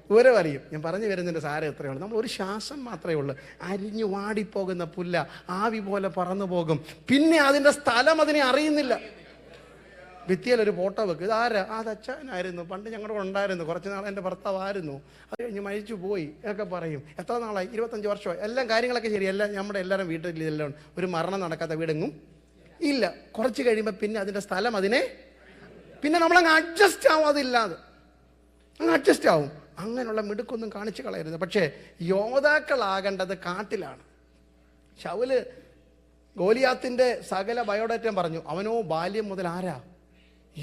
വിവരം അറിയും. ഞാൻ പറഞ്ഞു വരുന്നതിൻ്റെ സാരം എത്രയുള്ളൂ. നമ്മൾ ഒരു ശ്വാസം മാത്രമേ ഉള്ളൂ. അരിഞ്ഞു വാടിപ്പോകുന്ന പുല്ല ആവി പോലെ പറന്നു പോകും. പിന്നെ അതിൻ്റെ സ്ഥലം അതിനെ അറിയുന്നില്ല. ഭിത്തിയിലൊരു ഫോട്ടോ വെക്കും. ഇതാരാ? അത് അച്ഛനായിരുന്നു, പണ്ട് ഞങ്ങളുടെ കൂടെ ഉണ്ടായിരുന്നു, കുറച്ച് നാൾ എൻ്റെ ഭർത്താവായിരുന്നു, അത് കഴിഞ്ഞ് മരിച്ചു പോയി എന്നൊക്കെ പറയും. എത്ര നാളായി? 25 വർഷമായി. എല്ലാം കാര്യങ്ങളൊക്കെ ശരി. നമ്മുടെ എല്ലാവരും വീട്ടിൽ ഇതെല്ലാം ഒരു മരണം നടക്കാത്ത വീടെങ്ങും ഇല്ല. കുറച്ച് കഴിയുമ്പോൾ പിന്നെ അതിൻ്റെ സ്ഥലം പിന്നെ നമ്മളങ്ങ് അഡ്ജസ്റ്റ് ആവും. അതില്ലാതെ അങ്ങ് അഡ്ജസ്റ്റ് ആവും. അങ്ങനെയുള്ള മിടുക്കൊന്നും കാണിച്ചു കളയരുത്. പക്ഷേ യോദ്ധാക്കളാകേണ്ടത് കാട്ടിലാണ്. ശൗല് ഗോലിയാത്തിൻ്റെ സകല ബയോഡേറ്റം പറഞ്ഞു. അവനോ ബാല്യം മുതൽ ആരാ?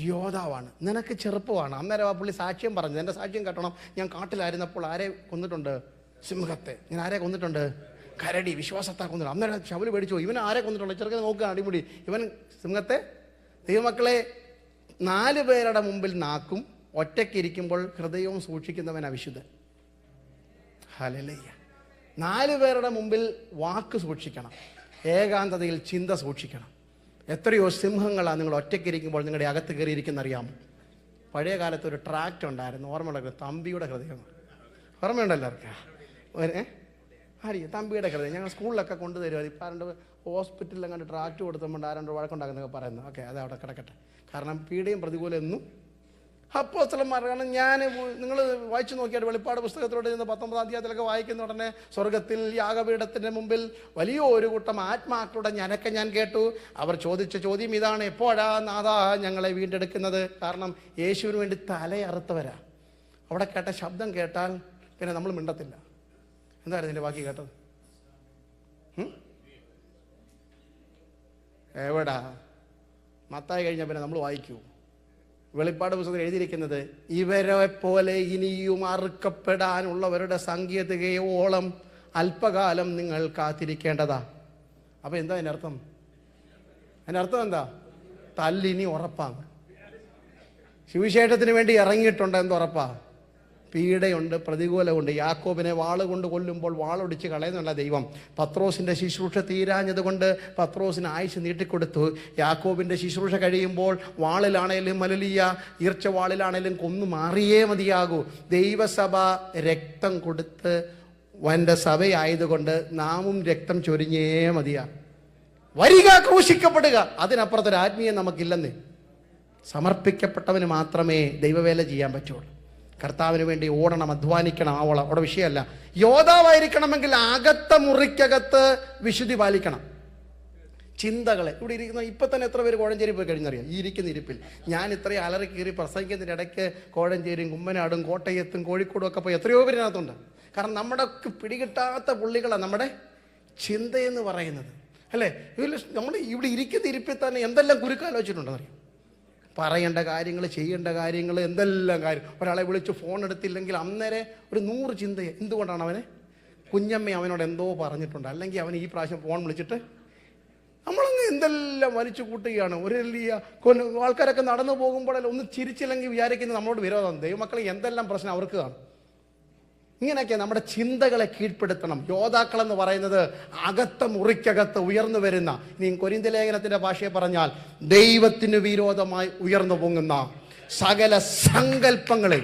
യോദ്ധാവാണ്. നിനക്ക് ചെറുപ്പമാണ്. അന്നേരം ആ പുള്ളി സാക്ഷ്യം പറഞ്ഞു. എൻ്റെ സാക്ഷ്യം കേട്ടണം. ഞാൻ കാട്ടിലായിരുന്നപ്പോൾ ആരെ കൊന്നിട്ടുണ്ട്? സിംഹത്തെ. ഞാൻ ആരെ കൊന്നിട്ടുണ്ട്? കരടി. വിശ്വാസത്താ കൊന്നിട്ടുണ്ട്. അന്നേരം ശൗല് പേടിച്ചു. ഇവൻ ആരെ കൊന്നിട്ടുണ്ട്? ചെറുക്കനെ നോക്കുക, അടിമുടി. ഇവൻ സിംഹത്തെ. ദൈവമക്കളെ, 4 പേരുടെ മുമ്പിൽ നാക്കും, ഒറ്റയ്ക്കിരിക്കുമ്പോൾ ഹൃദയവും സൂക്ഷിക്കുന്നവൻ അവിശുദ്ധൻ. ഹല്ലേലൂയ. 4 പേരുടെ മുമ്പിൽ വാക്ക് സൂക്ഷിക്കണം, ഏകാന്തതയിൽ ചിന്ത സൂക്ഷിക്കണം. എത്രയോ സിംഹങ്ങളാണ് നിങ്ങൾ ഒറ്റയ്ക്കിരിക്കുമ്പോൾ നിങ്ങളുടെ അകത്ത് കയറിയിരിക്കുന്ന അറിയാമോ? പഴയ കാലത്ത് ഒരു ട്രാക്റ്റ് ഉണ്ടായിരുന്നു, ഓർമ്മയുള്ള തമ്പിയുടെ ഹൃദയം. ഓർമ്മയുണ്ടല്ലോ അവർക്ക്? അറിയാം, തമ്പിയുടെ ഹൃദയം. ഞങ്ങൾ സ്കൂളിലൊക്കെ കൊണ്ടുതരുമോ? ഇപ്പം ആരണ്ട് ഹോസ്പിറ്റലിൽ അങ്ങോട്ട് ട്രാക്റ്റ് കൊടുത്തുമ്പോൾ ആരണ്ട് വഴക്കുണ്ടാക്കുന്നൊക്കെ പറയുന്നത്. ഓക്കെ, അത് അവിടെ കിടക്കട്ടെ. കാരണം പീഡയും പ്രതികൂലം എന്നും അപ്പോസ്തലന്മാർ. കാരണം നിങ്ങൾ വായിച്ചു നോക്കിയാൽ വെളിപ്പാട് പുസ്തകത്തിലോട്ട് ചെന്ന് 19-ാം അധ്യായത്തിലൊക്കെ വായിക്കുന്ന ഉടനെ സ്വർഗത്തിൽ യാഗപീഠത്തിൻ്റെ മുമ്പിൽ വലിയ ഒരു കൂട്ടം ആത്മാക്കളുടെ ഞനക്കം ഞാൻ കേട്ടു. അവർ ചോദിച്ച ചോദ്യം ഇതാണ്: എപ്പോഴാ നാഥാ ഞങ്ങളെ വീണ്ടെടുക്കുന്നത്? കാരണം യേശുവിന് വേണ്ടി തലയറുത്തവരാ. അവിടെ കേട്ട ശബ്ദം കേട്ടാൽ പിന്നെ നമ്മൾ മിണ്ടത്തില്ല. എന്തായിരുന്നു ഇതിൻ്റെ ബാക്കി കേട്ടത്? എവിടാ? മത്തായി കഴിഞ്ഞാൽ പിന്നെ നമ്മൾ വായിക്കൂ. വെളിപ്പാട് പുസ്തകത്തിൽ എഴുതിയിരിക്കുന്നത്, ഇവരെ പോലെ ഇനിയും അറുക്കപ്പെടാനുള്ളവരുടെ സംഖ്യ തികയോളം അല്പകാലം നിങ്ങൾ കാത്തിരിക്കേണ്ടതാ. അപ്പൊ എന്താ അതിൻ്റെ അർത്ഥം? അതിൻ്റെ അർത്ഥം എന്താ? തല്ലിനി ഉറപ്പാണ്. സുവിശേഷത്തിന് വേണ്ടി ഇറങ്ങിയിട്ടുണ്ട്, എന്തുറപ്പാ? പീഡയുണ്ട്, പ്രതികൂലമുണ്ട്. യാക്കോബിനെ വാളുകൊണ്ട് കൊല്ലുമ്പോൾ വാളൊടിച്ച് കളയുന്നുള്ള ദൈവം പത്രോസിൻ്റെ ശുശ്രൂഷ തീരാഞ്ഞതുകൊണ്ട് പത്രോസിന് ആയുസ് നീട്ടിക്കൊടുത്തു. യാക്കോബിൻ്റെ ശുശ്രൂഷ കഴിയുമ്പോൾ വാളിലാണേലും മലലിയ ഈർച്ചവാളിലാണേലും കൊന്നു മാറിയേ മതിയാകൂ. ദൈവസഭ രക്തം കൊടുത്ത് വൻ്റെ സഭയായതുകൊണ്ട് നാമും രക്തം ചൊരിഞ്ഞേ മതിയാ. വരിക, ക്രൂശിക്കപ്പെടുക. അതിനപ്പുറത്തൊരു ആത്മീയം നമുക്കില്ലെന്ന്. സമർപ്പിക്കപ്പെട്ടവന് മാത്രമേ ദൈവവേല ചെയ്യാൻ പറ്റുള്ളൂ. കർത്താവിന് വേണ്ടി ഓടണം, അധ്വാനിക്കണം. അവിടെ വിഷയമല്ല. യോദ്ധാവായിരിക്കണമെങ്കിൽ അകത്ത മുറിക്കകത്ത് വിശുദ്ധി പാലിക്കണം. ചിന്തകളെ ഇവിടെ ഇരിക്കുന്ന ഇപ്പം തന്നെ എത്ര പേര് കോഴഞ്ചേരി പോയി കഴിഞ്ഞറിയാം? ഈ ഇരിക്കുന്ന ഇരിപ്പിൽ ഞാൻ ഇത്രയും അലറി കീറി പ്രസംഗിക്കുന്നതിൻ്റെ ഇടയ്ക്ക് കോഴഞ്ചേരിയും കുമ്മനാടും കോട്ടയത്തും കോഴിക്കോടും ഒക്കെ പോയി എത്രയോ പേരിനകത്തുണ്ട്. കാരണം നമ്മുടെ പിടികിട്ടാത്ത പുള്ളികളാണ് നമ്മുടെ ചിന്തയെന്ന് പറയുന്നത്, അല്ലേ? നമ്മൾ ഇവിടെ ഇരിക്കുന്ന ഇരിപ്പിൽ തന്നെ എന്തെല്ലാം കുരുക്കാലോചിച്ചിട്ടുണ്ടെന്നറിയാം. പറയേണ്ട കാര്യങ്ങൾ, ചെയ്യേണ്ട കാര്യങ്ങൾ, എന്തെല്ലാം കാര്യം. ഒരാളെ വിളിച്ച് ഫോൺ എടുത്തില്ലെങ്കിൽ അന്നേരം ഒരു 100 ചിന്തയെ. എന്തുകൊണ്ടാണ്? അവനെ കുഞ്ഞമ്മ അവനോട് എന്തോ പറഞ്ഞിട്ടുണ്ട്, അല്ലെങ്കിൽ അവൻ ഈ പ്രാവശ്യം ഫോൺ വിളിച്ചിട്ട് നമ്മളങ്ങ് എന്തെല്ലാം വലിച്ചു കൂട്ടുകയാണ്. ആൾക്കാരൊക്കെ നടന്നു പോകുമ്പോഴല്ല ഒന്ന് ചിരിച്ചില്ലെങ്കിൽ വിചാരിക്കുന്നത് നമ്മളോട് വിരോധം. ദൈവമക്കളെ എന്തെല്ലാം പ്രശ്നം അവർക്ക് കാണും. ഇങ്ങനെയൊക്കെ നമ്മുടെ ചിന്തകളെ കീഴ്പ്പെടുത്തണം. യോദ്ധാക്കളെന്ന് പറയുന്നത് അകത്ത മുറിക്കകത്ത് ഉയർന്നു വരുന്ന, ഇനി കൊരിന്ത്യ ലേഖനത്തിന്റെ ഭാഷയെ പറഞ്ഞാൽ ദൈവത്തിന് വിരോധമായി ഉയർന്നു പൊങ്ങുന്ന സകല സങ്കല്പങ്ങളെ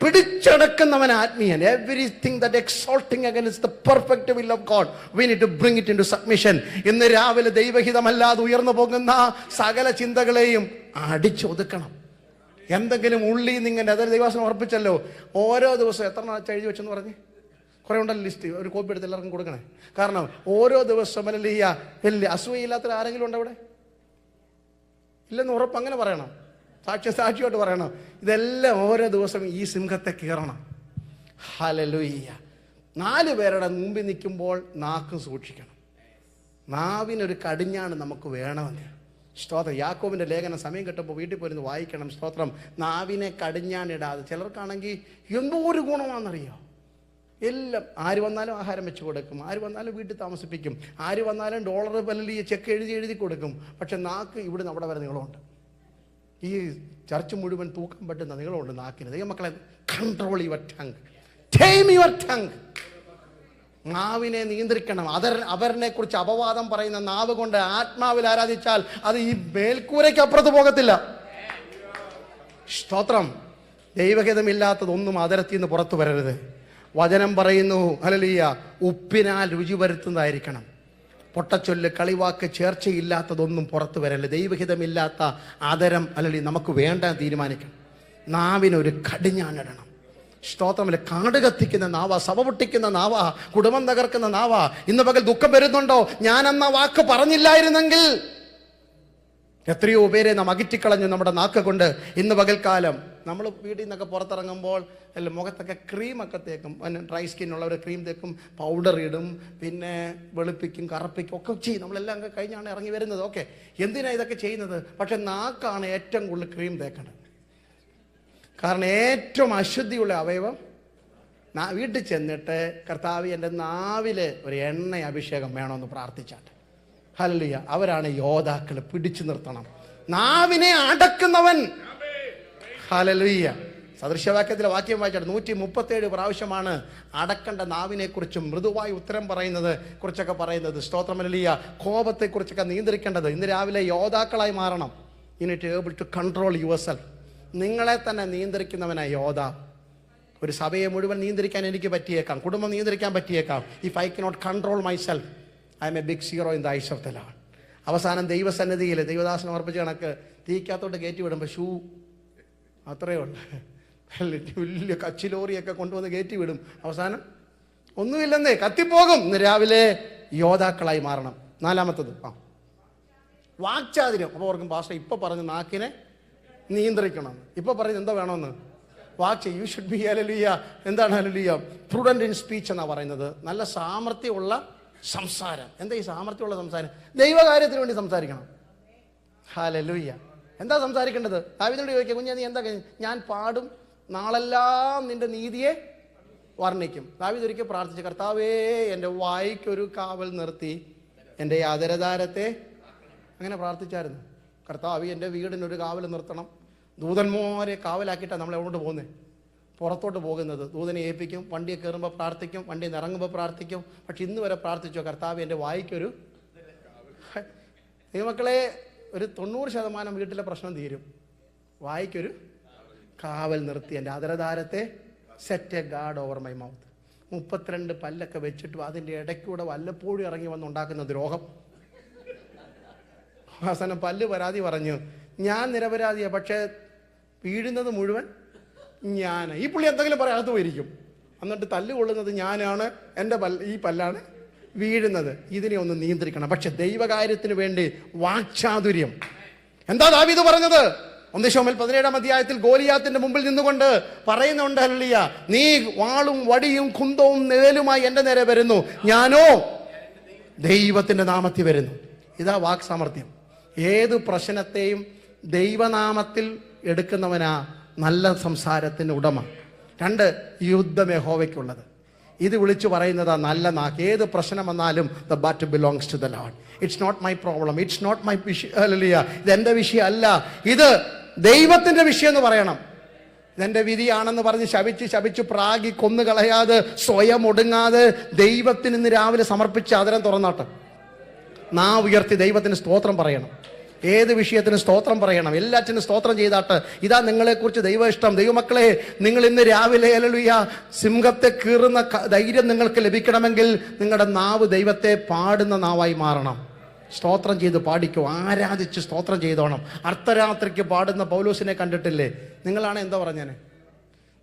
പിടിച്ചടക്കുന്നവൻ ആത്മീയൻ. Everything that exalting against the perfect will of God we need to bring it into submission. ഇന്ന് രാവിലെ ദൈവഹിതമല്ലാതെ ഉയർന്നു പോകുന്ന സകല ചിന്തകളെയും അടിച്ചൊതുക്കണം. എന്തെങ്കിലും ഉള്ളി നിങ്ങനെ അതായത് ദൈവവചനം ഉറപ്പിച്ചല്ലോ, ഓരോ ദിവസവും എത്ര എഴുതി വെച്ചെന്ന് പറഞ്ഞ് കുറേ ഉണ്ടല്ലോ ലിസ്റ്റ്. ഒരു കോപ്പി എടുത്ത് എല്ലാവർക്കും കൊടുക്കണേ. കാരണം ഓരോ ദിവസം വലിയ അസൂയയില്ലാത്ത ആരെങ്കിലും ഉണ്ടോ അവിടെ? ഇല്ലെന്ന് ഉറപ്പ് അങ്ങനെ പറയണം, സാക്ഷിയോട്ട് പറയണം. ഇതെല്ലാം ഓരോ ദിവസം ഈ സിംഹത്തെ കീറണം. ഹല്ലേലൂയ. 4 പേരുടെ മുമ്പിൽ നിൽക്കുമ്പോൾ നാക്കും സൂക്ഷിക്കണം. നാവിനൊരു കടിഞ്ഞാണ് നമുക്ക് വേണമെന്ന്. സ്തോത്രം. യാക്കോബിന്റെ ലേഖനം സമയം കിട്ടുമ്പോൾ വീട്ടിൽ പോയിരുന്ന് വായിക്കണം. സ്തോത്രം. നാവിനെ കടിഞ്ഞാണിടാതെ. ചിലർക്കാണെങ്കിൽ എന്തോ ഒരു ഗുണമാണെന്നറിയോ? എല്ലാം ആര് വന്നാലും ആഹാരം വെച്ച് കൊടുക്കും, ആര് വന്നാലും വീട്ടിൽ താമസിപ്പിക്കും, ആര് വന്നാലും ഡോളർ വലിയ ചെക്ക് എഴുതി കൊടുക്കും. പക്ഷെ നാക്ക് ഇവിടുന്ന് അവിടെ വരെ നീളമുണ്ട്. ഈ ചർച്ച മുഴുവൻ തൂക്കാൻ പറ്റുന്ന നീളമുണ്ട് നാക്കിന്. ദൈവമക്കളെ, control your tongue, term your tongue. നാവിനെ നിയന്ത്രിക്കണം. അവരിനെ കുറിച്ച് അപവാദം പറയുന്ന നാവ് കൊണ്ട് ആത്മാവിൽ ആരാധിച്ചാൽ അത് ഈ മേൽക്കൂരയ്ക്ക് അപ്പുറത്ത് പോകത്തില്ല. സ്തോത്രം. ദൈവഹിതമില്ലാത്തതൊന്നും അതരത്തിൽ നിന്ന് പുറത്തു വരരുത്. വചനം പറയുന്നു, ഹല്ലേലൂയ, ഉപ്പിനാൽ രുചി വരുത്തുന്നതായിരിക്കണം. പൊട്ടച്ചൊല്ല്, കളിവാക്ക്, ചേർച്ചയില്ലാത്തതൊന്നും പുറത്തു വരല്ലേ. ദൈവഹിതമില്ലാത്ത ആദരം അല്ലെങ്കിൽ നമുക്ക് വേണ്ട തീരുമാനിക്കണം. നാവിനൊരു കടിഞ്ഞാണിടണം. സ്തോത്രമില്ല. കാട് കത്തിക്കുന്ന നാവ, സഭ പൊട്ടിക്കുന്ന നാവ, കുടുംബം തകർക്കുന്ന നാവ. ഇന്ന് പകൽ ദുഃഖം വരുന്നുണ്ടോ? ഞാനെന്ന വാക്ക് പറഞ്ഞില്ലായിരുന്നെങ്കിൽ. എത്രയോ പേരെ നാം അകറ്റിക്കളഞ്ഞു നമ്മുടെ നാക്ക് കൊണ്ട്. ഇന്ന് പകൽക്കാലം നമ്മൾ വീട്ടിൽ നിന്നൊക്കെ പുറത്തിറങ്ങുമ്പോൾ അല്ല മുഖത്തൊക്കെ ക്രീമൊക്കെ തേക്കും. ഡ്രൈ സ്കിന്നുള്ളവർ ക്രീം തേക്കും, പൗഡർ ഇടും, പിന്നെ വെളുപ്പിക്കും, കറുപ്പിക്കും ഒക്കെ ചെയ്യും. നമ്മളെല്ലാം കഴിഞ്ഞാണ് ഇറങ്ങി വരുന്നത്. ഓക്കെ, എന്തിനാണ് ഇതൊക്കെ ചെയ്യുന്നത്? പക്ഷെ നാക്കാണ് ഏറ്റവും കൂടുതൽ ക്രീം തേക്കേണ്ടത്. കാരണം ഏറ്റവും അശുദ്ധിയുള്ള അവയവം. വീട്ടിൽ ചെന്നിട്ട് കർത്താവ് എൻ്റെ നാവിൽ ഒരു എണ്ണ അഭിഷേകം വേണമെന്ന് പ്രാർത്ഥിച്ചാട്ടെ. ഹല്ലേലൂയ. അവരാണ് യോദ്ധാക്കൾ. പിടിച്ചു നിർത്തണം. നാവിനെ അടക്കുന്നവൻ. ഹല്ലേലൂയ. സദൃശവാക്യത്തിലെ വാക്യം വായിച്ചാൽ 137 പ്രാവശ്യമാണ് അടക്കേണ്ട നാവിനെ കുറിച്ചും മൃദുവായി ഉത്തരം പറയുന്നത് കുറിച്ചൊക്കെ പറയുന്നത്. സ്തോത്രം. ഹല്ലേലൂയ. കോപത്തെക്കുറിച്ചൊക്കെ നിയന്ത്രിക്കേണ്ടത്. ഇന്ന് രാവിലെ യോദ്ധാക്കളായി മാറണം. You need to able to control your self. നിങ്ങളെ തന്നെ നിയന്ത്രിക്കുന്നവനായി യോദ്ധാ. ഒരു സഭയെ മുഴുവൻ നിയന്ത്രിക്കാൻ എനിക്ക് പറ്റിയേക്കാം, കുടുംബം നിയന്ത്രിക്കാൻ പറ്റിയേക്കാം. If I cannot control myself, I am a big zero in the eyes of the Lord. അവസാനം ദൈവസന്നിധിയിൽ ദൈവദാസനം അർപ്പിച്ച കണക്ക് തീക്കകത്തോട്ട് കയറ്റി വിടുമ്പോൾ ഷൂ അത്രയേ ഉള്ളൂ. വലിയ കച്ചിലോറിയൊക്കെ കൊണ്ടുവന്ന് കയറ്റി വിടും. അവസാനം ഒന്നുമില്ലെന്നേ, കത്തിപ്പോകും. ഇന്ന് രാവിലെ യോദ്ധാക്കളായി മാറണം. 4-മത്തത് വാക്ചാതുര്യം. അപ്പോൾ ഓർക്കും പാസ്റ്റർ ഇപ്പോൾ പറഞ്ഞ് നാക്കിനെ നിയന്ത്രിക്കണം. ഇപ്പോൾ പറയുന്നത് എന്താ വേണമെന്ന്? വാക്ക്. You should be hallelujah. എന്താണ് ഹല്ലേലൂയ? പ്രൂഡന്റ് ഇൻ സ്പീച്ച് എന്നാണ് പറയുന്നത്. നല്ല സാമർത്ഥ്യമുള്ള സംസാരം. എന്താ ഈ സാമർത്ഥ്യമുള്ള സംസാരം? ദൈവകാര്യത്തിന് വേണ്ടി സംസാരിക്കണം. ഹല്ലേലൂയ. എന്താ സംസാരിക്കേണ്ടത്? ദാവീദിനോട് ചോദിക്കുക, കുഞ്ഞാ നീ എന്താ? ഞാൻ പാടും, നാളെല്ലാം നിന്റെ നീതിയെ വർണ്ണിക്കും. ദാവീദ് ഒരിക്കൽ പ്രാർത്ഥിച്ചു, കർത്താവേ എൻ്റെ വായ്ക്കൊരു കാവൽ നിർത്തി എൻ്റെ ആദരധാരത്തെ. അങ്ങനെ പ്രാർത്ഥിച്ചായിരുന്നു. കർത്താവ് എൻ്റെ വീടിനൊരു കാവൽ നിർത്തണം. ദൂതന്മാരെ കാവലാക്കിയിട്ടാണ് നമ്മൾ എവിടെ പോകുന്നത്? പുറത്തോട്ട് പോകുന്നത്. ദൂതനെ ഏൽപ്പിക്കും, വണ്ടിയെ കയറുമ്പോൾ പ്രാർത്ഥിക്കും, വണ്ടിയിൽ നിന്ന് ഇറങ്ങുമ്പോൾ പ്രാർത്ഥിക്കും. പക്ഷെ ഇന്ന് വരെ പ്രാർത്ഥിച്ചോ, കർത്താവ് എൻ്റെ വായിക്കൊരു. മക്കളെ, ഒരു 90% വീട്ടിലെ പ്രശ്നം തീരും. വായിക്കൊരു കാവൽ നിർത്തി എൻ്റെ ആദരധാരത്തെ. Set a guard over my mouth. 32 പല്ലൊക്കെ വെച്ചിട്ട് അതിൻ്റെ ഇടയ്ക്കൂടെ വല്ലപ്പോഴും ഇറങ്ങി വന്നുണ്ടാക്കുന്ന ദ്രോഹം. അവസാനം പല്ല് പരാതി പറഞ്ഞു, ഞാൻ നിരപരാധിയാണ്, പക്ഷേ വീഴുന്നത് മുഴുവൻ ഈ പുള്ളി എന്തെങ്കിലും പറയാം അകത്ത് പോയിരിക്കും. എന്നിട്ട് തല്ലുകൊള്ളുന്നത് ഞാനാണ്, എൻ്റെ ഈ പല്ലാണ് വീഴുന്നത്. ഇതിനെ ഒന്ന് നിയന്ത്രിക്കണം. പക്ഷെ ദൈവകാര്യത്തിന് വേണ്ടി വാക്ചാതുര്യം. എന്താ ദാവീദ് പറഞ്ഞത്? 1 ശമൂവേൽ 17-ാം അധ്യായത്തിൽ ഗോലിയാത്തിന്റെ മുമ്പിൽ നിന്നുകൊണ്ട് പറയുന്നുണ്ട്, ഹല്ലേലൂയ, നീ വാളും വടിയും കുന്തവും നിഴലുമായി എൻ്റെ നേരെ വരുന്നു, ഞാനോ ദൈവത്തിന്റെ നാമത്തിൽ വരുന്നു. ഇതാ വാക് സാമർത്ഥ്യം. ഏത് പ്രശ്നത്തെയും ദൈവനാമത്തിൽ എടുക്കുന്നവനാ നല്ല സംസാരത്തിന് ഉടമ. 2, യുദ്ധം യഹോവയ്ക്കുള്ളത്. ഇത് വിളിച്ചു പറയുന്നതാ നല്ല നാക്ക്. ഏത് പ്രശ്നം വന്നാലും the battle belongs to the lord. It's not my problem, it's not my വിഷയം, ഹല്ലേലൂയ, ഇതെന്റെ വിഷയമല്ല, ഇത് ദൈവത്തിന്റെ വിഷയം എന്ന് പറയണം. ഇതെന്റെ വിധിയാണെന്ന് പറഞ്ഞ് ശപിച്ച് പ്രാഗി കൊന്നു കളയാതെ, സ്വയം ഒടുങ്ങാതെ ദൈവത്തിന് ഇന്ന് രാവിലെ സമർപ്പിച്ച് ആദരം തുറന്നാട്ട് നാവ് ഉയർത്തി ദൈവത്തിന് സ്തോത്രം പറയണം. ഏത് വിഷയത്തിന് സ്തോത്രം പറയണം, എല്ലാറ്റിനും സ്തോത്രം ചെയ്താട്ട്. ഇതാ നിങ്ങളെക്കുറിച്ച് ദൈവ ഇഷ്ടം. ദൈവമക്കളെ, നിങ്ങൾ ഇന്ന് രാവിലെ ഹല്ലേലൂയ സിംഹത്തെ കീറുന്ന ധൈര്യം നിങ്ങൾക്ക് ലഭിക്കണമെങ്കിൽ നിങ്ങളുടെ നാവ് ദൈവത്തെ പാടുന്ന നാവായി മാറണം. സ്തോത്രം ചെയ്ത് പാടിക്കോ, ആരാധിച്ച് സ്തോത്രം ചെയ്തോണം. അർദ്ധരാത്രിക്ക് പാടുന്ന പൗലോസിനെ കണ്ടിട്ടില്ലേ? നിങ്ങളാണ് എന്തോ പറഞ്ഞേനെ,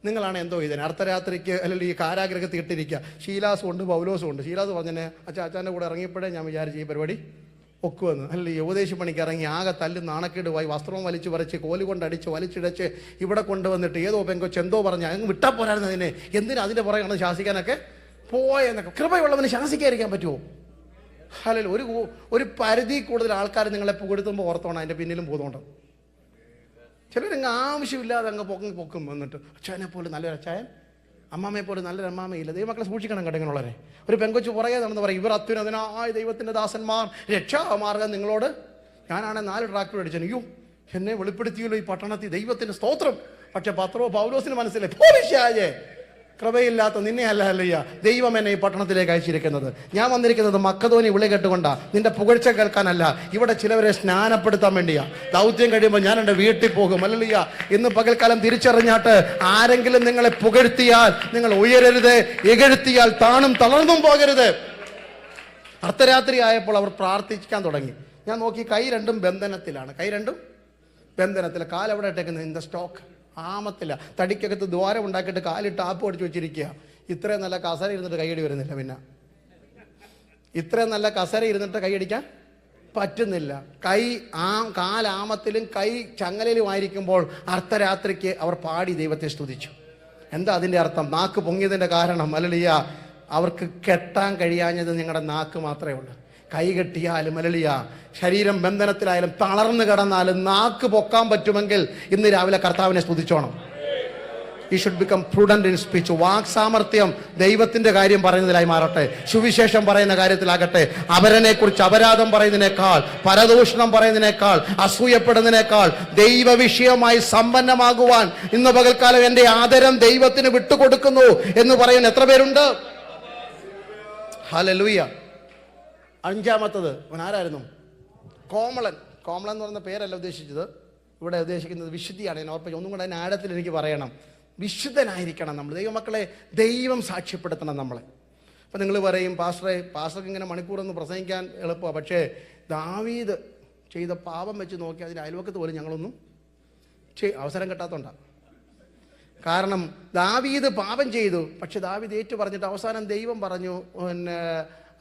നിങ്ങളാണ് എന്തോ ഇതിനെ അർദ്ധരാത്രിക്ക് അല്ലെങ്കിൽ ഈ കാരാഗ്രഹത്തിൽ ഇട്ടിരിക്കുക. ശീലാസും ഉണ്ട്, പൗലോസും ഉണ്ട്. ശീലാസ് പറഞ്ഞേ, അച്ഛൻ്റെ കൂടെ ഇറങ്ങിയപ്പോഴേ ഞാൻ വിചാരിച്ചു ഈ പരിപാടി ഒക്കുവെന്ന്. അല്ല, ഈ ഉപദേശ പണിക്ക് ഇറങ്ങി ആകെ തല്ല് നാണക്കേടുമായി, വസ്ത്രവും വലിച്ചു പറിച്ച് കോല് കൊണ്ടടിച്ച് വലിച്ചിടച്ച് ഇവിടെ കൊണ്ടുവന്നിട്ട് ഏതോ പെങ്കൊച്ച് എന്തോ പറഞ്ഞ് അങ്ങ് വിട്ടാൽ പോരായിരുന്നു. അതിനെ എന്തിനാ അതിൻ്റെ പുറകെ ശാസിക്കാനൊക്കെ പോയെന്നൊക്കെ. കൃപയുള്ളവന് ശാസിക്കാതിരിക്കാൻ പറ്റുമോ? അല്ലെങ്കിൽ ഒരു പരിധി കൂടുതൽ ആൾക്കാർ നിങ്ങളെ പുകഴ്ത്തുമ്പോൾ ഓർത്തോണം അതിൻ്റെ പിന്നിലും പോകുന്നുണ്ട്. ചിലരങ്ങ് ആവശ്യമില്ലാതെ അങ്ങ് പൊക്കും വന്നിട്ട് അച്ഛനെ പോലെ നല്ലൊരു അച്ചായൻ, അമ്മാമ്മയെ പോലെ നല്ലൊരു അമ്മാമ്മയില്ല. ദൈവമക്കളെ സൂക്ഷിക്കണം കേട്ടോ. ഇങ്ങനെയുള്ളവരെ ഒരു പെങ്കൊച്ചു പുറകെ നടന്ന് പറയും, ഇവർ അത്യുന്നതനായ ദൈവത്തിൻ്റെ ദാസന്മാർ, രക്ഷാമാർഗം നിങ്ങളോട്. ഞാനാണ് 4 ട്രാക്ടർ അടിച്ചത്. അയ്യോ, എന്നെ വെളിപ്പെടുത്തിയല്ലോ ഈ പട്ടണത്തിൽ, ദൈവത്തിന് സ്തോത്രം. പക്ഷെ പൗലോസിന് മനസ്സിലായി, പോലീശായേ കൃപയില്ലാത്ത നിന്നെ അല്ല, ഹല്ലേലൂയ, ദൈവം എന്നെ ഈ പട്ടണത്തിലേക്ക് അയച്ചിരിക്കുന്നത്. ഞാൻ വന്നിരിക്കുന്നത് മക്കതോനി വിളി കേട്ടുകൊണ്ടാ, നിന്റെ പുകഴ്ച കേൾക്കാനല്ല. ഇവിടെ ചിലവരെ സ്നാനപ്പെടുത്താൻ വേണ്ടിയാ. ദൗത്യം കഴിയുമ്പോൾ ഞാൻ എൻ്റെ വീട്ടിൽ പോകും. ഹല്ലേലൂയ, ഇന്ന് പകൽക്കാലം തിരിച്ചറിഞ്ഞാട്ട് ആരെങ്കിലും നിങ്ങളെ പുകഴ്ത്തിയാൽ നിങ്ങൾ ഉയരരുത്, ഇകഴ്ത്തിയാൽ താണും തളർന്നും പോകരുത്. അർദ്ധരാത്രി ആയപ്പോൾ അവർ പ്രാർത്ഥിക്കാൻ തുടങ്ങി. ഞാൻ നോക്കി, കൈ രണ്ടും ബന്ധനത്തിലാണ്. കൈ രണ്ടും ബന്ധനത്തിൽ. കാലെവിടെ ഇട്ടേക്കുന്നത്? ഇൻ ദ സ്റ്റോക്ക്, ആമത്തില്ല. തടിക്കകത്ത് ദ്വാരം ഉണ്ടാക്കിയിട്ട് കാലിട്ട് ആപ്പ് അടിച്ചു വെച്ചിരിക്കുക. ഇത്രയും നല്ല കസര ഇരുന്നിട്ട് കൈയടി വരുന്നില്ല. പിന്നെ ഇത്രയും നല്ല കസര ഇരുന്നിട്ട് കൈയടിക്കാൻ പറ്റുന്നില്ല. കാലാമത്തിലും കൈ ചങ്ങലയിലുമായിരിക്കുമ്പോൾ അർദ്ധരാത്രിക്ക് അവർ പാടി ദൈവത്തെ സ്തുതിച്ചു. എന്താ അതിൻ്റെ അർത്ഥം? നാക്ക് പൊങ്ങിയതിൻ്റെ കാരണം, ഹല്ലേലൂയ, അവർക്ക് കെട്ടാൻ കഴിയാഞ്ഞത് നിങ്ങളുടെ നാക്ക് മാത്രമേ ഉള്ളൂ. കൈ കെട്ടിയാലും ഹല്ലേലൂയ, ശരീരം ബന്ധനത്തിലായാലും തളർന്നു കിടന്നാലും നാക്ക് പൊക്കാൻ പറ്റുമെങ്കിൽ ഇന്ന് രാവിലെ കർത്താവിനെ സ്തുതിച്ചോണം. You should become prudent in speech. വാക് സാമർത്ഥ്യം ദൈവത്തിന്റെ കാര്യം പറയുന്നതിലായി മാറട്ടെ. സുവിശേഷം പറയുന്ന കാര്യത്തിലാകട്ടെ. അവരനെ കുറിച്ച് അപരാധം പറയുന്നതിനേക്കാൾ, പരദൂഷണം പറയുന്നതിനേക്കാൾ, അസൂയപ്പെടുന്നതിനേക്കാൾ ദൈവ വിഷയമായി സമ്പന്നമാകുവാൻ ഇന്ന് പകൽക്കാലം എൻ്റെ ആദരം ദൈവത്തിന് വിട്ടുകൊടുക്കുന്നു എന്ന് പറയുന്ന എത്ര പേരുണ്ട്? ഹല്ലേലൂയ. 5-ാമത്തത് ആരായിരുന്നു? കോമളൻ. കോമളൻ എന്ന് പറയുന്ന പേരല്ല ഉദ്ദേശിച്ചത്. ഇവിടെ ഉദ്ദേശിക്കുന്നത് വിശുദ്ധിയാണ്. ഞാൻ ഓർപ്പിച്ചു. ഒന്നും കൂടെ അതിന് ആഴത്തിൽ എനിക്ക് പറയണം. വിശുദ്ധനായിരിക്കണം നമ്മൾ. ദൈവമക്കളെ, ദൈവം സാക്ഷ്യപ്പെടുത്തണം നമ്മളെ. അപ്പം നിങ്ങൾ പറയും, പാസ്റ്റർക്ക് ഇങ്ങനെ മണിക്കൂറൊന്ന് പ്രസംഗിക്കാൻ എളുപ്പമാണ്. പക്ഷേ ദാവീദ് ചെയ്ത പാപം വെച്ച് നോക്കി അതിൻ്റെ അയൽവക്കത്ത് പോലും ഞങ്ങളൊന്നും അവസരം കിട്ടാത്തതുകൊണ്ടാണ്. കാരണം ദാവീദ് പാപം ചെയ്തു. പക്ഷെ ദാവീദ് ഏറ്റു പറഞ്ഞിട്ട് അവസാനം ദൈവം പറഞ്ഞു, പിന്നെ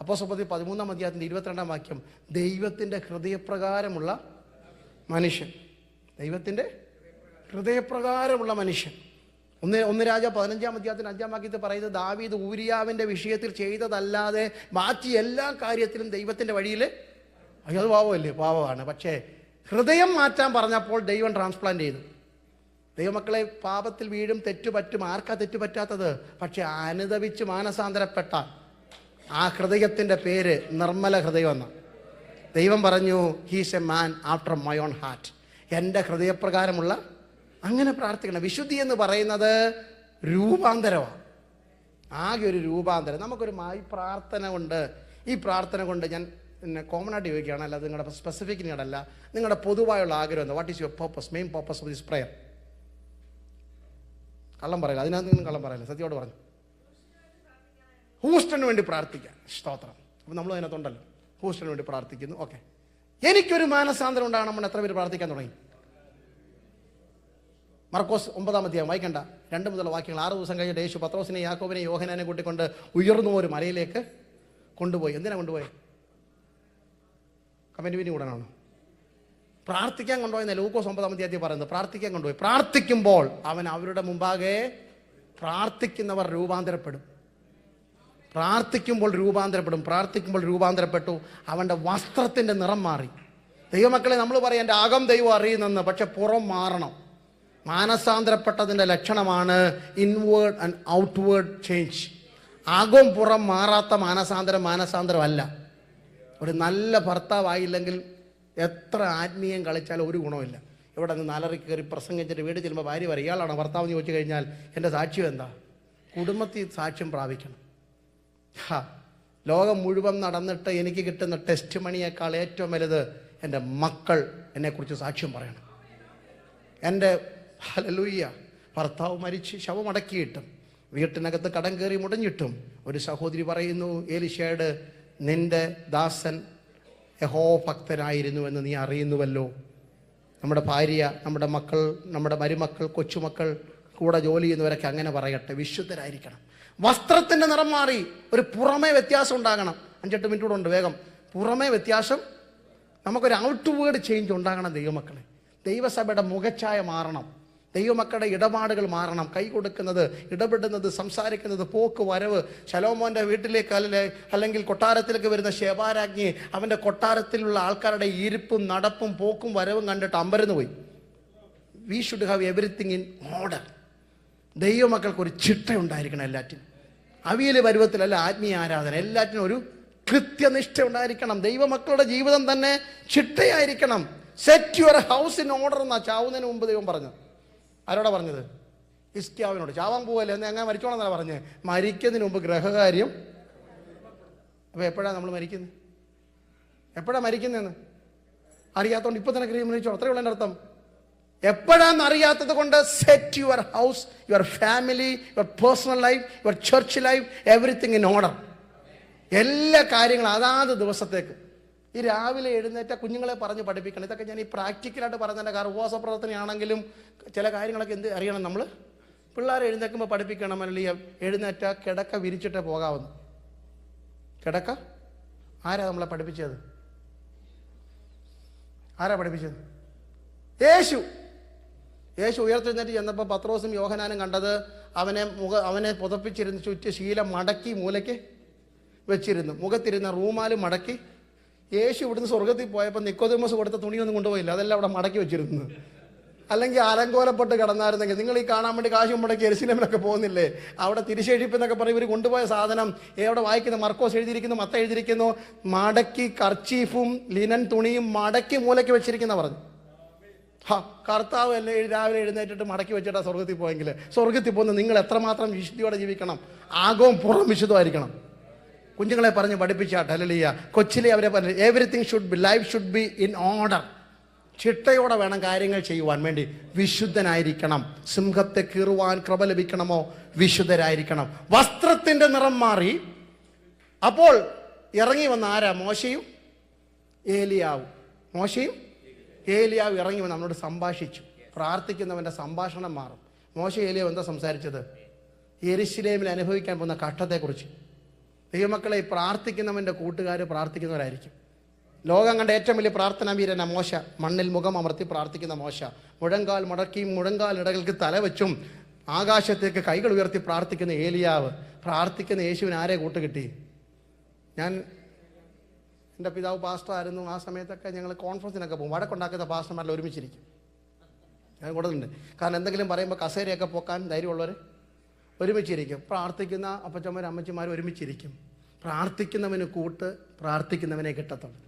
അപ്പോസ്തലപ്രവൃത്തി 13-ാം അധ്യായത്തിൻ്റെ 22-ാം വാക്യം, ദൈവത്തിൻ്റെ ഹൃദയപ്രകാരമുള്ള മനുഷ്യൻ. ദൈവത്തിൻ്റെ ഹൃദയപ്രകാരമുള്ള മനുഷ്യൻ. 1 രാജ 15-ാം അധ്യായത്തിന് 5-ാം വാക്യത്തിൽ പറയുന്നത്, ദാവീദ് ഊരിയാവിൻ്റെ വിഷയത്തിൽ ചെയ്തതല്ലാതെ ബാക്കി എല്ലാ കാര്യത്തിലും ദൈവത്തിൻ്റെ വഴിയിൽ. അത് പാവമല്ലേ? പാവമാണ്. പക്ഷേ ഹൃദയം മാറ്റാൻ പറഞ്ഞപ്പോൾ ദൈവം ട്രാൻസ്പ്ലാന്റ് ചെയ്തു. ദൈവമക്കളെ, പാപത്തിൽ വീഴും, തെറ്റുപറ്റും. ആർക്കാ തെറ്റുപറ്റാത്തത്? പക്ഷെ അനുദപിച്ച് മാനസാന്തരപ്പെട്ടാൽ ആ ഹൃദയത്തിൻ്റെ പേര് നിർമ്മല ഹൃദയം എന്ന. ദൈവം പറഞ്ഞു, he's a man after my own heart. എൻ്റെ ഹൃദയപ്രകാരമുള്ള. അങ്ങനെ പ്രാർത്ഥിക്കണം. വിശുദ്ധി എന്ന് പറയുന്നത് രൂപാന്തരമാണ്. ആകെ ഒരു രൂപാന്തരം. നമുക്കൊരു പ്രാർത്ഥന കൊണ്ട്, ഈ പ്രാർത്ഥന കൊണ്ട് ഞാൻ പിന്നെ കോമൺ ആയിട്ട് ചോദിക്കുകയാണ്, അല്ലാതെ നിങ്ങളുടെ സ്പെസിഫിക് നീടല്ല, നിങ്ങളുടെ പൊതുവായുള്ള ആഗ്രഹം എന്താ? What is your purpose, main purpose of this prayer? കള്ളം പറയില്ല, അതിനകത്ത് നിന്നും കള്ളം പറയില്ല, സത്യത്തോട് പറഞ്ഞു. ഹൂസ്റ്റന് വേണ്ടി പ്രാർത്ഥിക്കാൻ. സ്തോത്രം. അപ്പം നമ്മൾ അതിനകത്തുണ്ടല്ലോ, ഹൂസ്റ്റന് വേണ്ടി പ്രാർത്ഥിക്കുന്നു. ഓക്കെ, എനിക്കൊരു മാനസാന്തരം ഉണ്ടാകണം. എത്ര പേര് പ്രാർത്ഥിക്കാൻ തുടങ്ങി? മർക്കോസ് 9-ാം അധ്യായം വായിക്കണ്ട, 2 മുതൽ വാക്യങ്ങൾ. 6 ദിവസം കഴിഞ്ഞിട്ട് യേശു പത്രോസിനെ യാക്കോബിനെ യോഹന്നാനെ കൂട്ടിക്കൊണ്ട് ഉയർന്നു ഒരു മലയിലേക്ക് കൊണ്ടുപോയി. എന്തിനാ കൊണ്ടുപോയി? കമന്റ് പിന്നെ ഉടനാണ് പ്രാർത്ഥിക്കാൻ കൊണ്ടുപോയെന്ന് ലൂക്കോസ് 9-ാം അധ്യായത്തിൽ പറയുന്നത്. പ്രാർത്ഥിക്കാൻ കൊണ്ടുപോയി. പ്രാർത്ഥിക്കുമ്പോൾ അവൻ അവരുടെ മുമ്പാകെ പ്രാർത്ഥിക്കുന്നവർ രൂപാന്തരപ്പെടും. പ്രാർത്ഥിക്കുമ്പോൾ രൂപാന്തരപ്പെട്ടു. അവൻ്റെ വസ്ത്രത്തിൻ്റെ നിറം മാറി. ദൈവമക്കളെ, നമ്മൾ പറയാം എൻ്റെ അകം ദൈവം അറിയുന്നെന്ന്, പക്ഷെ പുറം മാറണം. മാനസാന്തരപ്പെട്ടതിൻ്റെ ലക്ഷണമാണ് ഇൻവേർഡ് ആൻഡ് ഔട്ട്വേർഡ് ചേഞ്ച്. അകം പുറം മാറാത്ത മാനസാന്തരമല്ല. ഒരു നല്ല ഭർത്താവായില്ലെങ്കിൽ എത്ര ആത്മീയം കളിച്ചാലും ഒരു ഗുണമില്ല. ഇവിടെ നിന്ന് നാലരയ്ക്ക് കയറി പ്രസംഗിച്ചിട്ട് വീട് ചെല്ലുമ്പോൾ ഭാര്യ പറയും ഇയാളാണോ ഭർത്താവ് എന്ന് ചോദിച്ചു കഴിഞ്ഞാൽ എൻ്റെ സാക്ഷ്യം എന്താ? കുടുംബത്തിൽ സാക്ഷ്യം പ്രാപിക്കണം. ലോകം മുഴുവൻ നടന്നിട്ട് എനിക്ക് കിട്ടുന്ന ടെസ്റ്റ് മണിയേക്കാൾ ഏറ്റവും വലുത് എൻ്റെ മക്കൾ എന്നെക്കുറിച്ച് സാക്ഷ്യം പറയണം. എൻ്റെ ഹല്ലേലൂയ ഭർത്താവ് മരിച്ച് ശവമടക്കിയിട്ടും വീട്ടിനകത്ത് കടം കയറി മുടഞ്ഞിട്ടും ഒരു സഹോദരി പറയുന്നു, എലീശയോട് നിന്റെ ദാസൻ യഹോഭക്തനായിരുന്നു എന്ന് നീ അറിയുന്നുവല്ലോ. നമ്മുടെ ഭാര്യ, നമ്മുടെ മക്കൾ, നമ്മുടെ മരുമക്കൾ, കൊച്ചുമക്കൾ, കൂടെ ജോലി ചെയ്യുന്നവരൊക്കെ അങ്ങനെ പറയട്ടെ. വിശുദ്ധരായിരിക്കണം. വസ്ത്രത്തിൻ്റെ നിറം മാറി. ഒരു പുറമേ വ്യത്യാസം ഉണ്ടാകണം. 5-8 മിനിറ്റ് കൂടെ ഉണ്ട്, വേഗം. പുറമേ വ്യത്യാസം, നമുക്കൊരു ഔട്ട്വേർഡ് ചേഞ്ച് ഉണ്ടാകണം. ദൈവമക്കളെ, ദൈവസഭയുടെ മുഖച്ഛായ മാറണം. ദൈവമക്കളുടെ ഇടപാടുകൾ മാറണം. കൈ കൊടുക്കുന്നത്, ഇടപെടുന്നത്, സംസാരിക്കുന്നത്, പോക്ക് വരവ്. ശലോമോൻ്റെ വീട്ടിലേക്ക് അല്ലെങ്കിൽ കൊട്ടാരത്തിലേക്ക് വരുന്ന ശേബാരാജ്ഞി അവൻ്റെ കൊട്ടാരത്തിലുള്ള ആൾക്കാരുടെ ഇരിപ്പും നടപ്പും പോക്കും വരവും കണ്ടിട്ട് അമ്പരന്ന് പോയി. We should have everything in order. ദൈവമക്കൾക്ക് ഒരു ചിട്ട ഉണ്ടായിരിക്കണം. എല്ലാറ്റിനും അവിയൽ പരുവത്തിലല്ല ആത്മീയ ആരാധന. എല്ലാറ്റിനും ഒരു കൃത്യനിഷ്ഠ ഉണ്ടായിരിക്കണം. ദൈവമക്കളുടെ ജീവിതം തന്നെ ചിട്ടയായിരിക്കണം. Set your house in order എന്നാ ചാവുന്നതിന് മുമ്പ് ദൈവം പറഞ്ഞത്. ആരോടാ പറഞ്ഞത്? ഹിസ്കിയാവിനോട്. ചാവാൻ പോവല്ലേ എന്ന് എങ്ങനെ മരിച്ചോളെന്നാണ് പറഞ്ഞത്. മരിക്കുന്നതിന് മുമ്പ് ഗ്രഹകാര്യം. അപ്പോൾ എപ്പോഴാണ് നമ്മൾ മരിക്കുന്നത്? എപ്പോഴാണ് മരിക്കുന്നതെന്ന് അറിയാത്തതുകൊണ്ട് ഇപ്പം തന്നെ ക്രിയ മരിച്ചോ, അത്രയേ ഉള്ളൂ എൻ്റെ അർത്ഥം. എപ്പോഴാണെന്ന് അറിയാത്തത് കൊണ്ട് set your house, your family, your personal life, your church life, everything in order. എല്ലാ കാര്യങ്ങളും അതാത് ദിവസത്തേക്ക്. ഈ രാവിലെ എഴുന്നേറ്റ കുഞ്ഞുങ്ങളെ പറഞ്ഞ് പഠിപ്പിക്കണം. ഇതൊക്കെ ഞാൻ ഈ പ്രാക്ടിക്കലായിട്ട് പറഞ്ഞതിൻ്റെ കാരണം ഉപവാസ പ്രവർത്തനയാണെങ്കിലും ചില കാര്യങ്ങളൊക്കെ എന്ത് അറിയണം നമ്മൾ. പിള്ളേരെ എഴുന്നേൽക്കുമ്പോൾ പഠിപ്പിക്കണം. അല്ലെങ്കിൽ എഴുന്നേറ്റ കിടക്ക വിരിച്ചിട്ടേ പോകാവുന്നു. കിടക്ക ആരാ നമ്മളെ പഠിപ്പിച്ചത്? ആരാ പഠിപ്പിച്ചത്? യേശു ഉയർത്തെഴുന്നേറ്റ് ചെന്നപ്പോൾ പത്രോസും യോഹന്നാനും കണ്ടത് അവനെ പുതപ്പിച്ചിരുന്ന് ചുറ്റി ശീലം മടക്കി മൂലയ്ക്ക് വെച്ചിരുന്നു. മുഖത്തിരുന്ന റൂമാലും മടക്കി. യേശു ഇവിടുന്ന് സ്വർഗത്തിൽ പോയപ്പോൾ നിക്കോദെമോസ് കൊടുത്ത തുണിയൊന്നും കൊണ്ടുപോയില്ല, അതെല്ലാം അവിടെ മടക്കി വെച്ചിരുന്നു. അല്ലെങ്കിൽ അലങ്കോലപ്പെട്ട് കിടന്നായിരുന്നെങ്കിൽ നിങ്ങൾ ഈ കാണാൻ വേണ്ടി കാശ് മുടക്കി യെരുശലേമിലൊക്കെ പോകുന്നില്ലേ? അവിടെ തിരിശേഷിപ്പെന്നൊക്കെ പറയും. ഇവർ കൊണ്ടുപോയ സാധനം എവിടെ വായിക്കുന്നു? മർക്കോസ് എഴുതിയിരിക്കുന്നു, മത്ത എഴുതിയിരിക്കുന്നു. മടക്കി കർച്ചീഫും ലിനൻ തുണിയും മടക്കി മൂലയ്ക്ക് വെച്ചിരിക്കുന്ന പറഞ്ഞു. കർത്താവ് അല്ലേ രാവിലെ എഴുന്നേറ്റിട്ട് മടക്കി വെച്ചിട്ടാ സ്വർഗത്തിൽ പോയെങ്കിൽ? സ്വർഗത്തിൽ പോകുന്ന നിങ്ങൾ എത്രമാത്രം വിശുദ്ധിയോടെ ജീവിക്കണം. ആകവും പുറം വിശുദ്ധമായിരിക്കണം. കുഞ്ഞുങ്ങളെ പറഞ്ഞ് പഠിപ്പിച്ചാട്ടെ. ഹല്ലേലൂയ. കൊച്ചിലെ അവരെ പറഞ്ഞു everything should be, life should be in order. ചിട്ടയോടെ വേണം കാര്യങ്ങൾ ചെയ്യുവാൻ വേണ്ടി. വിശുദ്ധനായിരിക്കണം. സിംഹത്തെ കീറുവാൻ കൃപ ലഭിക്കണമോ? വിശുദ്ധരായിരിക്കണം. വസ്ത്രത്തിൻ്റെ നിറം മാറി. അപ്പോൾ ഇറങ്ങി വന്ന ആരാ? മോശയും ഏലിയാവും. ഏലിയാവ് ഇറങ്ങി വന്ന് നമ്മളോട് സംഭാഷിച്ചു. പ്രാർത്ഥിക്കുന്നവൻ്റെ സംഭാഷണം മാറും. മോശ ഏലിയാവ് എന്താ സംസാരിച്ചത്? യെരുശലേമിൽ അനുഭവിക്കാൻ പോകുന്ന കഷ്ടത്തെക്കുറിച്ച്. ദൈവമക്കളെ, പ്രാർത്ഥിക്കുന്നവൻ്റെ കൂട്ടുകാർ പ്രാർത്ഥിക്കുന്നവരായിരിക്കും. ലോകം കണ്ട ഏറ്റവും വലിയ പ്രാർത്ഥനാ വീരനാ മോശ. മണ്ണിൽ മുഖം അമർത്തി പ്രാർത്ഥിക്കുന്ന മോശ. മുഴങ്കാൽ മടക്കിയും മുഴങ്കാൽ ഇടകൾക്ക് തല വെച്ചും ആകാശത്തേക്ക് കൈകൾ ഉയർത്തി പ്രാർത്ഥിക്കുന്ന ഏലിയാവ്. പ്രാർത്ഥിക്കുന്ന യേശുവിന് ആരെ കൂട്ടുകിട്ടി? എൻ്റെ പിതാവ് പാസ്റ്ററായിരുന്നു. ആ സമയത്തൊക്കെ ഞങ്ങൾ കോൺഫറൻസിനൊക്കെ പോകും. വടക്കുണ്ടാക്കുന്ന പാസ്റ്റർമാരെല്ലാം ഒരുമിച്ചിരിക്കും. ഞാൻ കൂടുതലുണ്ട്. കാരണം എന്തെങ്കിലും പറയുമ്പോൾ കസേരയൊക്കെ പോക്കാൻ ധൈര്യമുള്ളവർ ഒരുമിച്ചിരിക്കും. പ്രാർത്ഥിക്കുന്ന അപ്പച്ചന്മാരും അമ്മച്ചിമാരും ഒരുമിച്ചിരിക്കും. പ്രാർത്ഥിക്കുന്നവന് കൂട്ട്, പ്രാർത്ഥിക്കുന്നവനെ കിട്ടത്തുള്ളൂ.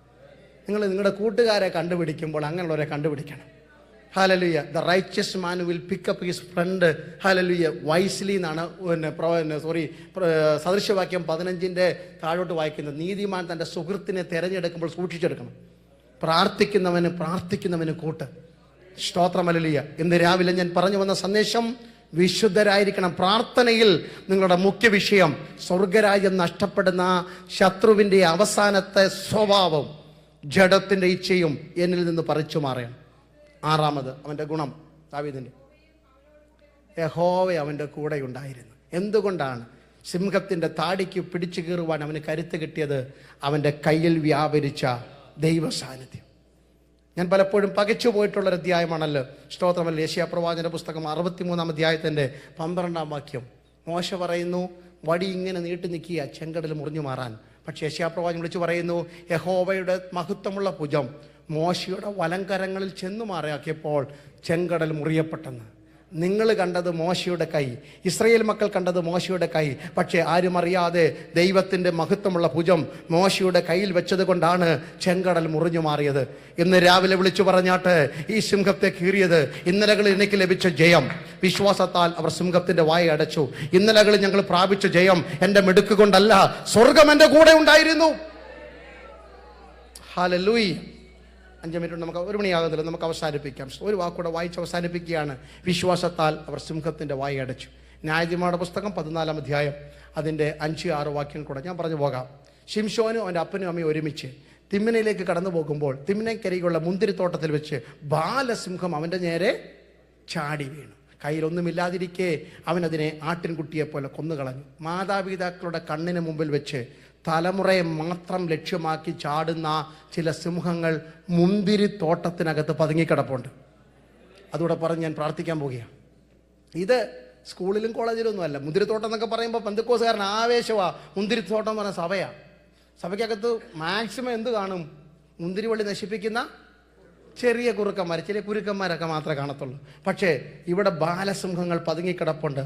നിങ്ങൾ നിങ്ങളുടെ കൂട്ടുകാരെ കണ്ടുപിടിക്കുമ്പോൾ അങ്ങനെയുള്ളവരെ കണ്ടുപിടിക്കണം. Hallelujah. The righteous man will pick up his friend. Hallelujah. Wisely എന്നാണ് സദൃശവാക്യം 15 താഴോട്ട് വായിക്കുന്നത്. നീതിമാൻ തൻ്റെ സുഹൃത്തിനെ തിരഞ്ഞെടുക്കുമ്പോൾ സൂക്ഷിച്ചെടുക്കണം. പ്രാർത്ഥിക്കുന്നവന് കൂട്ട്. സ്തോത്രം. ഹല്ലേലൂയ. ഇന്ന് രാവിലെ ഞാൻ പറഞ്ഞു വന്ന സന്ദേശം വിശുദ്ധരായിരിക്കണം. പ്രാർത്ഥനയിൽ നിങ്ങളുടെ മുഖ്യ വിഷയം സ്വർഗരാജ്യം നഷ്ടപ്പെടുന്ന ശത്രുവിൻ്റെ അവസാനത്തെ സ്വഭാവം, ജഡത്തിൻ്റെ ഇച്ഛയും എന്നിൽ നിന്ന് പറിച്ചു മാറണം. 6ാമത് അവൻ്റെ ഗുണം. ദാവീദിൻ്റെ യഹോവ അവൻ്റെ കൂടെ ഉണ്ടായിരുന്നു. എന്തുകൊണ്ടാണ്? സിംഹത്തിൻ്റെ താടിക്ക് പിടിച്ചു കീറുവാൻ അവന് കരുത്ത് കിട്ടിയത് അവൻ്റെ കയ്യിൽ വ്യാപരിച്ച ദൈവ സാന്നിധ്യം. ഞാൻ പലപ്പോഴും പകച്ചു പോയിട്ടുള്ളൊരു അധ്യായമാണല്ലോ സ്തോത്രമല്ല. യെശയ്യാ പുസ്തകം 63-ാം അധ്യായത്തിൻ്റെ 12-ാം വാക്യം. മോശ പറയുന്നു, വടി ഇങ്ങനെ നീട്ടി നിൽക്കുക ചെങ്കടൽ മുറിഞ്ഞു മാറാൻ. പക്ഷേ യെശയ്യാ വിളിച്ചു പറയുന്നു, യഹോവയുടെ മഹത്വമുള്ള ഭുജം മോശയുടെ വലങ്കരങ്ങളിൽ ചെന്നു മാറിയാക്കിയപ്പോൾ ചെങ്കടൽ മുറിയപ്പെട്ടെന്ന്. നിങ്ങൾ കണ്ടത് മോശയുടെ കൈ, ഇസ്രായേൽ മക്കൾ കണ്ടത് മോശയുടെ കൈ. പക്ഷേ ആരും അറിയാതെ ദൈവത്തിൻ്റെ മഹത്വമുള്ള ഭുജം മോശയുടെ കയ്യിൽ വെച്ചത് കൊണ്ടാണ് ചെങ്കടൽ മുറിഞ്ഞു മാറിയത്. ഇന്ന് രാവിലെ വിളിച്ചു പറഞ്ഞാട്ട് ഈ സിംഹത്തെ കീറിയത് ഇന്നലകളിൽ എനിക്ക് ലഭിച്ച ജയം. വിശ്വാസത്താൽ അവർ സിംഹത്തിൻ്റെ വായ അടച്ചു. ഇന്നലകളിൽ ഞങ്ങൾ പ്രാപിച്ച ജയം എൻ്റെ മിടുക്ക് കൊണ്ടല്ല, സ്വർഗം എൻ്റെ കൂടെ ഉണ്ടായിരുന്നു. ഹല്ലേലൂയ. 5 മിനിറ്റ് നമുക്ക്, 1 മണിയാകുന്നില്ല, നമുക്ക് അവസാനിപ്പിക്കാം. ഒരു വാക്കൂടെ വായിച്ച് അവസാനിപ്പിക്കുകയാണ്. വിശ്വാസത്താൽ അവർ സിംഹത്തിൻ്റെ വായ അടച്ചു. ന്യായാധിപന്മാരുടെ പുസ്തകം 14-ാം അധ്യായം അതിൻ്റെ 5-6 വാക്യങ്ങൾ കൂടെ ഞാൻ പറഞ്ഞു പോകാം. ശിംശോനും അവൻ്റെ അപ്പനും അമ്മയും ഒരുമിച്ച് തിമ്മിനയിലേക്ക് കടന്നു പോകുമ്പോൾ തിമ്മിനക്കരികുള്ള മുന്തിരിത്തോട്ടത്തിൽ വെച്ച് ബാലസിംഹം അവൻ്റെ നേരെ ചാടി വീണു. കയ്യിലൊന്നുമില്ലാതിരിക്കെ അവനതിനെ ആട്ടിൻകുട്ടിയെപ്പോലെ കൊന്നുകളഞ്ഞു. മാതാപിതാക്കളുടെ കണ്ണിന് മുമ്പിൽ വെച്ച് തലമുറയെ മാത്രം ലക്ഷ്യമാക്കി ചാടുന്ന ചില സിംഹങ്ങൾ മുന്തിരിത്തോട്ടത്തിനകത്ത് പതുങ്ങിക്കിടപ്പുണ്ട്. അതുകൂടെ പറഞ്ഞ് ഞാൻ പ്രാർത്ഥിക്കാൻ പോവുകയാണ്. ഇത് സ്കൂളിലും കോളേജിലും ഒന്നുമല്ല. മുന്തിരിത്തോട്ടം എന്നൊക്കെ പറയുമ്പോൾ പെന്തക്കോസുകാരൻ ആവേശമാണ്. മുന്തിരിത്തോട്ടം എന്ന് പറഞ്ഞാൽ സഭയാണ്. സഭയ്ക്കകത്ത് മാക്സിമം എന്ത് കാണും? മുന്തിരിവള്ളി നശിപ്പിക്കുന്ന ചെറിയ കുറുക്കന്മാർ, ചെറിയ കുരുക്കന്മാരൊക്കെ മാത്രമേ കാണത്തുള്ളൂ. പക്ഷേ ഇവിടെ ബാലസിംഹങ്ങൾ പതുങ്ങിക്കിടപ്പുണ്ട്.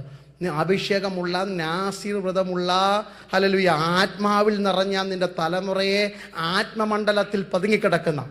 അഭിഷേകമുള്ള, നാസീർ വ്രതമുള്ള, ഹല്ലേലൂയ, ആത്മാവിൽ നിറഞ്ഞ നിന്റെ തലമുറയെ ആത്മമണ്ഡലത്തിൽ പതുങ്ങിക്കിടക്കുന്ന,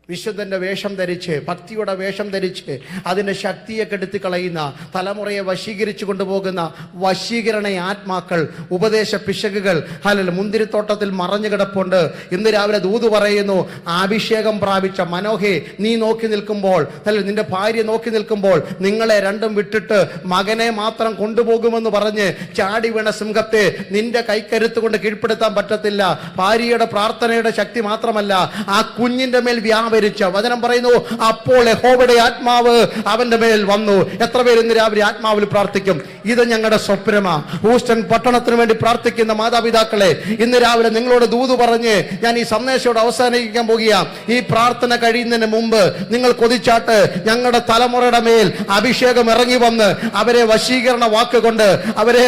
വിശുദ്ധൻ്റെ വേഷം ധരിച്ച്, ഭക്തിയുടെ വേഷം ധരിച്ച് അതിൻ്റെ ശക്തിയെ കെടുത്തി കളയുന്ന, തലമുറയെ വശീകരിച്ചു കൊണ്ടുപോകുന്ന വശീകരണ ആത്മാക്കൾ, ഉപദേശ പിശകുകൾ ഹല്ലേലൂയ മുന്തിരിത്തോട്ടത്തിൽ മറഞ്ഞു കിടപ്പുണ്ട്. ഇന്ന് രാവിലെ ദൂത് പറയുന്നു, അഭിഷേകം പ്രാപിച്ച മനോഹേ, നീ നോക്കി നിൽക്കുമ്പോൾ, നിന്റെ ഭാര്യ നോക്കി നിൽക്കുമ്പോൾ, നിങ്ങളെ രണ്ടും വിട്ടിട്ട് മകനെ മാത്രം കൊണ്ടുപോകുമെന്ന് പറഞ്ഞ് ചാടി വീണ സിംഹത്തെ നിന്റെ കൈക്കരുത്ത് കൊണ്ട് കീഴ്പ്പെടുത്താൻ പറ്റത്തില്ല. ഭാര്യയുടെ പ്രാർത്ഥനയുടെ ശക്തി മാത്രമല്ല, ആ കുഞ്ഞിന്റെ മേൽ വചനം പറയുന്നു, അപ്പോൾ യഹോവയുടെ ആത്മാവ് അവന്റെ മേൽ വന്നു. എത്ര പേര് ഇന്ന് രാവിലെ ആത്മാവിൽ പ്രാർത്ഥിക്കും? ഇത് ഞങ്ങളുടെ സ്വപ്നമാ. ഹൂസ്റ്റൺ പട്ടണത്തിന് വേണ്ടി പ്രാർത്ഥിക്കുന്ന മാതാപിതാക്കളെ, ഇന്ന് രാവിലെ നിങ്ങളോട് ദൂത് പറഞ്ഞ് ഞാൻ ഈ സന്ദേശത്തോട് അവസാനിപ്പിക്കാൻ പോകുകയാണ്. ഈ പ്രാർത്ഥന കഴിയുന്നതിന് മുമ്പ് നിങ്ങൾ കൊതിച്ചാട്ട് ഞങ്ങളുടെ തലമുറയുടെ മേൽ അഭിഷേകം ഇറങ്ങി വന്ന് അവരെ വശീകരണ വാക്കുകൊണ്ട് അവരെ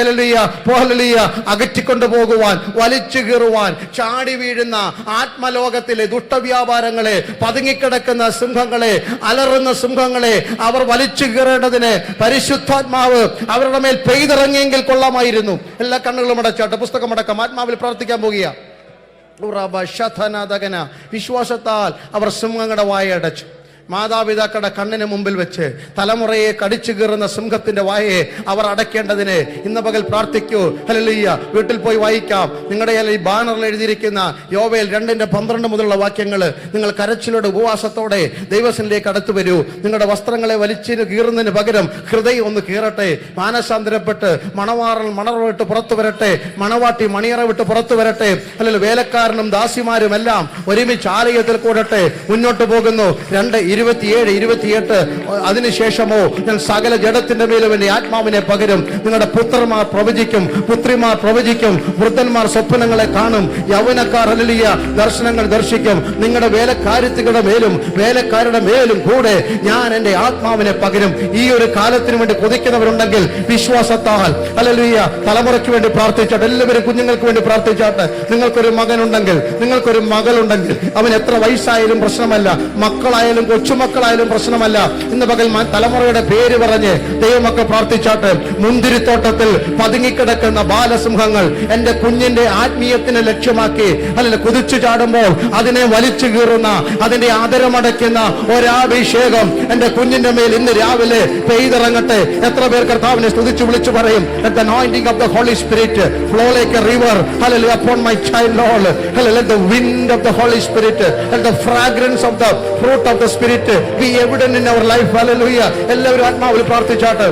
അകറ്റിക്കൊണ്ടു പോകുവാൻ, വലിച്ചു കീറുവാൻ, ചാടി വീഴുന്ന ആത്മലോകത്തിലെ ദുഷ്ടവ്യാപാരങ്ങളെ, പതുങ്ങിക്കിടക്കുന്ന സിംഹങ്ങളെ, അലറുന്ന സിംഹങ്ങളെ അവർ വലിച്ചു കീറേണ്ടതിന് പരിശുദ്ധാത്മാവ് അവരുടെ മേൽ പെയ്തിറങ്ങിയെങ്കിൽ കൊള്ളാമായിരുന്നു. എല്ലാ കണ്ണുകളും അടച്ചാട്ട് പുസ്തകം അടക്കം ആത്മാവിൽ പ്രാർത്ഥിക്കാൻ പോകുക. വിശ്വാസത്താൽ അവർ സിംഹങ്ങളുടെ വായ അടച്ചു. മാതാപിതാക്കളുടെ കണ്ണിന് മുമ്പിൽ വെച്ച് തലമുറയെ കടിച്ചു കീറുന്ന സിംഹത്തിന്റെ വായയെ അവർ അടയ്ക്കേണ്ടതിന് ഇന്ന് പകൽ പ്രാർത്ഥിക്കൂ. ഹല്ലേലൂയ. വീട്ടിൽ പോയി വായിക്കാം. നിങ്ങളുടെ ഈ ബാനറിൽ എഴുതിയിരിക്കുന്ന യോവേൽ 2:12 മുതലുള്ള വാക്യങ്ങൾ നിങ്ങൾ കരച്ചിലോടെ ഉപവാസത്തോടെ ദൈവസന്നിധിയിലേക്ക് അടുത്തു വരൂ. നിങ്ങളുടെ വസ്ത്രങ്ങളെ വലിച്ചു കീറുന്നതിന് പകരം ഹൃദയം ഒന്ന് കീറട്ടെ. മാനസാന്തരപ്പെട്ട് മണവാറൽ മണർ വിട്ട് പുറത്തു വരട്ടെ. മണവാട്ടി മണിയറ വിട്ട് പുറത്തു വരട്ടെ. അല്ലെങ്കിൽ വേലക്കാരനും ദാസിമാരും എല്ലാം ഒരുമിച്ച് ആലയത്തിൽ കൂടട്ടെ. മുന്നോട്ട് പോകുന്നു. 2:27-28 അതിനുശേഷമോ ഞാൻ സകല ജഡത്തിന്റെ മേലും എന്റെ ആത്മാവിനെ പകരും. നിങ്ങളുടെ പുത്രന്മാർ പ്രവചിക്കും, പുത്രിമാർ പ്രവചിക്കും, വൃദ്ധന്മാർ സ്വപ്നങ്ങളെ കാണും, യൗവനക്കാർ ഹല്ലേലൂയ ദർശനങ്ങൾ ദർശിക്കും. നിങ്ങളുടെ വേലക്കാരത്തികളുടെ മേലും വേലക്കാരുടെ മേലും കൂടെ ഞാൻ എന്റെ ആത്മാവിനെ പകരും. ഈ ഒരു കാലത്തിന് വേണ്ടി കൊതിക്കുന്നവരുണ്ടെങ്കിൽ വിശ്വാസത്താൽ ഹല്ലേലൂയ തലമുറയ്ക്ക് വേണ്ടി പ്രാർത്ഥിച്ചാട്ട്, എല്ലാവരും കുഞ്ഞുങ്ങൾക്ക് വേണ്ടി പ്രാർത്ഥിച്ചാട്ട്. നിങ്ങൾക്കൊരു മകനുണ്ടെങ്കിൽ, നിങ്ങൾക്കൊരു മകളുണ്ടെങ്കിൽ, അവൻ എത്ര വയസ്സായാലും പ്രശ്നമല്ല, മക്കളായാലും കൊച്ചുമക്കളായാലും പ്രശ്നമല്ല. ഇന്ന് പകൽ തലമുറയുടെ പേര് പറഞ്ഞ് ദൈവമക്കൾ പ്രാർത്ഥിച്ചാട്ട്. മുന്തിരിത്തോട്ടത്തിൽ പതുങ്ങിക്കിടക്കുന്ന ബാലസിംഹങ്ങൾ എന്റെ കുഞ്ഞിന്റെ ആത്മീയത്തിനെ ലക്ഷ്യമാക്കി അല്ലെങ്കിൽ കുതിച്ചു ചാടുമ്പോൾ അതിനെ വലിച്ചു കീറുന്ന, അതിന്റെ ആദരമടയ്ക്കുന്ന ഒരാഭിഷേകം എന്റെ കുഞ്ഞിന്റെ മേൽ ഇന്ന് രാവിലെ പെയ്തിറങ്ങട്ടെ. എത്ര പേർ കർത്താവിനെ സ്തുതിച്ചു വിളിച്ചു പറയും, the anointing of the Holy Spirit flow like a river, hallelujah, upon my child, Lord, hallelujah, let the wind of the Holy Spirit and the fragrance of the fruit of the Spirit be evident in our life, hallelujah. എല്ലാവരും ആത്മാവിൽ പ്രാർത്ഥിച്ചാട്ട്.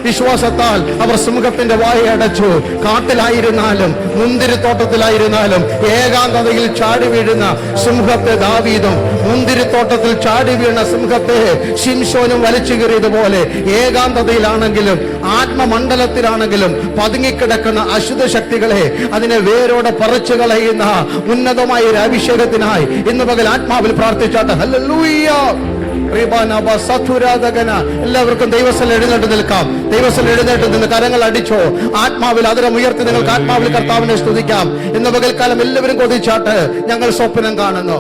വിശ്വാസത്താൽ അവർ സിംഹത്തിന്റെ വായടച്ചു. കാട്ടിലായിരുന്നാലും മുന്തിരിത്തോട്ടത്തിലായിരുന്നാലും ഏകാന്തതയിൽ ചാടി വീഴുന്ന സിംഹത്തെ ദാവീദും മുന്തിരിത്തോട്ടത്തിൽ ചാടി വീണ സിംഹത്തെ ശിംശോനും വലിച്ചു കയറിയതുപോലെ ഏകാന്തതയിലാണെങ്കിലും ആത്മമണ്ഡലത്തിലാണെങ്കിലും പതുങ്ങിക്കിടക്കുന്ന അശുദ്ധ ശക്തികളെ അതിനെ വേരോടെ പറിച്ചു കളയുന്ന ഉന്നതമായ ഒരു അഭിഷേകത്തിനായി ഇന്ന് പകൽ ആത്മാവിൽ പ്രാർത്ഥിച്ചാട്ടെ. ഹല്ലേലൂയ. എല്ലാവർക്കും ദൈവസ്ഥലം എഴുന്നേറ്റ് നിൽക്കാം. ദൈവസ്ഥലം എഴുന്നേറ്റ് നിന്ന് കരങ്ങൾ അടിച്ചോ. ആത്മാവിൽ അതിരം ഉയർത്തി നിങ്ങൾക്ക് ആത്മാവിൽ കർത്താവിനെ സ്തുതിക്കാം. ഇന്ന് പകൽക്കാലം എല്ലാവരും കൊതിച്ചാട്ട് ഞങ്ങൾ സ്വപ്നം കാണുന്നു.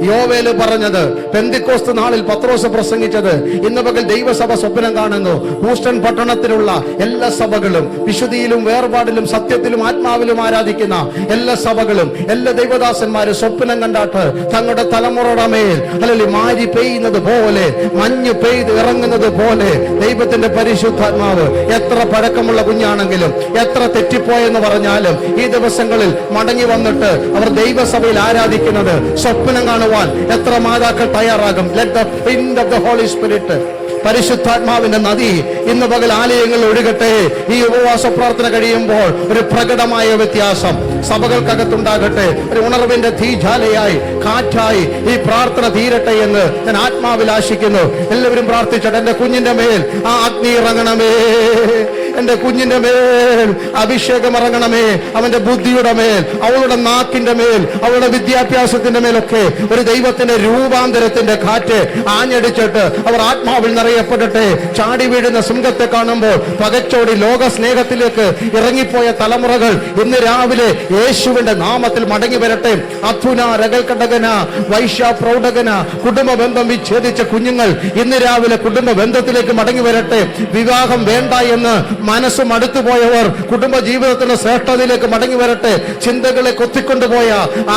യോവേല് പറഞ്ഞത്, പെന്തിക്കോസ്ത് നാളിൽ പത്രോസ് പ്രസംഗിച്ചത്, ഇന്ന് പകൽ ദൈവസഭ സ്വപ്നം കാണുന്നു. ഹൂസ്റ്റൺ പട്ടണത്തിലുള്ള എല്ലാ സഭകളും വിശുദ്ധിയിലും വേർപാടിലും സത്യത്തിലും ആത്മാവിലും ആരാധിക്കുന്ന എല്ലാ സഭകളും എല്ലാ ദൈവദാസന്മാരും സ്വപ്നം കണ്ടാട്ട് തങ്ങളുടെ തലമുറയുടെ മേൽ അല്ലെങ്കിൽ മാരി പെയ്യുന്നത് പോലെ മഞ്ഞ് പെയ്ത് ഇറങ്ങുന്നത് പോലെ ദൈവത്തിന്റെ പരിശുദ്ധാത്മാവ് എത്ര പഴക്കമുള്ള കുഞ്ഞാണെങ്കിലും എത്ര തെറ്റിപ്പോയെന്ന് പറഞ്ഞാലും ഈ ദിവസങ്ങളിൽ മടങ്ങി വന്നിട്ട് അവർ ദൈവസഭയിൽ ആരാധിക്കുന്നത് സ്വപ്നം കാണുവാൻ എത്ര മാതാക്കൾ തയ്യാറാകും? Let the wind of the holy spirit, പരിശുദ്ധാത്മാവിന്റെ നദി ഇന്ന് പകൽ ആലയങ്ങളിൽ ഒഴുകട്ടെ. ഈ ഉപവാസ പ്രാർത്ഥന കഴിയുമ്പോൾ ഒരു പ്രകടമായ വ്യത്യാസം സഭകൾക്കകത്തുണ്ടാകട്ടെ. ഒരു ഉണർവിന്റെ തീജ്വാലയായി കാറ്റായി ഈ പ്രാർത്ഥന തീരട്ടെ എന്ന് ഞാൻ ആത്മാവിൽ ആശിക്കുന്നു. എല്ലാവരും പ്രാർത്ഥിച്ചോട്ടെ. എന്റെ കുഞ്ഞിന്റെ മേൽ ആ അഗ്നി ഇറങ്ങണമേ, എന്റെ കുഞ്ഞിന്റെ മേൽ അഭിഷേകം ഇറങ്ങണമേ. അവന്റെ ബുദ്ധിയുടെ മേൽ, അവളുടെ നാക്കിന്റെ മേൽ, അവളുടെ വിദ്യാഭ്യാസത്തിന്റെ മേലൊക്കെ ഒരു ദൈവത്തിന്റെ രൂപാന്തരത്തിന്റെ കാറ്റ് ആഞ്ഞടിച്ചിട്ട് അവർ ആത്മാവിൽ നിറയപ്പെടട്ടെ. ചാടി വീഴുന്ന സിംഹത്തെ കാണുമ്പോൾ പകച്ചോടി ലോക സ്നേഹത്തിലേക്ക് ഇറങ്ങിപ്പോയ തലമുറകൾ ഇന്ന് രാവിലെ യേശുവിന്റെ നാമത്തിൽ മടങ്ങി വരട്ടെ. അധുന രകൽക്കടകന വൈശ്യ പ്രൗഢകന കുടുംബ ബന്ധം വിച്ഛേദിച്ച കുഞ്ഞുങ്ങൾ ഇന്ന് രാവിലെ കുടുംബ ബന്ധത്തിലേക്ക് മടങ്ങി വരട്ടെ. വിവാഹം വേണ്ട എന്ന് മനസ്സ് മടുത്തുപോയവർ കുടുംബ ജീവിതത്തിന്റെ ശ്രേഷ്ഠതയിലേക്ക് മടങ്ങി വരട്ടെ. ചിന്തകളെ കൊത്തിക്കൊണ്ടുപോയ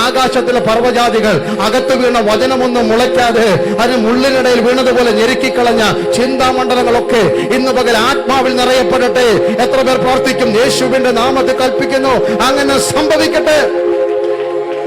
ആകാശത്തിലെ പർവ്വജാതികൾ അകത്ത് വീണ വചനമൊന്നും മുളയ്ക്കാതെ അതിന് മുള്ളിനിടയിൽ വീണതുപോലെ ഞെരുക്കിക്കളഞ്ഞ ചിന്താമണ്ഡലങ്ങളൊക്കെ ഇന്ന് പകൽ ആത്മാവിൽ നിറയപ്പെടട്ടെ. എത്ര പേർ പ്രാർത്ഥിക്കും? യേശുവിന്റെ നാമത്തിൽ കൽപ്പിക്കുന്നു, അങ്ങനെ സംഭവിക്കട്ടെ.